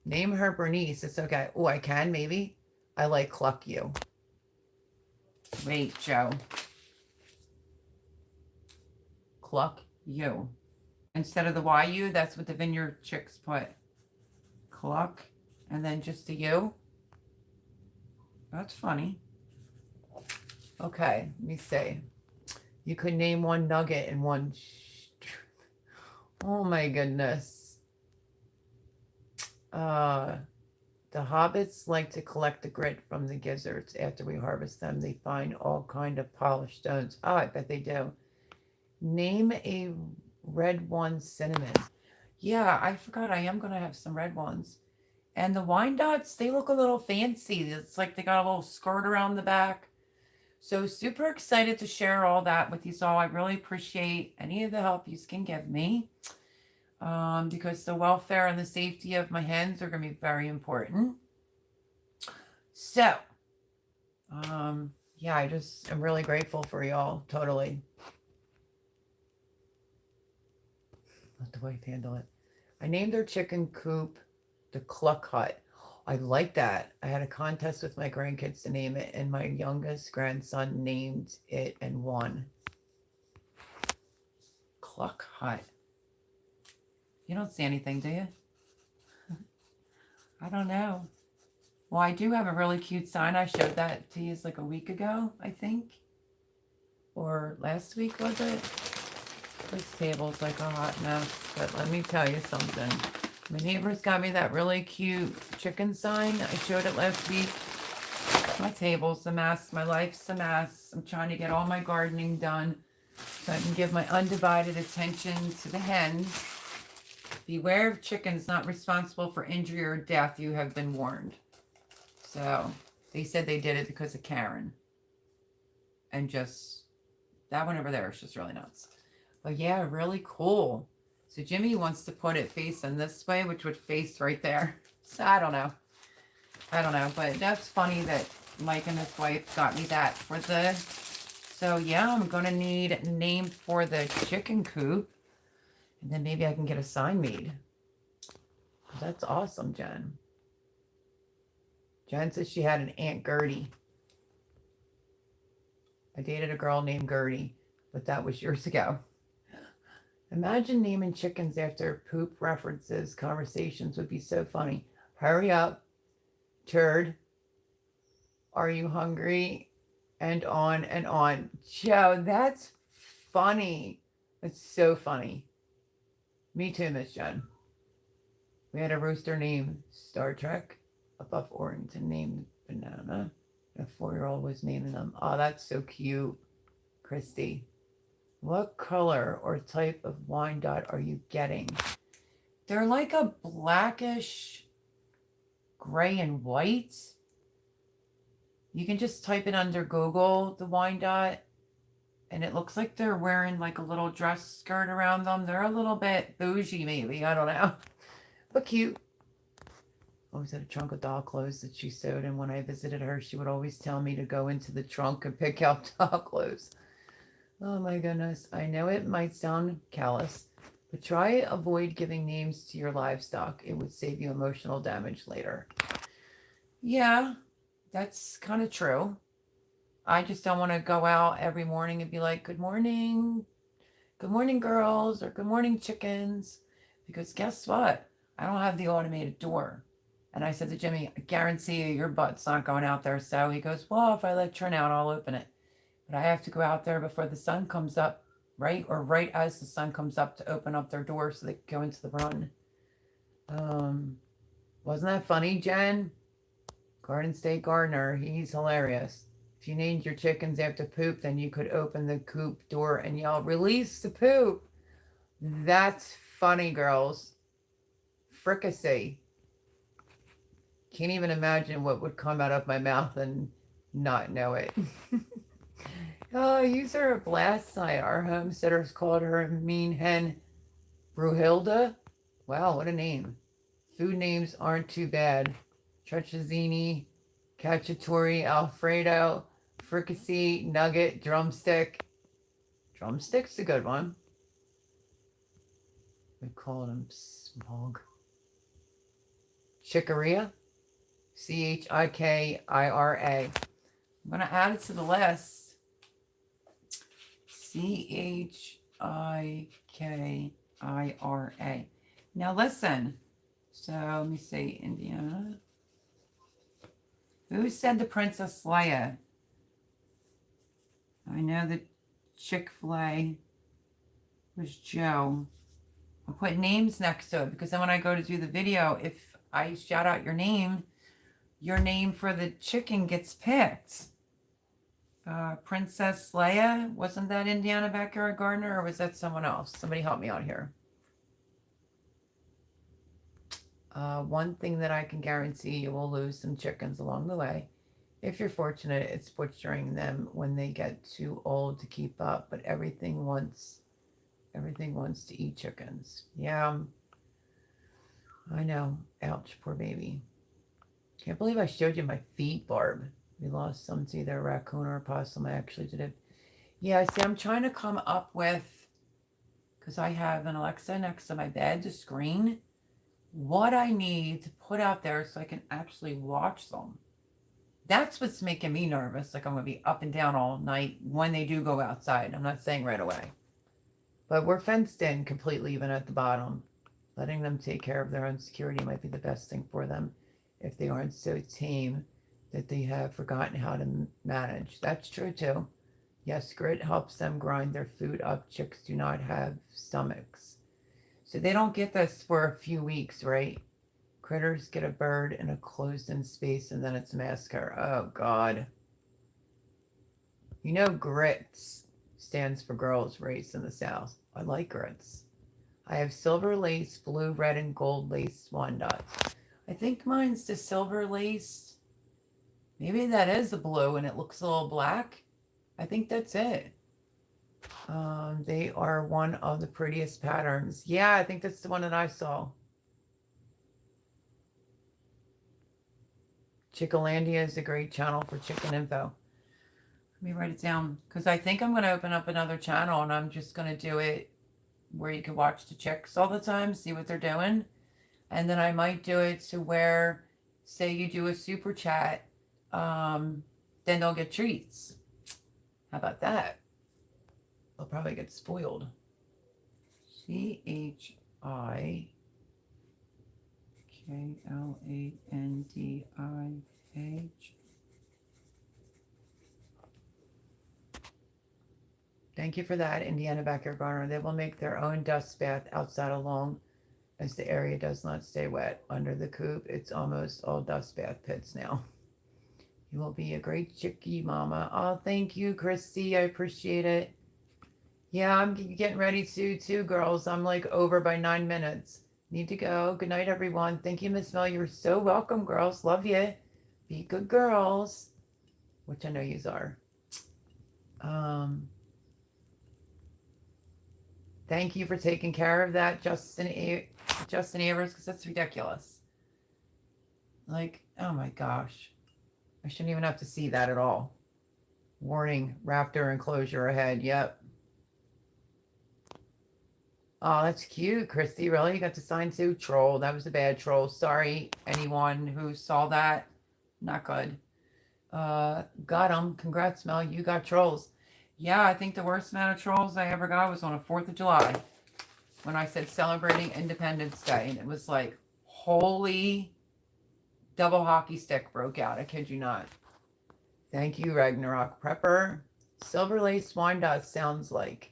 Name her Bernice. It's okay. Oh, I can, maybe. I like Cluck You. Wait, Joe. Cluck You. Instead of the YU, that's what the Vineyard Chicks put. Cluck. And then just a U. That's funny. Okay, let me see. You could name one nugget and one... Oh my goodness. The hobbits like to collect the grit from the gizzards. After we harvest them, they find all kind of polished stones. Oh, I bet they do. Name a red one cinnamon. Yeah, I forgot I am going to have some red ones. And the Wyandottes, they look a little fancy. It's like they got a little skirt around the back. So super excited to share all that with you all. I really appreciate any of the help you can give me. Because the welfare and the safety of my hens are going to be very important. So, yeah, I'm really grateful for y'all. Totally. Let the wife handle it. I named their chicken coop the Cluck Hut. I like that. I had a contest with my grandkids to name it, and my youngest grandson named it and won. Cluck Hut. You don't see anything, do you? I don't know. Well, I do have a really cute sign. I showed that to you like a week ago, I think. Or last week, was it? This table's like a hot mess. But let me tell you something. My neighbors got me that really cute chicken sign. I showed it last week. My table's a mess. My life's a mess. I'm trying to get all my gardening done so I can give my undivided attention to the hens. Beware of chickens not responsible for injury or death. You have been warned. So they said they did it because of Karen. And just that one over there is just really nuts. But yeah, really cool. So Jimmy wants to put it facing this way, which would face right there. So I don't know. But that's funny that Mike and his wife got me that for the... So yeah, I'm going to need a name for the chicken coop. And then maybe I can get a sign made. That's awesome, Jen. Jen says she had an Aunt Gertie. I dated a girl named Gertie, but that was years ago. Imagine naming chickens after poop references. Conversations would be so funny. Hurry up, turd. Are you hungry? And on and on. Joe, that's funny. It's so funny. Me too, Miss Jen. We had a rooster named Star Trek. A Buff Orrington named Banana. A 4-year-old was naming them. Oh, that's so cute. Christy. What color or type of Wyandotte are you getting? They're like a blackish gray and white. You can just type it under Google, the Wyandotte. And it looks like they're wearing like a little dress skirt around them. They're a little bit bougie, maybe. I don't know. But cute. Always had a trunk of doll clothes that she sewed. And when I visited her, she would always tell me to go into the trunk and pick out doll clothes. Oh my goodness. I know it might sound callous, but try avoid giving names to your livestock. It would save you emotional damage later. Yeah, that's kind of true. I just don't want to go out every morning and be like, good morning, girls, or good morning, chickens. Because guess what? I don't have the automated door. And I said to Jimmy, I guarantee you your butt's not going out there. So he goes, well, if I let Trent out, I'll open it. But I have to go out there before the sun comes up, right? Or right as the sun comes up to open up their door so they can go into the run. Wasn't that funny, Jen? Garden State Gardener, he's hilarious. If you named your chickens after poop, then you could open the coop door and yell, release the poop. That's funny, girls. Fricassee. Can't even imagine what would come out of my mouth and not know it. Oh, use her a blast night. Our homesteaders called her a mean hen Bruhilda. Wow, what a name. Food names aren't too bad. Treccesini, cacciatore, Alfredo, fricassee, nugget, drumstick. Drumstick's a good one. We call them smog. Chicoria, Chikira. I'm going to add it to the list. Chikira. Now listen. So let me see, Indiana. Who said the Princess Leia? I know that Chick-fil-A was Joe. I'll put names next to it because then when I go to do the video, if I shout out your name for the chicken gets picked. Princess Leia, wasn't that Indiana Backyard Gardener or was that someone else? Somebody help me out here. One thing that I can guarantee, you will lose some chickens along the way. If you're fortunate, it's butchering them when they get too old to keep up, but everything wants to eat chickens. Yeah, I know. Ouch, poor baby. Can't believe I showed you my feet, Barb. We lost some to either a raccoon or a possum. I actually did it. Yeah, see, I'm trying to come up with, because I have an Alexa next to my bed, the screen, what I need to put out there so I can actually watch them. That's what's making me nervous. Like I'm going to be up and down all night when they do go outside. I'm not saying right away. But we're fenced in completely even at the bottom. Letting them take care of their own security might be the best thing for them if they aren't so tame that they have forgotten how to manage. That's true too. Yes, grit helps them grind their food up. Chicks do not have stomachs. So they don't get this for a few weeks, right? Critters get a bird in a closed-in space and then it's massacre. Oh, God. You know grits stands for girls raised in the South. I like grits. I have silver lace, blue, red, and gold lace swan dots. I think mine's the silver lace. Maybe that is the blue and it looks a little black. I think that's it. They are one of the prettiest patterns. Yeah, I think that's the one that I saw. Chickalandia is a great channel for chicken info. Let me write it down because I think I'm going to open up another channel and I'm just going to do it where you can watch the chicks all the time, see what they're doing. And then I might do it to where, say you do a super chat, then they'll get treats. How about that? They'll probably get spoiled. Chiklandih. Thank you for that, Indiana Backyard Gardener. They will make their own dust bath outside alone as the area does not stay wet. Under the coop, it's almost all dust bath pits now. You will be a great chickie mama. Oh, thank you, Christy. I appreciate it. Yeah, I'm getting ready to too, girls. I'm like over by 9 minutes. Need to go. Good night, everyone. Thank you, Miss Mel. You're so welcome, girls. Love you. Be good girls. Which I know yous are. Thank you for taking care of that, Justin Avers, because that's ridiculous. Like, oh my gosh. I shouldn't even have to see that at all. Warning, raptor enclosure ahead. Yep. Oh, that's cute, Christy. Really? You got to sign too? Troll. That was a bad troll. Sorry, anyone who saw that. Not good. Got them. Congrats, Mel. You got trolls. Yeah, I think the worst amount of trolls I ever got was on a 4th of July when I said celebrating Independence Day. And it was like, holy double hockey stick broke out. I kid you not. Thank you, Ragnarok Prepper. Silver Lace Wine Dust sounds like.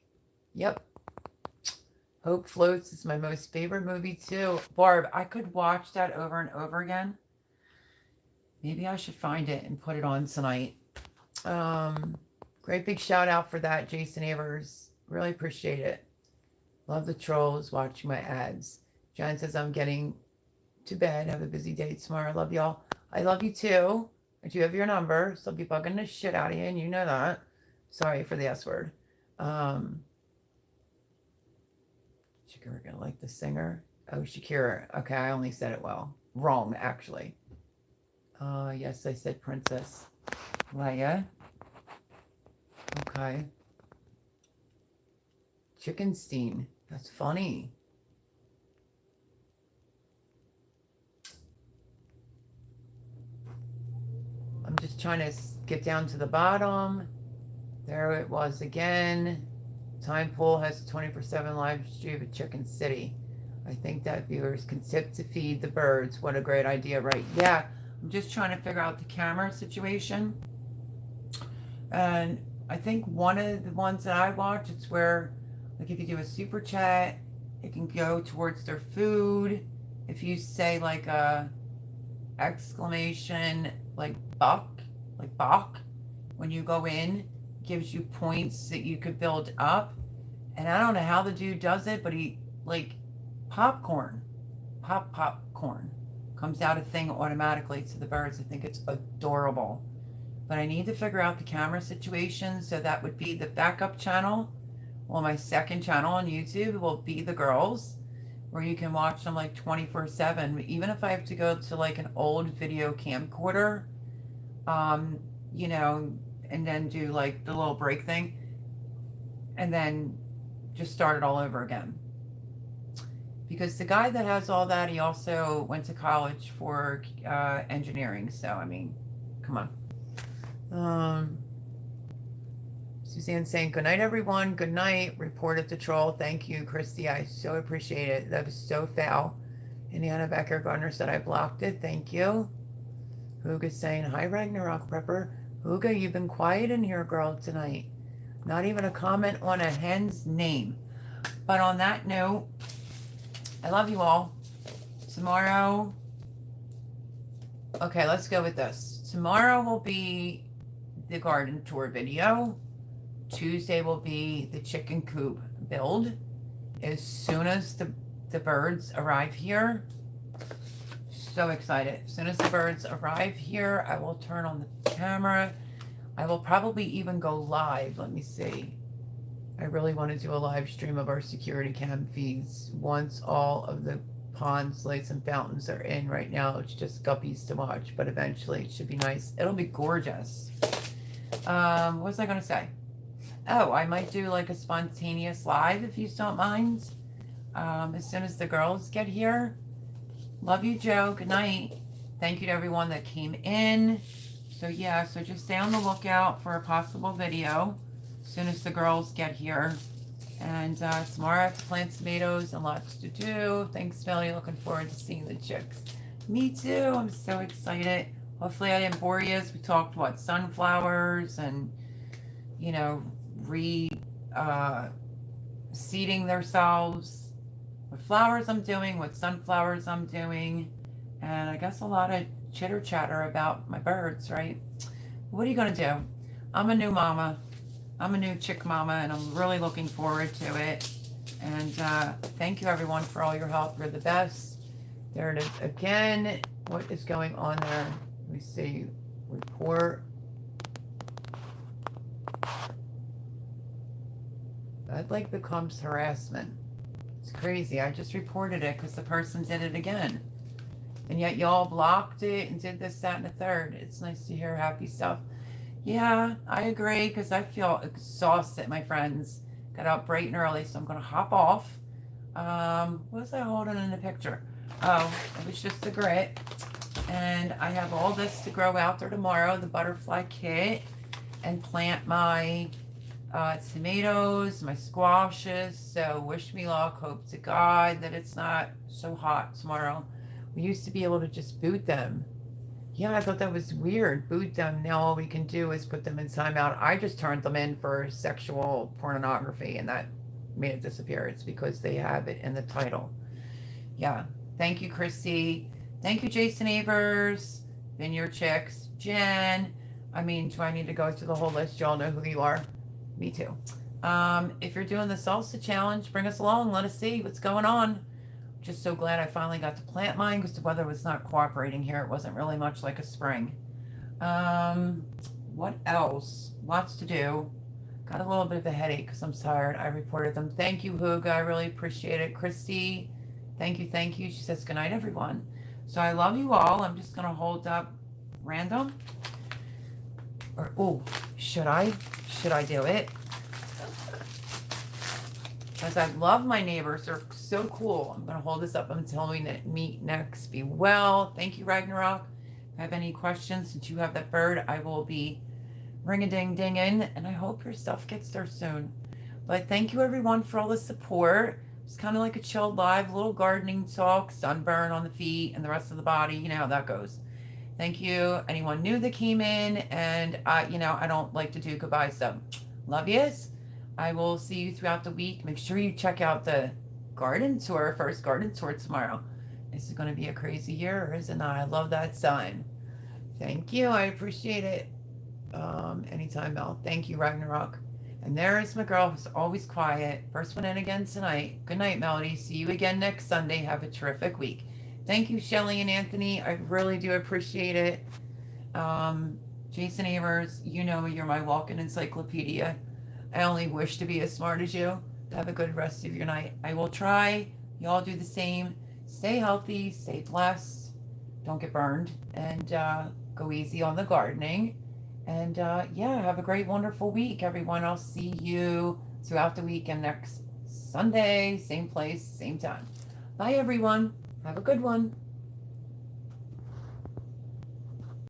Yep. Hope Floats is my most favorite movie too. Barb, I could watch that over and over again. Maybe I should find it and put it on tonight. Great big shout out for that, Jason Avers. Really appreciate it. Love the trolls watching my ads. John says I'm getting to bed. Have a busy day tomorrow. Love y'all. I love you too. I do have your number, so I'll be bugging the shit out of you, and you know that. Sorry for the S word. Shakira gonna like the singer. Oh, Shakira. Okay, I only said it well. Wrong, actually. Yes, I said Princess Leia. Okay. Chicken steam. That's funny. I'm just trying to get down to the bottom. There it was again. Time Pool has a 24/7 live stream at Chicken City. I think that viewers can tip to feed the birds. What a great idea, right? Yeah, I'm just trying to figure out the camera situation. And I think one of the ones that I watch, it's where, like, if you do a super chat, it can go towards their food. If you say, like, a exclamation, like Bach, when you go in, gives you points that you could build up. And I don't know how the dude does it, but he, like, popcorn comes out a thing automatically to the birds. I think it's adorable. But I need to figure out the camera situation, so that would be the backup channel. Well, my second channel on YouTube will be the girls, where you can watch them like 24/7. Even if I have to go to like an old video camcorder, you know, and then do like the little break thing, and then just start it all over again. Because the guy that has all that, he also went to college for engineering. So, I mean, come on. Suzanne saying, good night, everyone. Good night. Report at the troll. Thank you, Christy. I so appreciate it. That was so foul. And Anna Becker Gardner said I blocked it. Thank you. Huga's saying, hi, Ragnarok Prepper. Huga, you've been quiet in here, girl, tonight. Not even a comment on a hen's name. But on that note, I love you all. Tomorrow, okay, let's go with this. Tomorrow will be the garden tour video. Tuesday will be the chicken coop build. As soon as the birds arrive here, so excited. As soon as the birds arrive here, I will turn on the camera. I will probably even go live. Let me see. I really want to do a live stream of our security cam feeds once all of the ponds, lakes, and fountains are in. Right now, it's just guppies to watch, but eventually it should be nice. It'll be gorgeous. What was I going to say? Oh, I might do like a spontaneous live if you don't mind. As soon as the girls get here. Love you, Joe. Good night. Thank you to everyone that came in. So yeah, so just stay on the lookout for a possible video as soon as the girls get here. And tomorrow I have to plant tomatoes and lots to do. Thanks, Millie. Looking forward to seeing the chicks. Me too. I'm so excited. Hopefully I didn't bore you as we talked, what, sunflowers and, you know, seeding themselves. What flowers I'm doing, what sunflowers I'm doing. And I guess a lot of chitter chatter about my birds, right? What are you going to do? I'm a new mama. I'm a new chick mama, and I'm really looking forward to it. And thank you, everyone, for all your help. You're the best. There it is again. What is going on there? Let me see. Report. That like becomes harassment. It's crazy. I just reported it because the person did it again. And yet y'all blocked it and did this, that, and the third. It's nice to hear happy stuff. Yeah, I agree because I feel exhausted, my friends. Got up bright and early, so I'm going to hop off. What was I holding in the picture? Oh, it was just the grit. And I have all this to grow out there tomorrow, the butterfly kit, and plant my tomatoes, my squashes. So wish me luck. Hope to God that it's not so hot tomorrow. We used to be able to just boot them. Yeah, I thought that was weird. Boot them. Now all we can do is put them in timeout. I just turned them in for sexual pornography, and that made it disappear. It's because they have it in the title. Yeah. Thank you, Christy. Thank you, Jason Avers, Vineyard Chicks, Jen. I mean, do I need to go through the whole list? Y'all know who you are. Me too. If you're doing the salsa challenge, bring us along. Let us see what's going on. Just so glad I finally got to plant mine because the weather was not cooperating here. It wasn't really much like a spring. What else? Lots to do. Got a little bit of a headache because I'm tired. I reported them. Thank you, Huga. I really appreciate it. Christy, thank you, thank you. She says, good night, everyone. So I love you all. I'm just going to hold up random. Or, oh, should I? Should I do it? As I love my neighbors. They're so cool. I'm going to hold this up until we meet next. Be well. Thank you, Ragnarok. If I have any questions, since you have that bird, I will be ring-a-ding-dinging, and I hope your stuff gets there soon. But thank you, everyone, for all the support. It's kind of like a chilled live, little gardening talk, sunburn on the feet and the rest of the body. You know how that goes. Thank you. Anyone new that came in, and I don't like to do goodbye stuff. Love yous. I will see you throughout the week. Make sure you check out the garden tour, first garden tour tomorrow. This is going to be a crazy year, isn't it? I love that sign. Thank you. I appreciate it. Anytime, Mel. Thank you, Ragnarok. And there is my girl who's always quiet. First one in again tonight. Good night, Melody. See you again next Sunday. Have a terrific week. Thank you, Shelly and Anthony. I really do appreciate it. Jason Avers, you know you're my walking encyclopedia. I only wish to be as smart as you. Have a good rest of your night. I will try. Y'all do the same. Stay healthy. Stay blessed. Don't get burned. And go easy on the gardening. And yeah, have a great, wonderful week, everyone. I'll see you throughout the week and next Sunday, same place, same time. Bye, everyone. Have a good one.